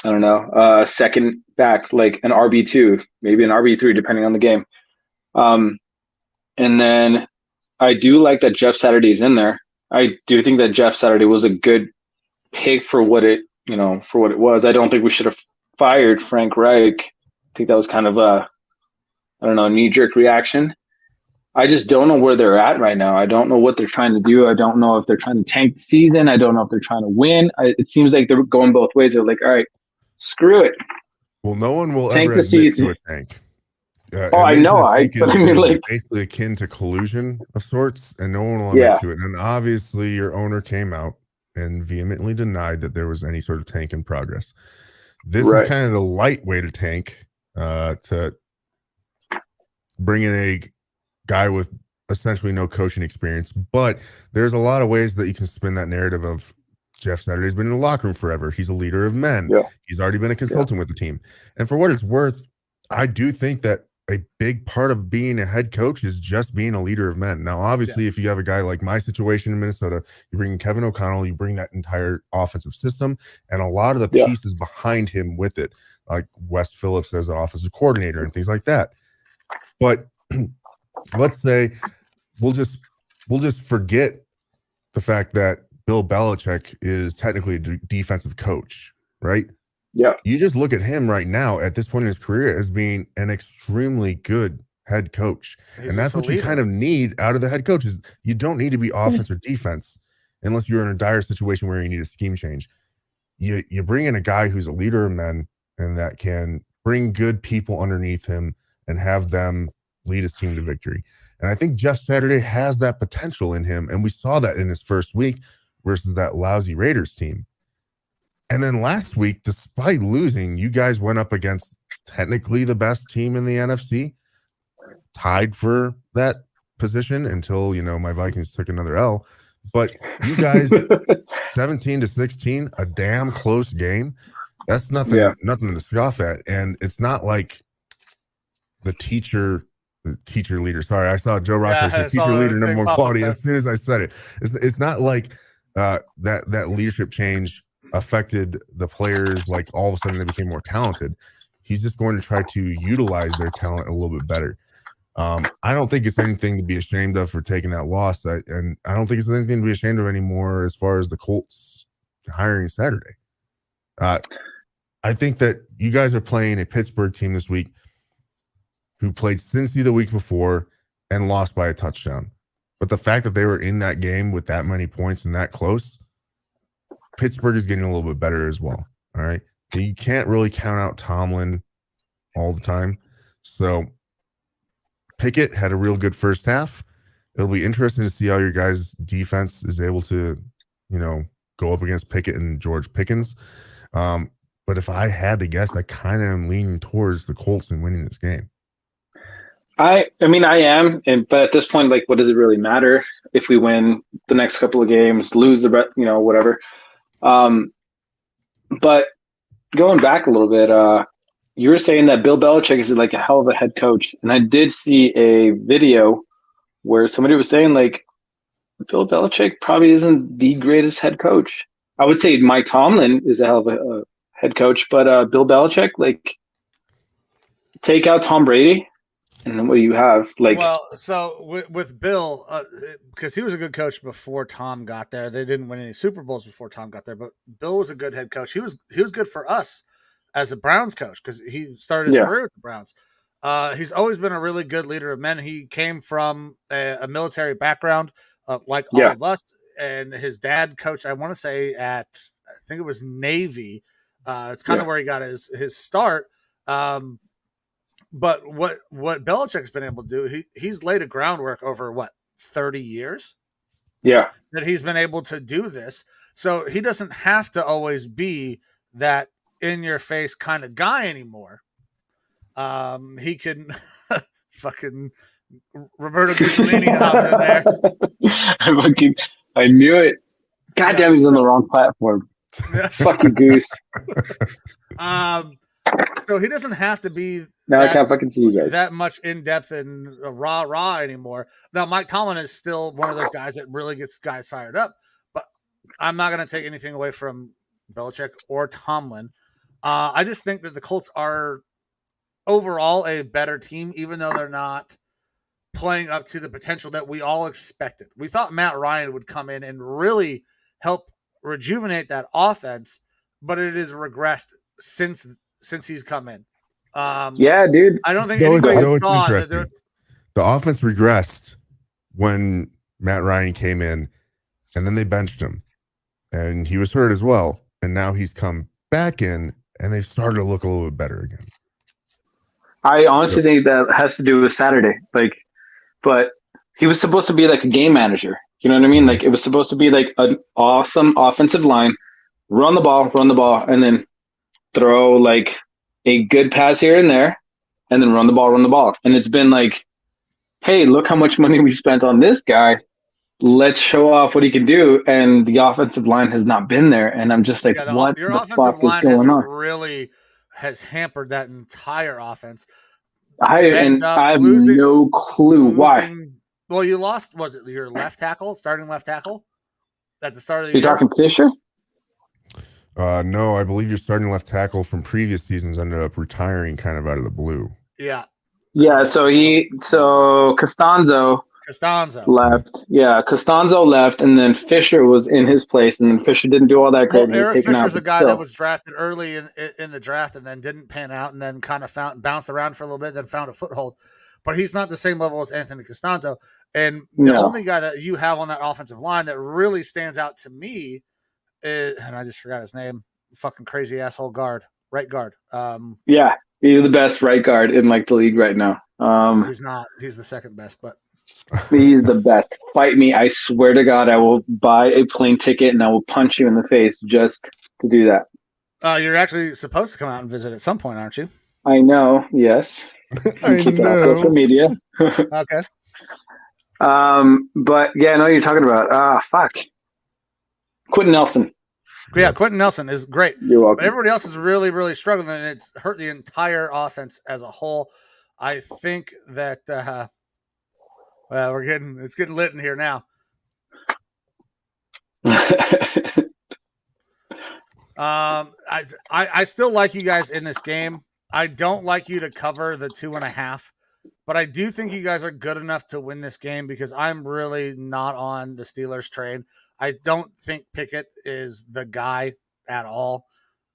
I don't know, second back, like an RB2, maybe an RB3, depending on the game. And then I do like that Jeff Saturday's in there. I do think that Jeff Saturday was a good pick for what it was. I don't think we should have fired Frank Reich. I think that was kind of a, I don't know, knee-jerk reaction. I just don't know where they're at right now. I don't know what they're trying to do. I don't know if they're trying to tank the season. I don't know if they're trying to win. It seems like they're going both ways. They're like, all right, screw it. well, no one will Tank ever the admit season. to a tank. I know. But I mean, like, basically akin to collusion of sorts, and no one will admit to it. And obviously, your owner came out and vehemently denied that there was any sort of tank in progress. This is kind of the light way to tank, to bring in a guy with essentially no coaching experience. But there's a lot of ways that you can spin that narrative of Jeff Saturday's been in the locker room forever. He's a leader of men. Yeah. He's already been a consultant with the team. And for what it's worth, I do think that a big part of being a head coach is just being a leader of men. Now, obviously, if you have a guy like my situation in Minnesota, you bring in Kevin O'Connell, you bring that entire offensive system and a lot of the pieces behind him with it, like Wes Phillips as an offensive coordinator and things like that. But let's say we'll just forget the fact that Bill Belichick is technically a defensive coach, right? Yeah. You just look at him right now at this point in his career as being an extremely good head coach. And that's what you kind of need out of the head coach is you don't need to be offense or defense unless you're in a dire situation where you need a scheme change. You bring in a guy who's a leader of men and that can bring good people underneath him and have them lead his team to victory. And I think Jeff Saturday has that potential in him. And we saw that in his first week versus that lousy Raiders team. And then last week, despite losing, you guys went up against technically the best team in the NFC, tied for that position until, my Vikings took another L. But you guys, 17-16, a damn close game. That's nothing to scoff at. And it's not like the teacher leader. Sorry, I saw Joe Rochester say teacher leader, number one quality as soon as I said it. It's not like that leadership change affected the players like all of a sudden they became more talented. He's just going to try to utilize their talent a little bit better. I don't think it's anything to be ashamed of for taking that loss, and I don't think it's anything to be ashamed of anymore as far as the Colts hiring Saturday. I think that you guys are playing a Pittsburgh team this week who played Cincy the week before and lost by a touchdown. But the fact that they were in that game with that many points and that close, Pittsburgh is getting a little bit better as well. All right. You can't really count out Tomlin all the time. So Pickett had a real good first half. It'll be interesting to see how your guys' defense is able to, go up against Pickett and George Pickens. But if I had to guess, I kind of am leaning towards the Colts in winning this game. I mean, I am, but at this point, like, what does it really matter if we win the next couple of games, lose the, whatever. But going back a little bit, you were saying that Bill Belichick is like a hell of a head coach, and I did see a video where somebody was saying like Bill Belichick probably isn't the greatest head coach. I would say Mike Tomlin is a hell of a head coach, but Bill Belichick, like, take out Tom Brady, and then what do you have? Like, well, so with Bill, because he was a good coach before Tom got there. They didn't win any Super Bowls before Tom got there, but Bill was a good head coach. He was good for us as a Browns coach because he started his career with the Browns. He's always been a really good leader of men. He came from a military background, like all of us, and his dad coached, I want to say, I think it was Navy. It's kind of where he got his start. But what Belichick's been able to do, he's laid a groundwork over 30 years? Yeah. That he's been able to do this. So he doesn't have to always be that in your face kind of guy anymore. He can fucking Roberto Mussolini hopping in there. I knew it. Goddamn, he's on the wrong platform. Fucking goose. So he doesn't have to be I can't fucking see you guys that much in depth and rah anymore. Now, Mike Tomlin is still one of those guys that really gets guys fired up, but I'm not going to take anything away from Belichick or Tomlin. I just think that the Colts are overall a better team, even though they're not playing up to the potential that we all expected. We thought Matt Ryan would come in and really help rejuvenate that offense, but it has regressed since he's come in. Dude. I don't think it's interesting. The offense regressed when Matt Ryan came in, and then they benched him, and he was hurt as well. And now he's come back in, and they've started to look a little bit better again. I honestly think that has to do with Saturday. But he was supposed to be like a game manager. You know what I mean? Like, it was supposed to be like an awesome offensive line, run the ball, and then throw like a good pass here and there, and then run the ball. And it's been like, hey, look how much money we spent on this guy. Let's show off what he can do. And the offensive line has not been there. And I'm just like, what the fuck is going on? Really has hampered that entire offense. I have no clue why. Well, you lost, was it your starting left tackle at the start of the year? You're talking Fisher? No, I believe your starting left tackle from previous seasons ended up retiring kind of out of the blue. Yeah. Yeah, so Costanzo left. Yeah, Costanzo left, and then Fisher was in his place, and then Fisher didn't do all that great. Well, Eric Fisher's a guy that was drafted early in the draft and then didn't pan out, and then kind of bounced around for a little bit, then found a foothold. But he's not the same level as Anthony Costanzo. And the only guy that you have on that offensive line that really stands out to me is, and I just forgot his name, fucking crazy asshole guard, right guard. Yeah, he's the best right guard in like the league right now. He's not. He's the second best, but he's the best. Fight me. I swear to God, I will buy a plane ticket and I will punch you in the face just to do that. You're actually supposed to come out and visit at some point, aren't you? I know. Yes. I know. Social media. Okay. But yeah, I know what you're talking about. Fuck. Quentin Nelson. Yeah, Quentin Nelson is great. You're welcome. But everybody else is really, really struggling, and it's hurt the entire offense as a whole. I think that it's getting lit in here now. I still like you guys in this game. I don't like you to cover the 2.5, but I do think you guys are good enough to win this game because I'm really not on the Steelers train. I don't think Pickett is the guy at all.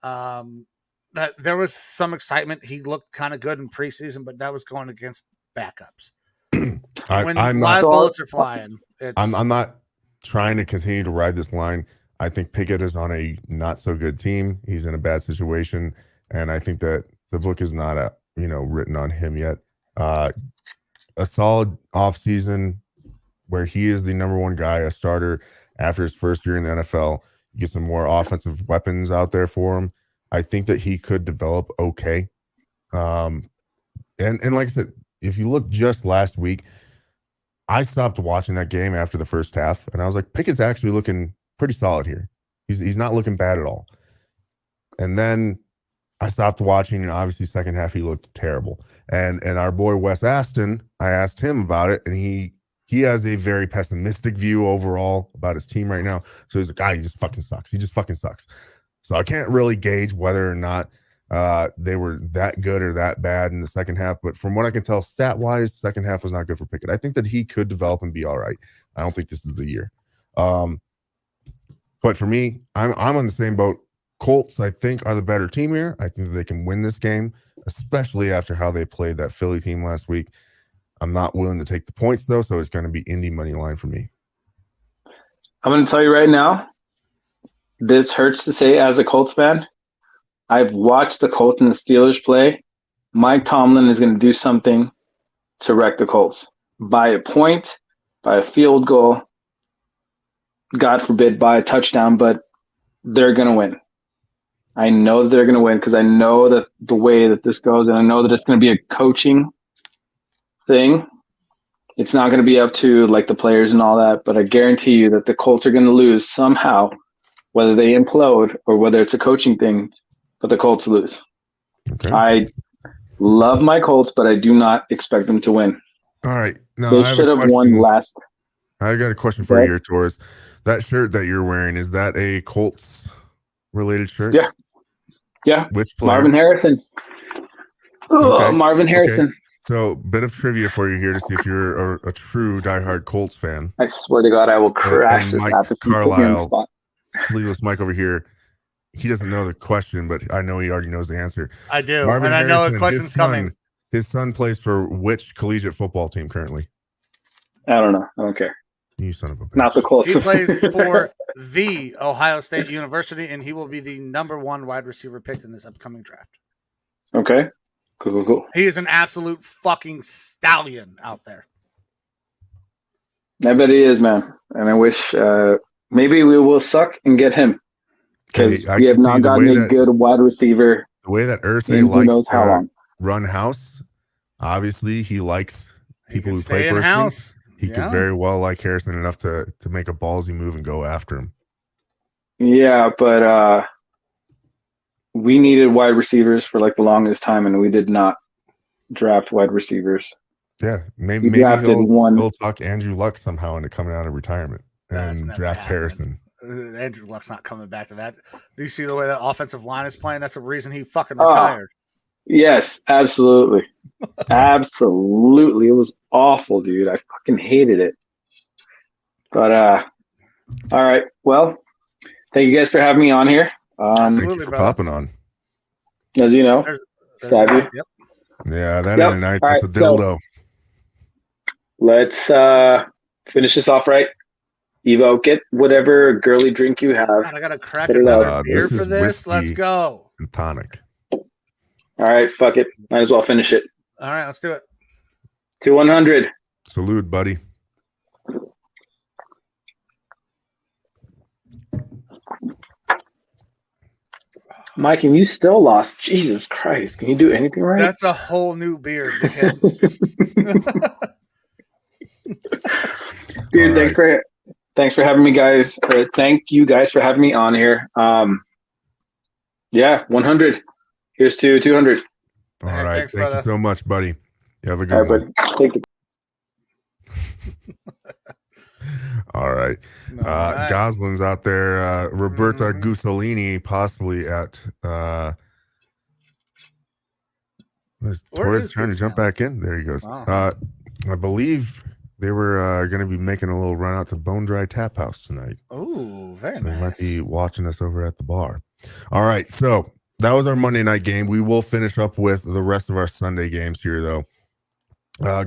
That there was some excitement. He looked kind of good in preseason, but that was going against backups. When live bullets are flying, I'm not trying to continue to ride this line. I think Pickett is on a not so good team. He's in a bad situation, and I think that the book is not written on him yet. A solid offseason where he is the number one guy, a starter after his first year in the NFL. Get some more offensive weapons out there for him. I think that he could develop okay. And like I said, if you look just last week, I stopped watching that game after the first half, and I was like, Pickett's actually looking pretty solid here. He's not looking bad at all. And then I stopped watching, and obviously second half he looked terrible. And our boy Wes Aston, I asked him about it, and he has a very pessimistic view overall about his team right now. So he's like, he just fucking sucks. He just fucking sucks. So I can't really gauge whether or not they were that good or that bad in the second half. But from what I can tell, stat-wise, second half was not good for Pickett. I think that he could develop and be all right. I don't think this is the year. But for me, I'm on the same boat. Colts, I think, are the better team here. I think that they can win this game, especially after how they played that Philly team last week. I'm not willing to take the points, though, so it's going to be Indy money line for me. I'm going to tell you right now, this hurts to say as a Colts fan. I've watched the Colts and the Steelers play. Mike Tomlin is going to do something to wreck the Colts. By a point, by a field goal, God forbid, by a touchdown, but they're going to win. I know that they're going to win because I know that the way that this goes, and I know that it's going to be a coaching thing. It's not going to be up to like the players and all that, but I guarantee you that the Colts are going to lose somehow, whether they implode or whether it's a coaching thing, but the Colts lose. Okay. I love my Colts, but I do not expect them to win. All right. Now, They should have won last. I got a question for you here, Torres. That shirt that you're wearing, is that a Colts related shirt? Yeah. Yeah. Which player? Marvin Harrison. Okay. Marvin Harrison. Okay. So, bit of trivia for you here to see if you're a true diehard Colts fan. I swear to God, I will crash this Mike app if you put me on the Carlisle, spot. sleeveless Mike over here. He doesn't know the question, but I know he already knows the answer. I do. Marvin and I know Harrison, the question's coming. His son plays for which collegiate football team currently? I don't know. I don't care. You son of a bitch. Not the Colts. He plays for the Ohio State University, and he will be the #1 wide receiver picked in this upcoming draft. Okay. Cool. He is an absolute fucking stallion out there. I bet he is, man. And I wish maybe we will suck and get him because Hey, I we have can see not the gotten way a that- good wide receiver. The way that in Irsay who likes knows how to long. run house, obviously he likes people who play Stay for in his team. house. He Yeah. could very well like Harrison enough to make a ballsy move and go after him. Yeah, but we needed wide receivers for like the longest time, and we did not draft wide receivers. Yeah, maybe drafted one. he'll talk Andrew Luck somehow into coming out of retirement That's and never draft happened. Harrison. Andrew Luck's not coming back to that. Do you see the way that offensive line is playing? That's the reason he fucking Oh. retired. Yes, absolutely. Absolutely. It was awful, dude. I fucking hated it. But all right. Well, thank you guys for having me on here. Thank Absolutely, you for brother. popping on. As you know, There's Savvy. yep. Yeah, that Yep. ain't a knife. All That's a right, so- dildo. let's finish this off right. Evo, get whatever girly drink you have. God, I gotta crack Put it another out. beer This for is this. Let's whiskey. go. And tonic. All right, fuck it. Might as well finish it. All right, let's do it. 2-100. Salute, buddy. Mike, and you still lost. Jesus Christ. Can you do anything right? That's a whole new beer, dickhead. Dude, All thanks for having me, guys. Thank you guys for having me on here. Yeah, 100. Here's to 200. All Hey, right. thanks, Thank you brother. so much, buddy. You have a All good right, one. bud. Thank you. All right. All right. Goslin's out there. Roberta Mhm. Gussolini possibly at Where Torres is trying to Goose jump now? back in. There he goes. Wow. I believe they were going to be making a little run out to Bone Dry Tap House tonight. Ooh, very So they might nice. be watching us over at the bar. All right. So that was our Monday night game. We will finish up with the rest of our Sunday games here, though.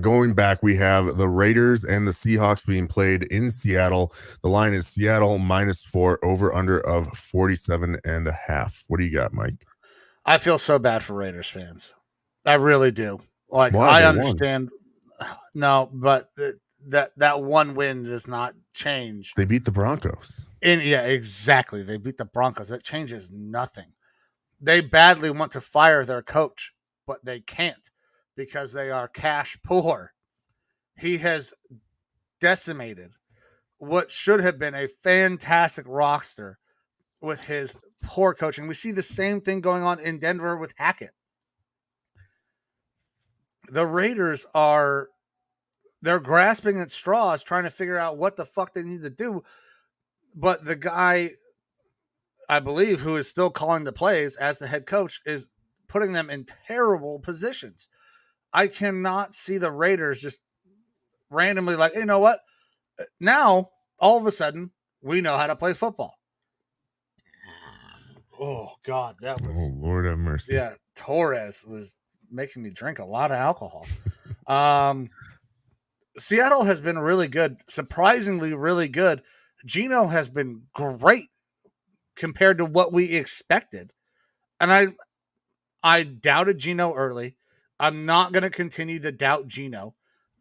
Going back, we have the Raiders and the Seahawks being played in Seattle. The line is Seattle -4, over under of 47.5. What do you got, Mike? I feel so bad for Raiders fans. I really do. Like, Why? I They won. understand. No, but that one win does not change. They beat the Broncos. Yeah, exactly. They beat the Broncos. That changes nothing. They badly want to fire their coach, but they can't because they are cash poor. He has decimated what should have been a fantastic roster with his poor coaching. We see the same thing going on in Denver with Hackett. The Raiders they're grasping at straws, trying to figure out what the fuck they need to do. But the guy, I believe, who is still calling the plays as the head coach is putting them in terrible positions. I cannot see the Raiders just randomly like, hey, you know what? Now, all of a sudden, we know how to play football. Oh, God. That was. Oh, Lord have mercy. Yeah. Torres was making me drink a lot of alcohol. Seattle has been really good, surprisingly really good. Geno has been great compared to what we expected. And I doubted Geno early. I'm not going to continue to doubt Geno.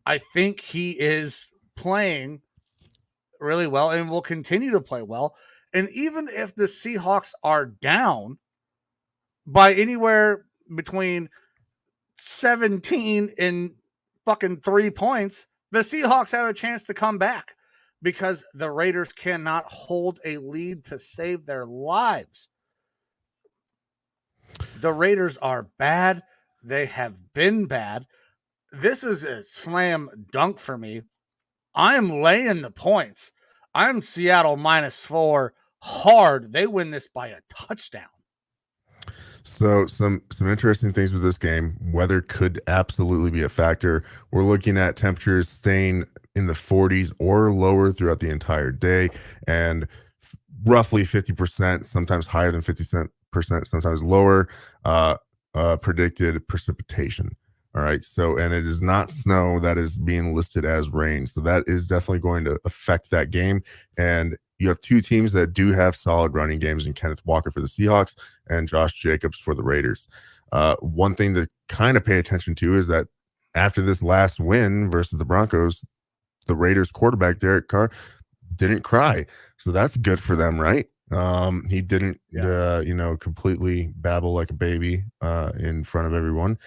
I think he is playing really well and will continue to play well. And even if the Seahawks are down by anywhere between 17 and fucking 3 points, the Seahawks have a chance to come back because the Raiders cannot hold a lead to save their lives. The Raiders are bad. They have been bad. This is a slam dunk for me. I'm laying the points. I'm Seattle -4 hard. They win this by a touchdown. So some interesting things with this game. Weather could absolutely be a factor. We're looking at temperatures staying in the 40s or lower throughout the entire day, and roughly 50%, sometimes higher than 50%, sometimes lower, predicted precipitation. All right. So, and it is not snow that is being listed as rain. So that is definitely going to affect that game. And you have two teams that do have solid running games in Kenneth Walker for the Seahawks and Josh Jacobs for the Raiders. One thing to kind of pay attention to is that after this last win versus the Broncos, the Raiders quarterback, Derek Carr, didn't cry. So that's good for them, right? He didn't, completely babble like a baby in front of everyone.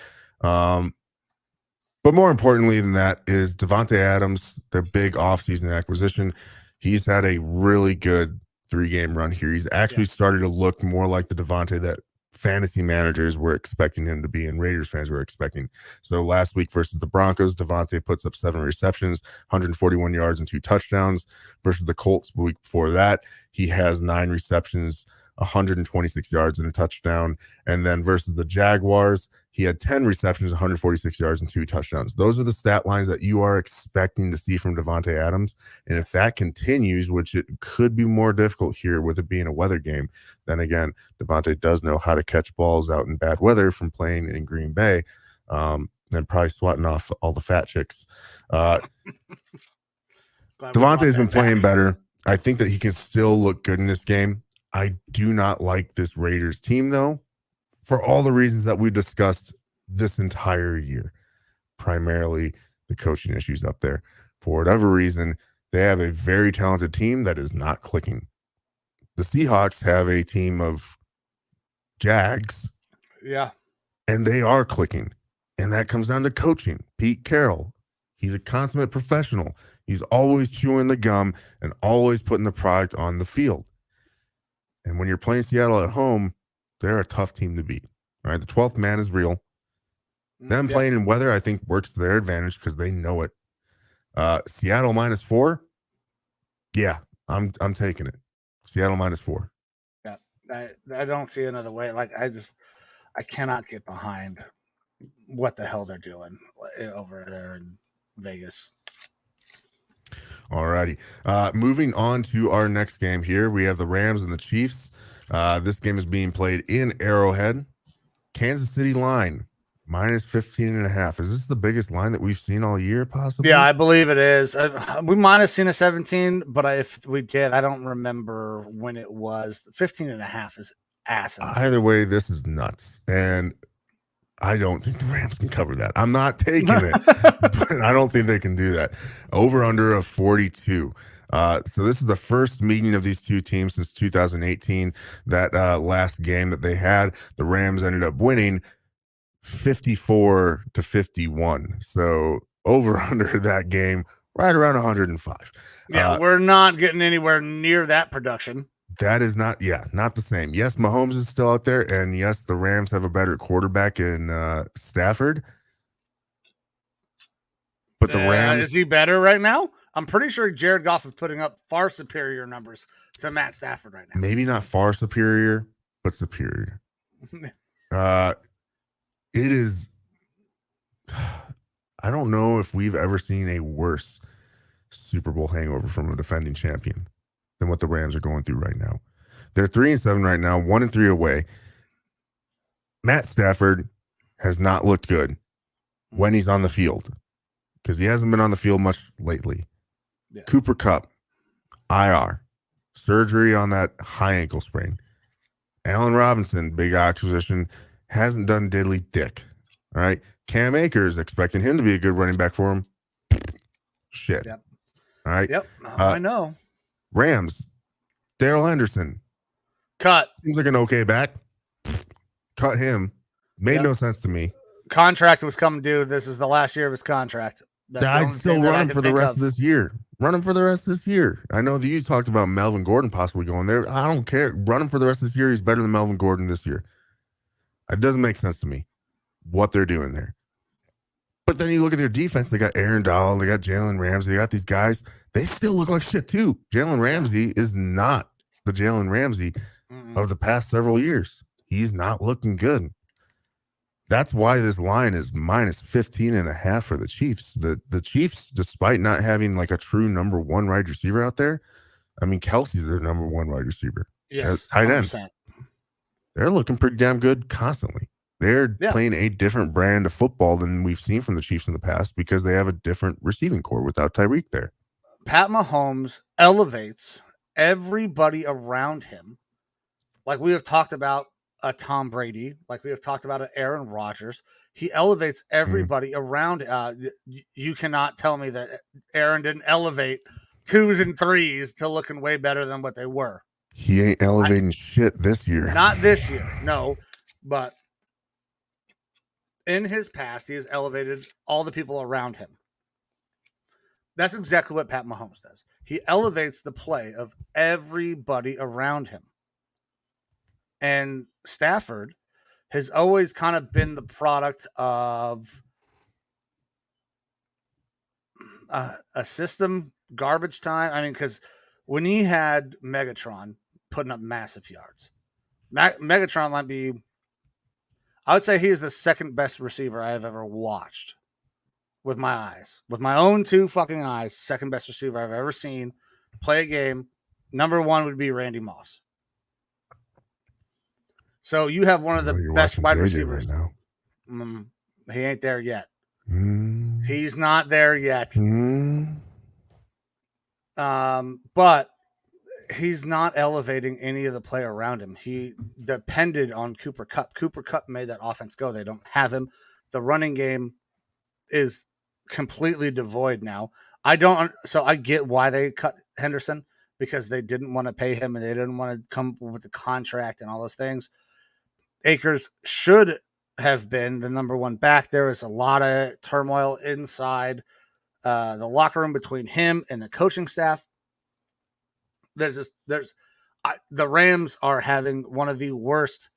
But more importantly than that is Davante Adams, their big offseason acquisition. He's had a really good 3-game run here. He's actually started to look more like the Davante that fantasy managers were expecting him to be and Raiders fans were expecting. So last week versus the Broncos, Davante puts up 7 receptions, 141 yards and 2 touchdowns. Versus the Colts the week before that, he has 9 receptions, 126 yards and a touchdown. And then versus the Jaguars, he had 10 receptions, 146 yards and 2 touchdowns. Those are the stat lines that you are expecting to see from Davante Adams. And if that continues, which it could be more difficult here with it being a weather game, then again, Davante does know how to catch balls out in bad weather from playing in Green Bay, and probably swatting off all the fat chicks. Davante's been playing better. I think that he can still look good in this game. I do not like this Raiders team, though, for all the reasons that we discussed this entire year. Primarily the coaching issues up there. For whatever reason, they have a very talented team that is not clicking. The Seahawks have a team of Jags. Yeah. And they are clicking. And that comes down to coaching. Pete Carroll, he's a consummate professional. He's always chewing the gum and always putting the product on the field. And when you're playing Seattle at home, they're a tough team to beat. All right, the 12th man is real. Them playing in weather, I think, works to their advantage because they know it. Seattle -4. Yeah, I'm taking it. Seattle -4. Yeah, I don't see another way. Like I cannot get behind what the hell they're doing over there in Vegas. All righty. Moving on to our next game here. We have the Rams and the Chiefs. This game is being played in Arrowhead. Kansas City line, -15.5. Is this the biggest line that we've seen all year, possibly? Yeah, I believe it is. We might have seen a 17, but if we did, I don't remember when it was. 15.5 is awesome. Either way, this is nuts. And I don't think the Rams can cover that. I'm not taking it, but I don't think they can do that. Over under of 42. So this is the first meeting of these two teams since 2018. That last game that they had, the Rams ended up winning 54-51. So over under that game, right around 105. Yeah, we're not getting anywhere near that production. That is not the same. Yes, Mahomes is still out there, and yes, the Rams have a better quarterback in Stafford. But the Rams, is he better right now? I'm pretty sure Jared Goff is putting up far superior numbers to Matt Stafford right now. maybe not far superior, but superior. It is. I don't know if we've ever seen a worse Super Bowl hangover from a defending champion than what the Rams are going through right now. They're 3-7 right now, 1-3 away. Matt Stafford has not looked good when he's on the field because he hasn't been on the field much lately. Yeah. Cooper Kupp, IR, surgery on that high ankle sprain. Allen Robinson, big acquisition, hasn't done diddly dick. All right. Cam Akers, expecting him to be a good running back for him. Shit. Yep. All right. Yep. I know. Rams, Darrell Henderson. Cut. Seems like an okay back. Cut him. Made no sense to me. Contract was coming due. This is the last year of his contract. I'd still run him for the rest of this year. Run him for the rest of this year. I know that you talked about Melvin Gordon possibly going there. I don't care. Run him for the rest of this year. He's better than Melvin Gordon this year. It doesn't make sense to me what they're doing there. But then you look at their defense. They got Aaron Donald. They got Jalen Ramsey. They got these guys. They still look like shit too. Jalen Ramsey is not the Jalen Ramsey of the past several years. He's not looking good. That's why this line is minus 15.5 for the Chiefs. The Chiefs, despite not having like a true number one wide receiver out there, I mean, Kelsey's their number one wide receiver. Yes, tight 100%. end. They're looking pretty damn good constantly. They're playing a different brand of football than we've seen from the Chiefs in the past because they have a different receiving core without Tyreek there. Pat Mahomes elevates everybody around him. Like we have talked about a Tom Brady, like we have talked about an Aaron Rodgers. He elevates everybody around. You cannot tell me that Aaron didn't elevate 2s and 3s to looking way better than what they were. He ain't elevating shit this year. Not this year, no. But in his past, he has elevated all the people around him. That's exactly what Pat Mahomes does. He elevates the play of everybody around him. And Stafford has always kind of been the product of a system, garbage time. I mean, because when he had Megatron putting up massive yards, Megatron might be, I would say he is the second best receiver I have ever watched with my eyes. With my own 2 fucking eyes, second best receiver I've ever seen play a game. Number 1 would be Randy Moss. So you have one of the best wide receivers. Right now. He ain't there yet. He's not there yet. But he's not elevating any of the play around him. He depended on Cooper Kupp. Cooper Kupp made that offense go. They don't have him. The running game is completely devoid now. So I get why they cut Henderson, because they didn't want to pay him and they didn't want to come with the contract and all those things. Akers should have been the number 1 back. There was a lot of turmoil inside the locker room between him and the coaching staff. The Rams are having one of the worst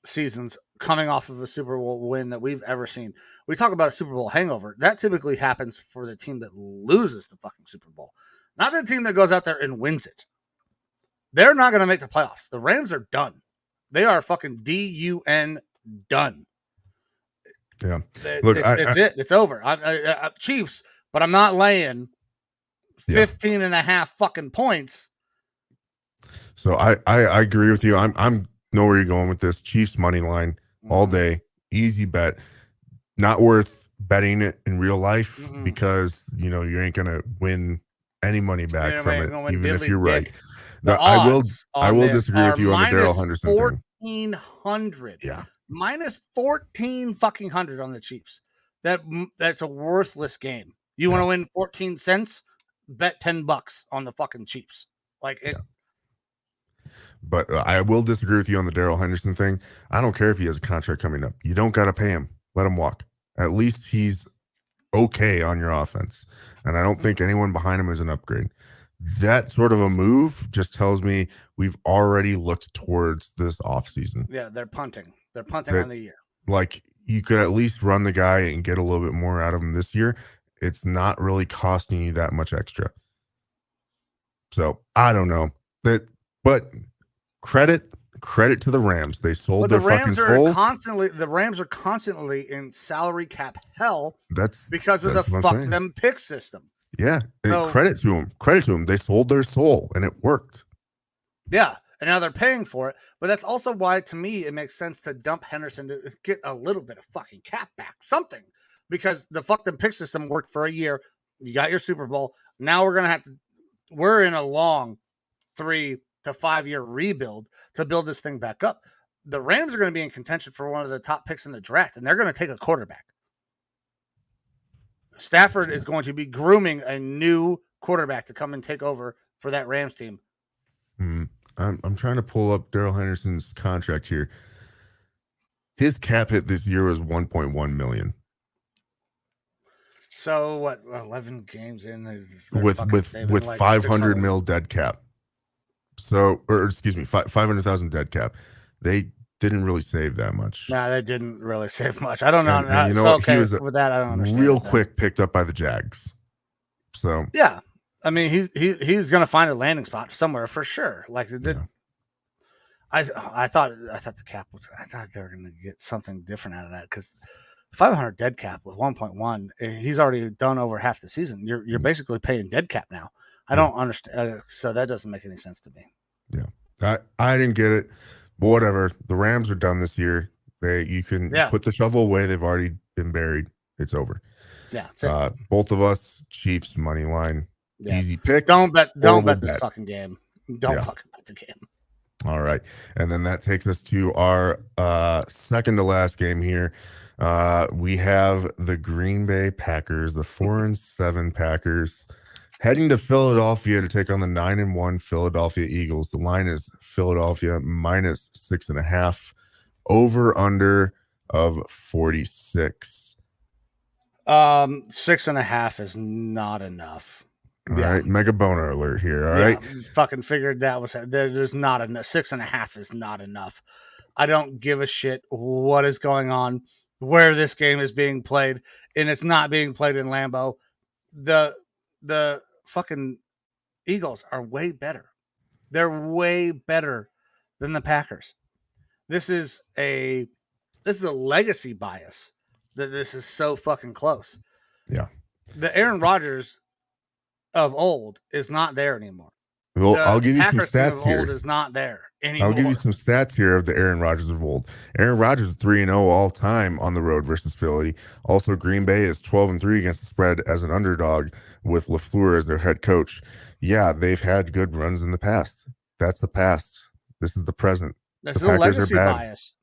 seasons coming off of a Super Bowl win that we've ever seen. We talk about a Super Bowl hangover. That typically happens for the team that loses the fucking Super Bowl, not the team that goes out there and wins it. They're not going to make the playoffs. The Rams are done. They are fucking DUN done. Yeah. Look, it's over. I Chiefs, but I'm not laying 15.5 fucking points. So I agree with you. I'm know where you're going with this. Chiefs money line all day, easy bet. Not worth betting it in real life because you ain't gonna win any money back from it, even if you're right. I will disagree with you on the Darrell Henderson thing. 1,400. Yeah. Minus 14 fucking hundred on the Chiefs. That's a worthless game. You want to win 14 cents? Bet $10 on the fucking Chiefs. Like it. Yeah. But I will disagree with you on the Darrell Henderson thing. I don't care if he has a contract coming up. You don't got to pay him. Let him walk. At least he's okay on your offense. And I don't think anyone behind him is an upgrade. that sort of a move just tells me we've already looked towards this offseason. Yeah, they're punting. They're punting on the year. Like, you could at least run the guy and get a little bit more out of him this year. It's not really costing you that much extra. So I don't know that, but credit to the Rams. They sold their fucking souls. The Rams are constantly in salary cap hell. That's because of the fuck them pick system. Yeah, so, credit to them. They sold their soul and it worked. Yeah, and now they're paying for it. But that's also why, to me, it makes sense to dump Henderson to get a little bit of fucking cap back, something, because the fuck them pick system worked for a year. You got your Super Bowl. Now we're in a long 3 to 5 year rebuild to build this thing back up. The Rams are going to be in contention for one of the top picks in the draft, and they're going to take a quarterback. Stafford is going to be grooming a new quarterback to come and take over for that Rams team. I'm trying to pull up Darrell Henderson's contract here. His cap hit this year was $1.1 million. So what? 11 games in with like 500 mil dead cap. So, or excuse me, 500,000 dead cap. They didn't really save that much. No, they didn't really save much. I don't know. And you know what? Okay, he was with that, I don't understand. Real quick picked up by the Jags. So yeah, I mean he's going to find a landing spot somewhere for sure. Like it did. Yeah. I thought the cap was. I thought they were going to get something different out of that because 500 dead cap with 1.1. He's already done over half the season. You're basically paying dead cap now. I don't understand. So that doesn't make any sense to me. Yeah, I didn't get it. But whatever. The Rams are done this year. You can put the shovel away. They've already been buried. It's over. Yeah. Both of us, Chiefs money line. Yeah. Easy pick. Don't bet this fucking game. Don't fucking bet the game. All right. And then that takes us to our second to last game here. We have the Green Bay Packers, the 4-7 Packers, heading to Philadelphia to take on the 9-1 Philadelphia Eagles. The line is Philadelphia minus 6.5, over under of 46. 6.5 is not enough. All right, mega boner alert here. All right, fucking figured that was there's not enough. 6.5 is not enough. I don't give a shit what is going on, where this game is being played, and it's not being played in Lambeau. The fucking Eagles are way better. They're way better than the Packers. This is a legacy bias that this is so fucking close. Yeah. The Aaron Rodgers of old is not there anymore. Well, I'll give you some stats here. Old is not there anymore. I'll give you some stats here of the Aaron Rodgers of old. Aaron Rodgers is 3-0 all time on the road versus Philly. Also, Green Bay is 12-3 against the spread as an underdog with LaFleur as their head coach. Yeah, they've had good runs in the past. That's the past. This is the present. This is a legacy bias.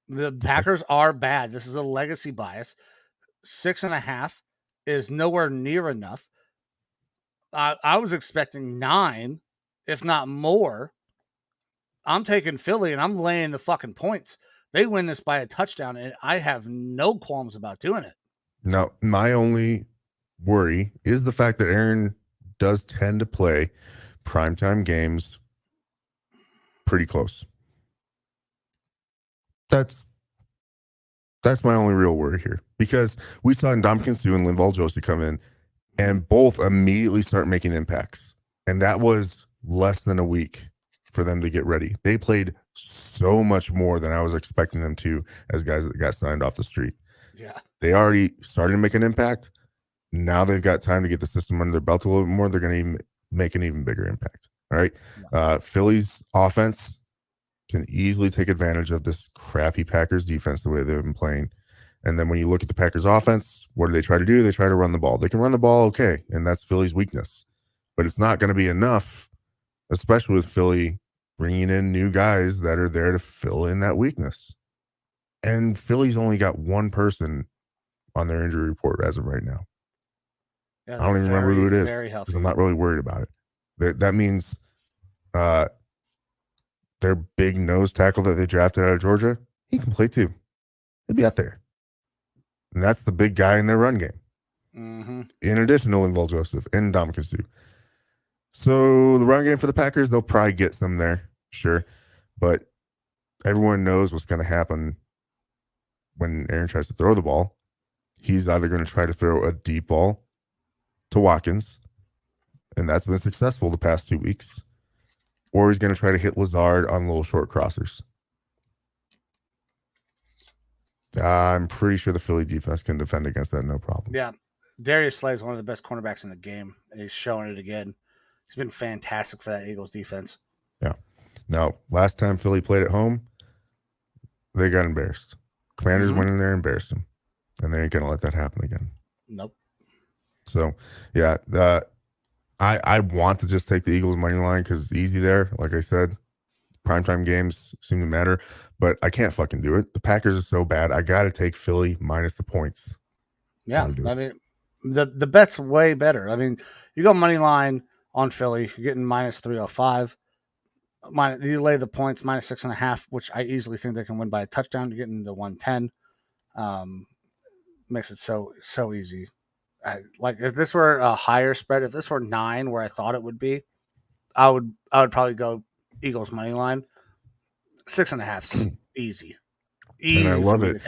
The Packers are bad. This is a legacy bias. 6.5 is nowhere near enough. I was expecting 9, if not more. I'm taking Philly and I'm laying the fucking points. They win this by a touchdown, and I have no qualms about doing it. Now, my only worry is the fact that Aaron does tend to play primetime games pretty close. That's my only real worry here, because we saw Ndamukong Suh and Linval Josie come in and both immediately start making impacts. And that was less than a week for them to get ready. They played so much more than I was expecting them to as guys that got signed off the street. Yeah. They already started to make an impact. Now they've got time to get the system under their belt a little bit more. They're going to make an even bigger impact. All right. Philly's offense can easily take advantage of this crappy Packers defense the way they've been playing. And then when you look at the Packers offense, what do they try to do? They try to run the ball. They can run the ball okay, and that's Philly's weakness. But it's not going to be enough, especially with Philly bringing in new guys that are there to fill in that weakness. And Philly's only got one person on their injury report as of right now. Yeah, I don't even remember who it is because I'm not really worried about it. That means their big nose tackle that they drafted out of Georgia, he can play too. He'll be out there. And that's the big guy in their run game. Mm-hmm. In addition to Linval Joseph and Ndamukong Suh. So the run game for the Packers, they'll probably get some there, sure. But everyone knows what's going to happen when Aaron tries to throw the ball. He's either going to try to throw a deep ball to Watkins, and that's been successful the past 2 weeks, or he's going to try to hit Lazard on little short crossers. I'm pretty sure the Philly defense can defend against that, no problem. Yeah. Darius Slay is one of the best cornerbacks in the game, and he's showing it again. He's been fantastic for that Eagles defense. Yeah. Now, last time Philly played at home, they got embarrassed. Commanders went in there and embarrassed them, and they ain't going to let that happen again. Nope. So, yeah, I want to just take the Eagles money line because it's easy there. Like I said, primetime games seem to matter, but I can't fucking do it. The Packers are so bad. I got to take Philly minus the points. Yeah, I mean, the bet's way better. I mean, you go money line on Philly, you're getting minus 305. You lay the points minus 6.5, which I easily think they can win by a touchdown. You're getting the 110. Makes it so easy. Like if this were a higher spread, if this were 9 where I thought it would be, I would probably go Eagles money line. 6.5 easy. And I love it.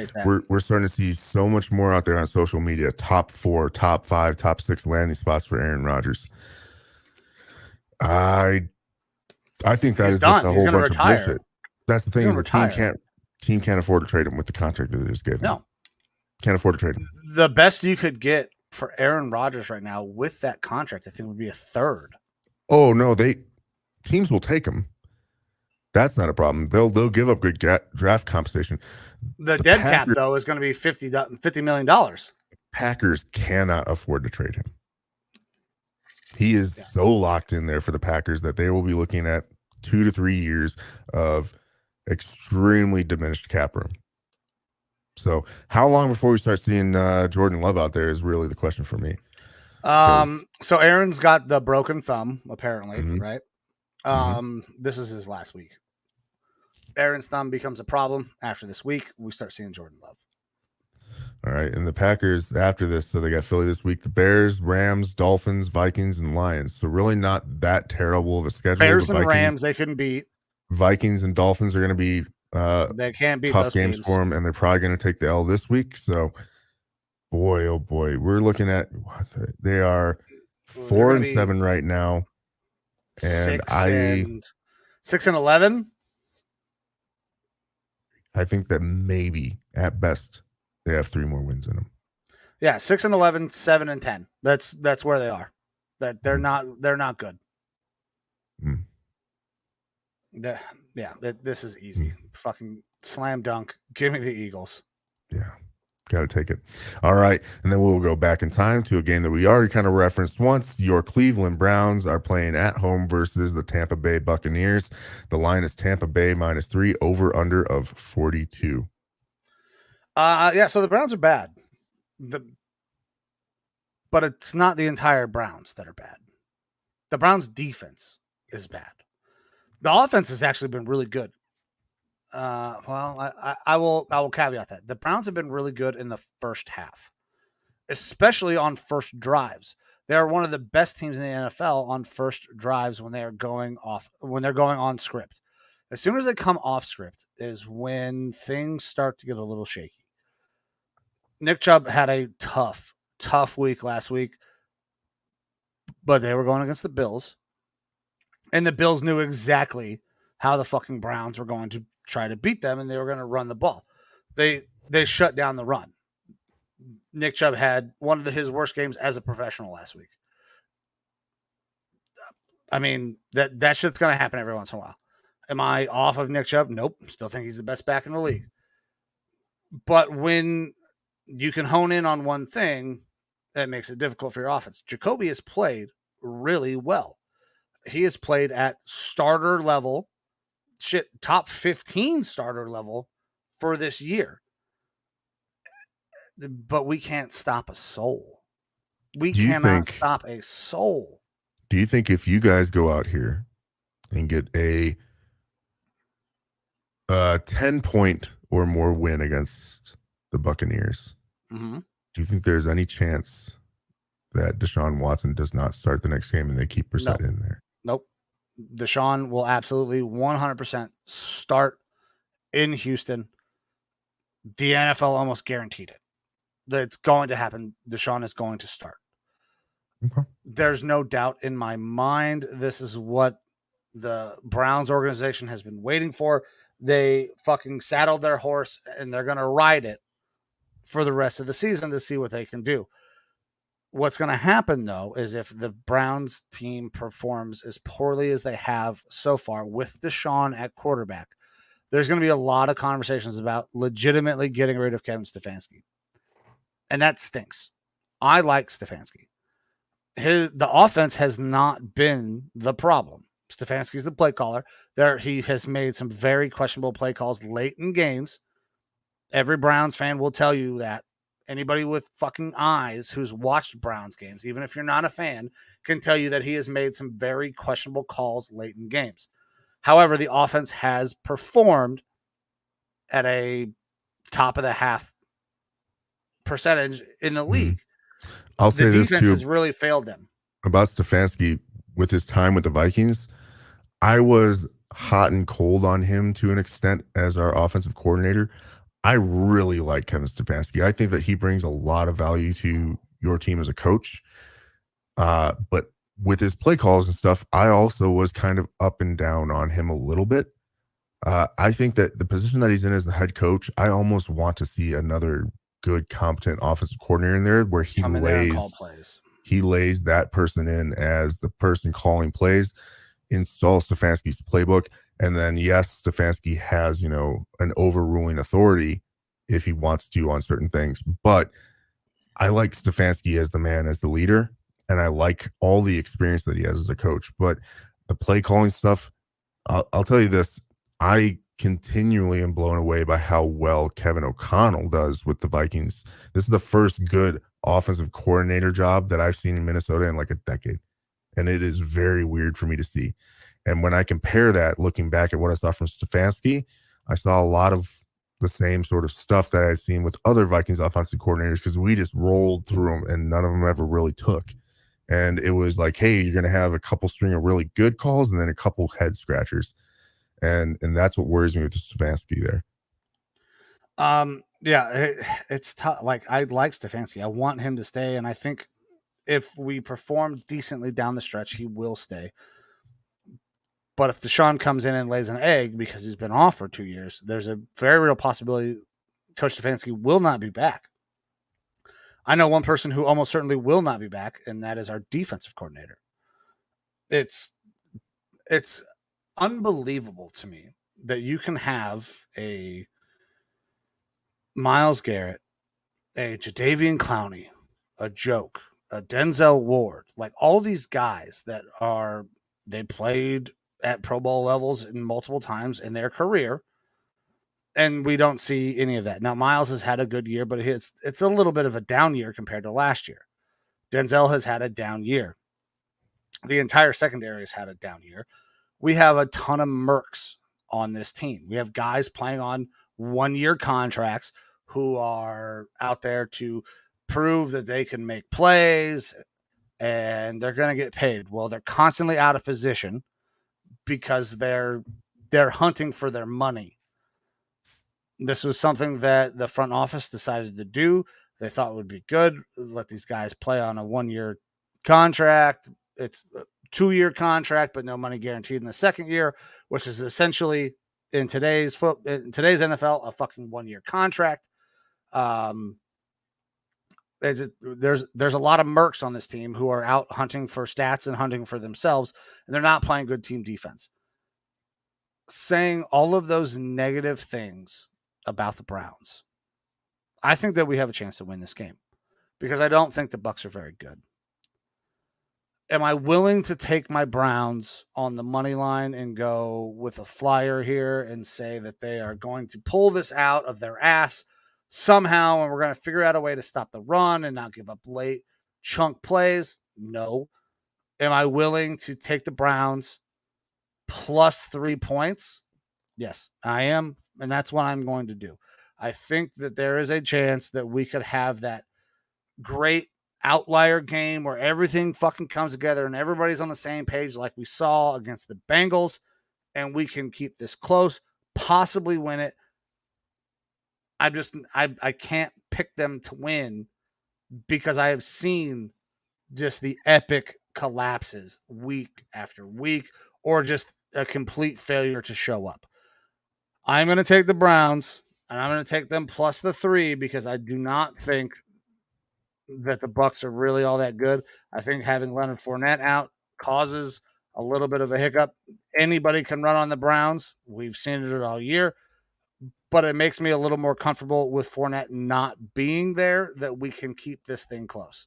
We're starting to see so much more out there on social media. Top 4, top 5, top 6 landing spots for Aaron Rodgers. I think that is just a whole bunch of bullshit. That's the thing, is the team can't afford to trade him with the contract that they just gave him. No. Can't afford to trade him. The best you could get for Aaron Rodgers right now with that contract, I think, would be a third. Oh no, teams will take him. That's not a problem. They'll give up good draft compensation. The dead cap though is going to be $50 million. Packers cannot afford to trade him. He is so locked in there for the Packers that they will be looking at 2 to 3 years of extremely diminished cap room. So how long before we start seeing Jordan Love out there is really the question for me. So Aaron's got the broken thumb, apparently, right? This is his last week. Aaron's thumb becomes a problem after this week. We start seeing Jordan Love. All right. And the Packers after this, so they got Philly this week, the Bears, Rams, Dolphins, Vikings, and Lions. So really not that terrible of a schedule. Bears and Rams, they couldn't beat. Vikings and Dolphins are going to be they can't beat tough those games teams for them, and they're probably going to take the L this week. So, boy, oh boy, we're looking at they are 4-7 right now, and 6-11. I think that maybe at best they have 3 more wins in them. Yeah, 6-11, 7-10. That's where they are. That they're not good. This is easy. Fucking slam dunk. Give me the Eagles. Yeah, got to take it. All right, and then we'll go back in time to a game that we already kind of referenced once. Your Cleveland Browns are playing at home versus the Tampa Bay Buccaneers. The line is Tampa Bay -3, over under of 42. So the Browns are bad. But it's not the entire Browns that are bad. The Browns defense is bad. The offense has actually been really good. I will caveat that. The Browns have been really good in the first half, especially on first drives. They are one of the best teams in the NFL on first drives when they're going on script. As soon as they come off script is when things start to get a little shaky. Nick Chubb had a tough week last week, but they were going against the Bills. And the Bills knew exactly how the fucking Browns were going to try to beat them, and they were going to run the ball. They shut down the run. Nick Chubb had one of his worst games as a professional last week. I mean, that shit's going to happen every once in a while. Am I off of Nick Chubb? Nope. Still think he's the best back in the league. But when you can hone in on one thing, that makes it difficult for your offense. Jacoby has played really well. He has played at starter level, top 15 starter level for this year. But we can't stop a soul. We cannot stop a soul. Do you think if you guys go out here and get a 10-point or more win against the Buccaneers, do you think there's any chance that Deshaun Watson does not start the next game and they keep Brissett in there? Nope. Deshaun will absolutely 100% start in Houston. The NFL almost guaranteed it. That it's going to happen. Deshaun is going to start. Okay. There's no doubt in my mind. This is what the Browns organization has been waiting for. They fucking saddled their horse and they're going to ride it for the rest of the season to see what they can do. What's going to happen, though, is if the Browns team performs as poorly as they have so far with Deshaun at quarterback, there's going to be a lot of conversations about legitimately getting rid of Kevin Stefanski. And that stinks. I like Stefanski. The offense has not been the problem. Stefanski's the play caller. He has made some very questionable play calls late in games. Every Browns fan will tell you that. Anybody with fucking eyes who's watched Browns games, even if you're not a fan, can tell you that he has made some very questionable calls late in games. However, the offense has performed at a top of the half percentage in the league. I'll say this defense too has really failed them. about Stefanski with his time with the Vikings. I was hot and cold on him to an extent as our offensive coordinator. I really like Kevin Stefanski. I think that he brings a lot of value to your team as a coach. But with his play calls and stuff, I also was kind of up and down on him a little bit. I think that the position that he's in as the head coach, I almost want to see another good, competent offensive coordinator in there where he lays that person in as the person calling plays, install Stefanski's playbook. And then, yes, Stefanski has, an overruling authority if he wants to on certain things. But I like Stefanski as the man, as the leader, and I like all the experience that he has as a coach. But the play calling stuff, I'll tell you this, I continually am blown away by how well Kevin O'Connell does with the Vikings. This is the first good offensive coordinator job that I've seen in Minnesota in like a decade. And it is very weird for me to see. And when I compare that, looking back at what I saw from Stefanski, I saw a lot of the same sort of stuff that I'd seen with other Vikings offensive coordinators because we just rolled through them and none of them ever really took. And it was like, hey, you're going to have a couple string of really good calls and then a couple head scratchers. And that's what worries me with the Stefanski there. Yeah, it's tough. Like, I like Stefanski. I want him to stay. And I think if we perform decently down the stretch, he will stay. But if Deshaun comes in and lays an egg because he's been off for 2 years, there's a very real possibility Coach Stefanski will not be back. I know one person who almost certainly will not be back, and that is our defensive coordinator. It's unbelievable to me that you can have a Myles Garrett, a Jadeveon Clowney, a Joke, a Denzel Ward, like all these guys that they played at Pro Bowl levels in multiple times in their career, and we don't see any of that. Now, Myles has had a good year, but it's a little bit of a down year compared to last year. Denzel has had a down year. The entire secondary has had a down year. We have a ton of mercs on this team. We have guys playing on 1-year contracts who are out there to prove that they can make plays and they're going to get paid. Well, they're constantly out of position because they're hunting for their money. This was something that the front office decided to do. They thought would be good. Let these guys play on a 1-year contract. It's a 2-year contract, but no money guaranteed in the second year, which is essentially in today's NFL a fucking 1-year contract. There's a lot of mercs on this team who are out hunting for stats and hunting for themselves, and they're not playing good team defense. Saying all of those negative things about the Browns, I think that we have a chance to win this game because I don't think the Bucs are very good. Am I willing to take my Browns on the money line and go with a flyer here and say that they are going to pull this out of their ass somehow and we're going to figure out a way to stop the run and not give up late chunk plays? No. Am I willing to take the Browns plus 3 points? Yes, I am. And that's what I'm going to do. I think that there is a chance that we could have that great outlier game where everything fucking comes together and everybody's on the same page like we saw against the Bengals, and we can keep this close, possibly win it. I can't pick them to win because I have seen just the epic collapses week after week, or just a complete failure to show up. I'm going to take the Browns, and I'm going to take them plus the 3 because I do not think that the Bucs are really all that good. I think having Leonard Fournette out causes a little bit of a hiccup. Anybody can run on the Browns. We've seen it all year, but it makes me a little more comfortable with Fournette not being there, that we can keep this thing close.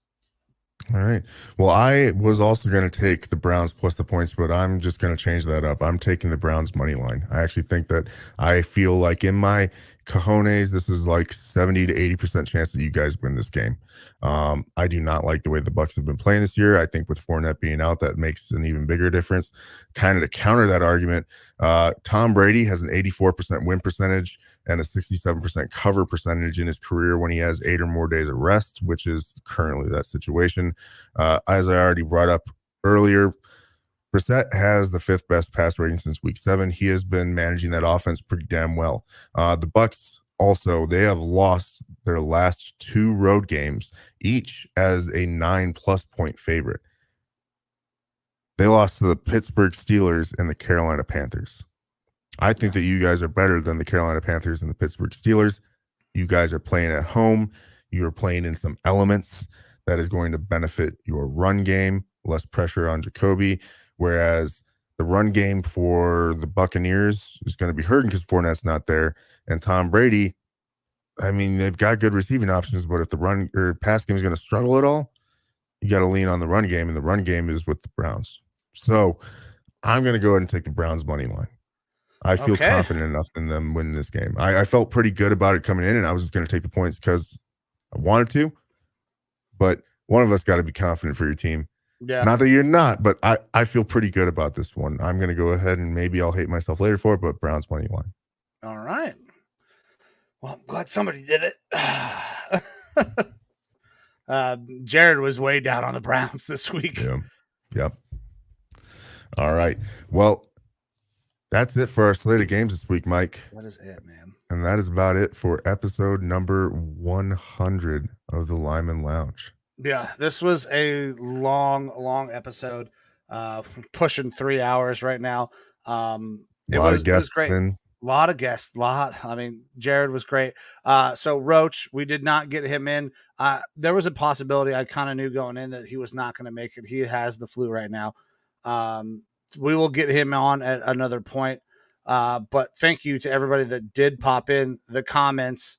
All right. Well, I was also going to take the Browns plus the points, but I'm just going to change that up. I'm taking the Browns money line. I actually think that I feel like in my cojones, this is like 70 to 80% chance that you guys win this game. I do not like the way the Bucs have been playing this year. I think with Fournette being out, that makes an even bigger difference. Kind of to counter that argument, Tom Brady has an 84% win percentage and a 67% cover percentage in his career when he has 8 or more days of rest, which is currently that situation. As I already brought up earlier, Brissett has the 5th best pass rating since week 7. He has been managing that offense pretty damn well. The Bucs also, they have lost their last 2 road games, each as a 9+ point favorite. They lost to the Pittsburgh Steelers and the Carolina Panthers. I think that you guys are better than the Carolina Panthers and the Pittsburgh Steelers. You guys are playing at home. You are playing in some elements that is going to benefit your run game, less pressure on Jacoby, whereas the run game for the Buccaneers is going to be hurting because Fournette's not there. And Tom Brady, I mean, they've got good receiving options, but if the run or pass game is going to struggle at all, you got to lean on the run game, and the run game is with the Browns. So I'm going to go ahead and take the Browns money line. I feel confident enough in them winning this game. I felt pretty good about it coming in, and I was just going to take the points because I wanted to. But one of us got to be confident for your team. Yeah. Not that you're not, but I feel pretty good about this one. I'm going to go ahead, and maybe I'll hate myself later for it, but Browns money line. All right. Well, I'm glad somebody did it. Jared was way down on the Browns this week. Yeah. Yep. All right. Well, that's it for our slate of games this week, Mike. That is it, man. And that is about it for episode number 100 of the Lineman Lounge. Yeah, this was a long episode, pushing 3 hours right now. It was great. A lot of guests, I mean, Jared was great. So Roach, we did not get him in. There was a possibility, I kind of knew going in, that he was not going to make it. He has the flu right now. We will get him on at another point. But thank you to everybody that did pop in the comments.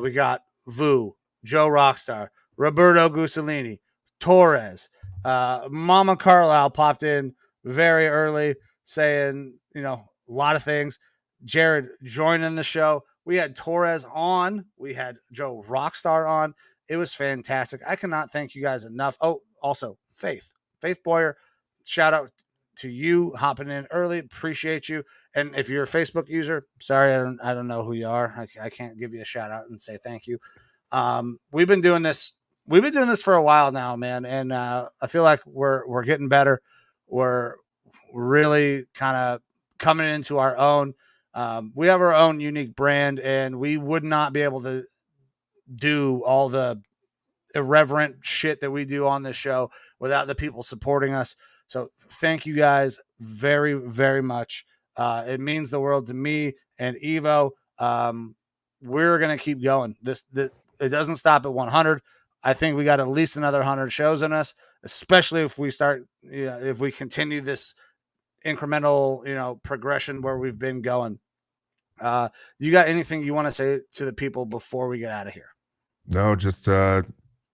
We got Vu, Joe Rockstar, Roberto Gussolini, Torres, Mama Carlisle popped in very early saying, a lot of things. Jared joining the show. We had Torres on. We had Joe Rockstar on. It was fantastic. I cannot thank you guys enough. Oh, also Faith Boyer. Shout out to you hopping in early. Appreciate you. And if you're a Facebook user, sorry, I don't know who you are. I can't give you a shout out and say thank you. We've been doing this for a while now, man. And I feel like we're getting better. We're really kind of coming into our own. We have our own unique brand, and we would not be able to do all the irreverent shit that we do on this show without the people supporting us. So thank you guys very, very much. It means the world to me and Evo. We're going to keep going. It doesn't stop at 100. I think we got at least another 100 shows in us, especially if we start, if we continue this incremental, progression where we've been going. You got anything you want to say to the people before we get out of here? No, just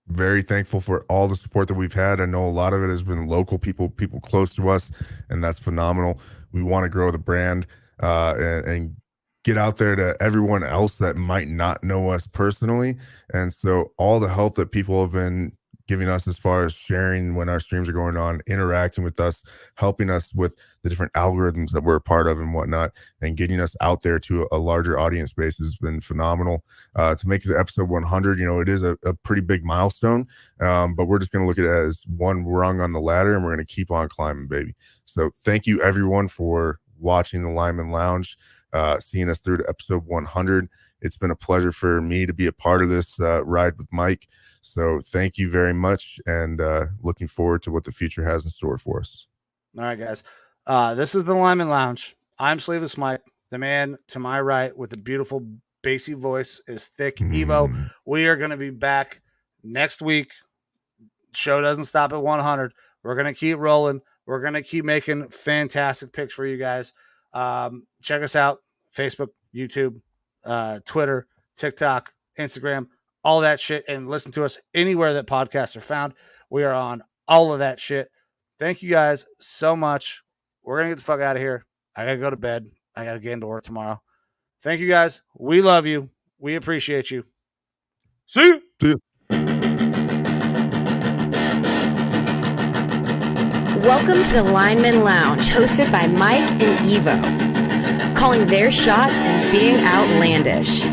very thankful for all the support that we've had. I know a lot of it has been local people close to us, and that's phenomenal. We want to grow the brand and get out there to everyone else that might not know us personally. And so all the help that people have been giving us as far as sharing when our streams are going on, interacting with us, helping us with the different algorithms that we're a part of and whatnot, and getting us out there to a larger audience base has been phenomenal. To make the episode 100, you know, it is a pretty big milestone, but we're just going to look at it as one rung on the ladder, and we're going to keep on climbing, baby. So thank you everyone for watching the Lineman Lounge, seeing us through to episode 100. It's been a pleasure for me to be a part of this ride with Mike. So thank you very much, and looking forward to what the future has in store for us. All right, guys. This is the Lineman Lounge. I'm Sleeveless Mike. The man to my right with the beautiful bassy voice is Thick Evo. We are going to be back next week. Show doesn't stop at 100. We're going to keep rolling. We're going to keep making fantastic picks for you guys. Check us out. Facebook, YouTube, Twitter, TikTok, Instagram, all that shit, and listen to us anywhere that podcasts are found. We are on all of that shit. Thank you guys so much. We're going to get the fuck out of here. I got to go to bed. I got to get into work tomorrow. Thank you guys. We love you. We appreciate you. See you. See you. Welcome to the Lineman Lounge, hosted by Mike and Evo, calling their shots and being outlandish.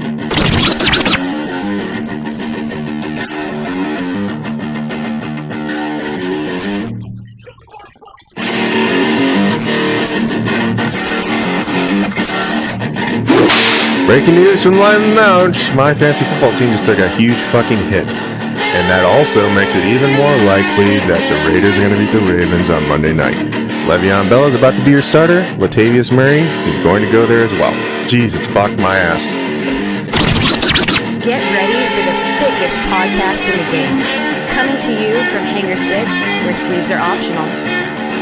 Breaking news from the Lineman Lounge. My fantasy football team just took a huge fucking hit. And that also makes it even more likely that the Raiders are going to beat the Ravens on Monday night. Le'Veon Bell is about to be your starter. Latavius Murray is going to go there as well. Jesus, fuck my ass. Get ready for the thickest podcast in the game. Coming to you from Hangar 6, where sleeves are optional.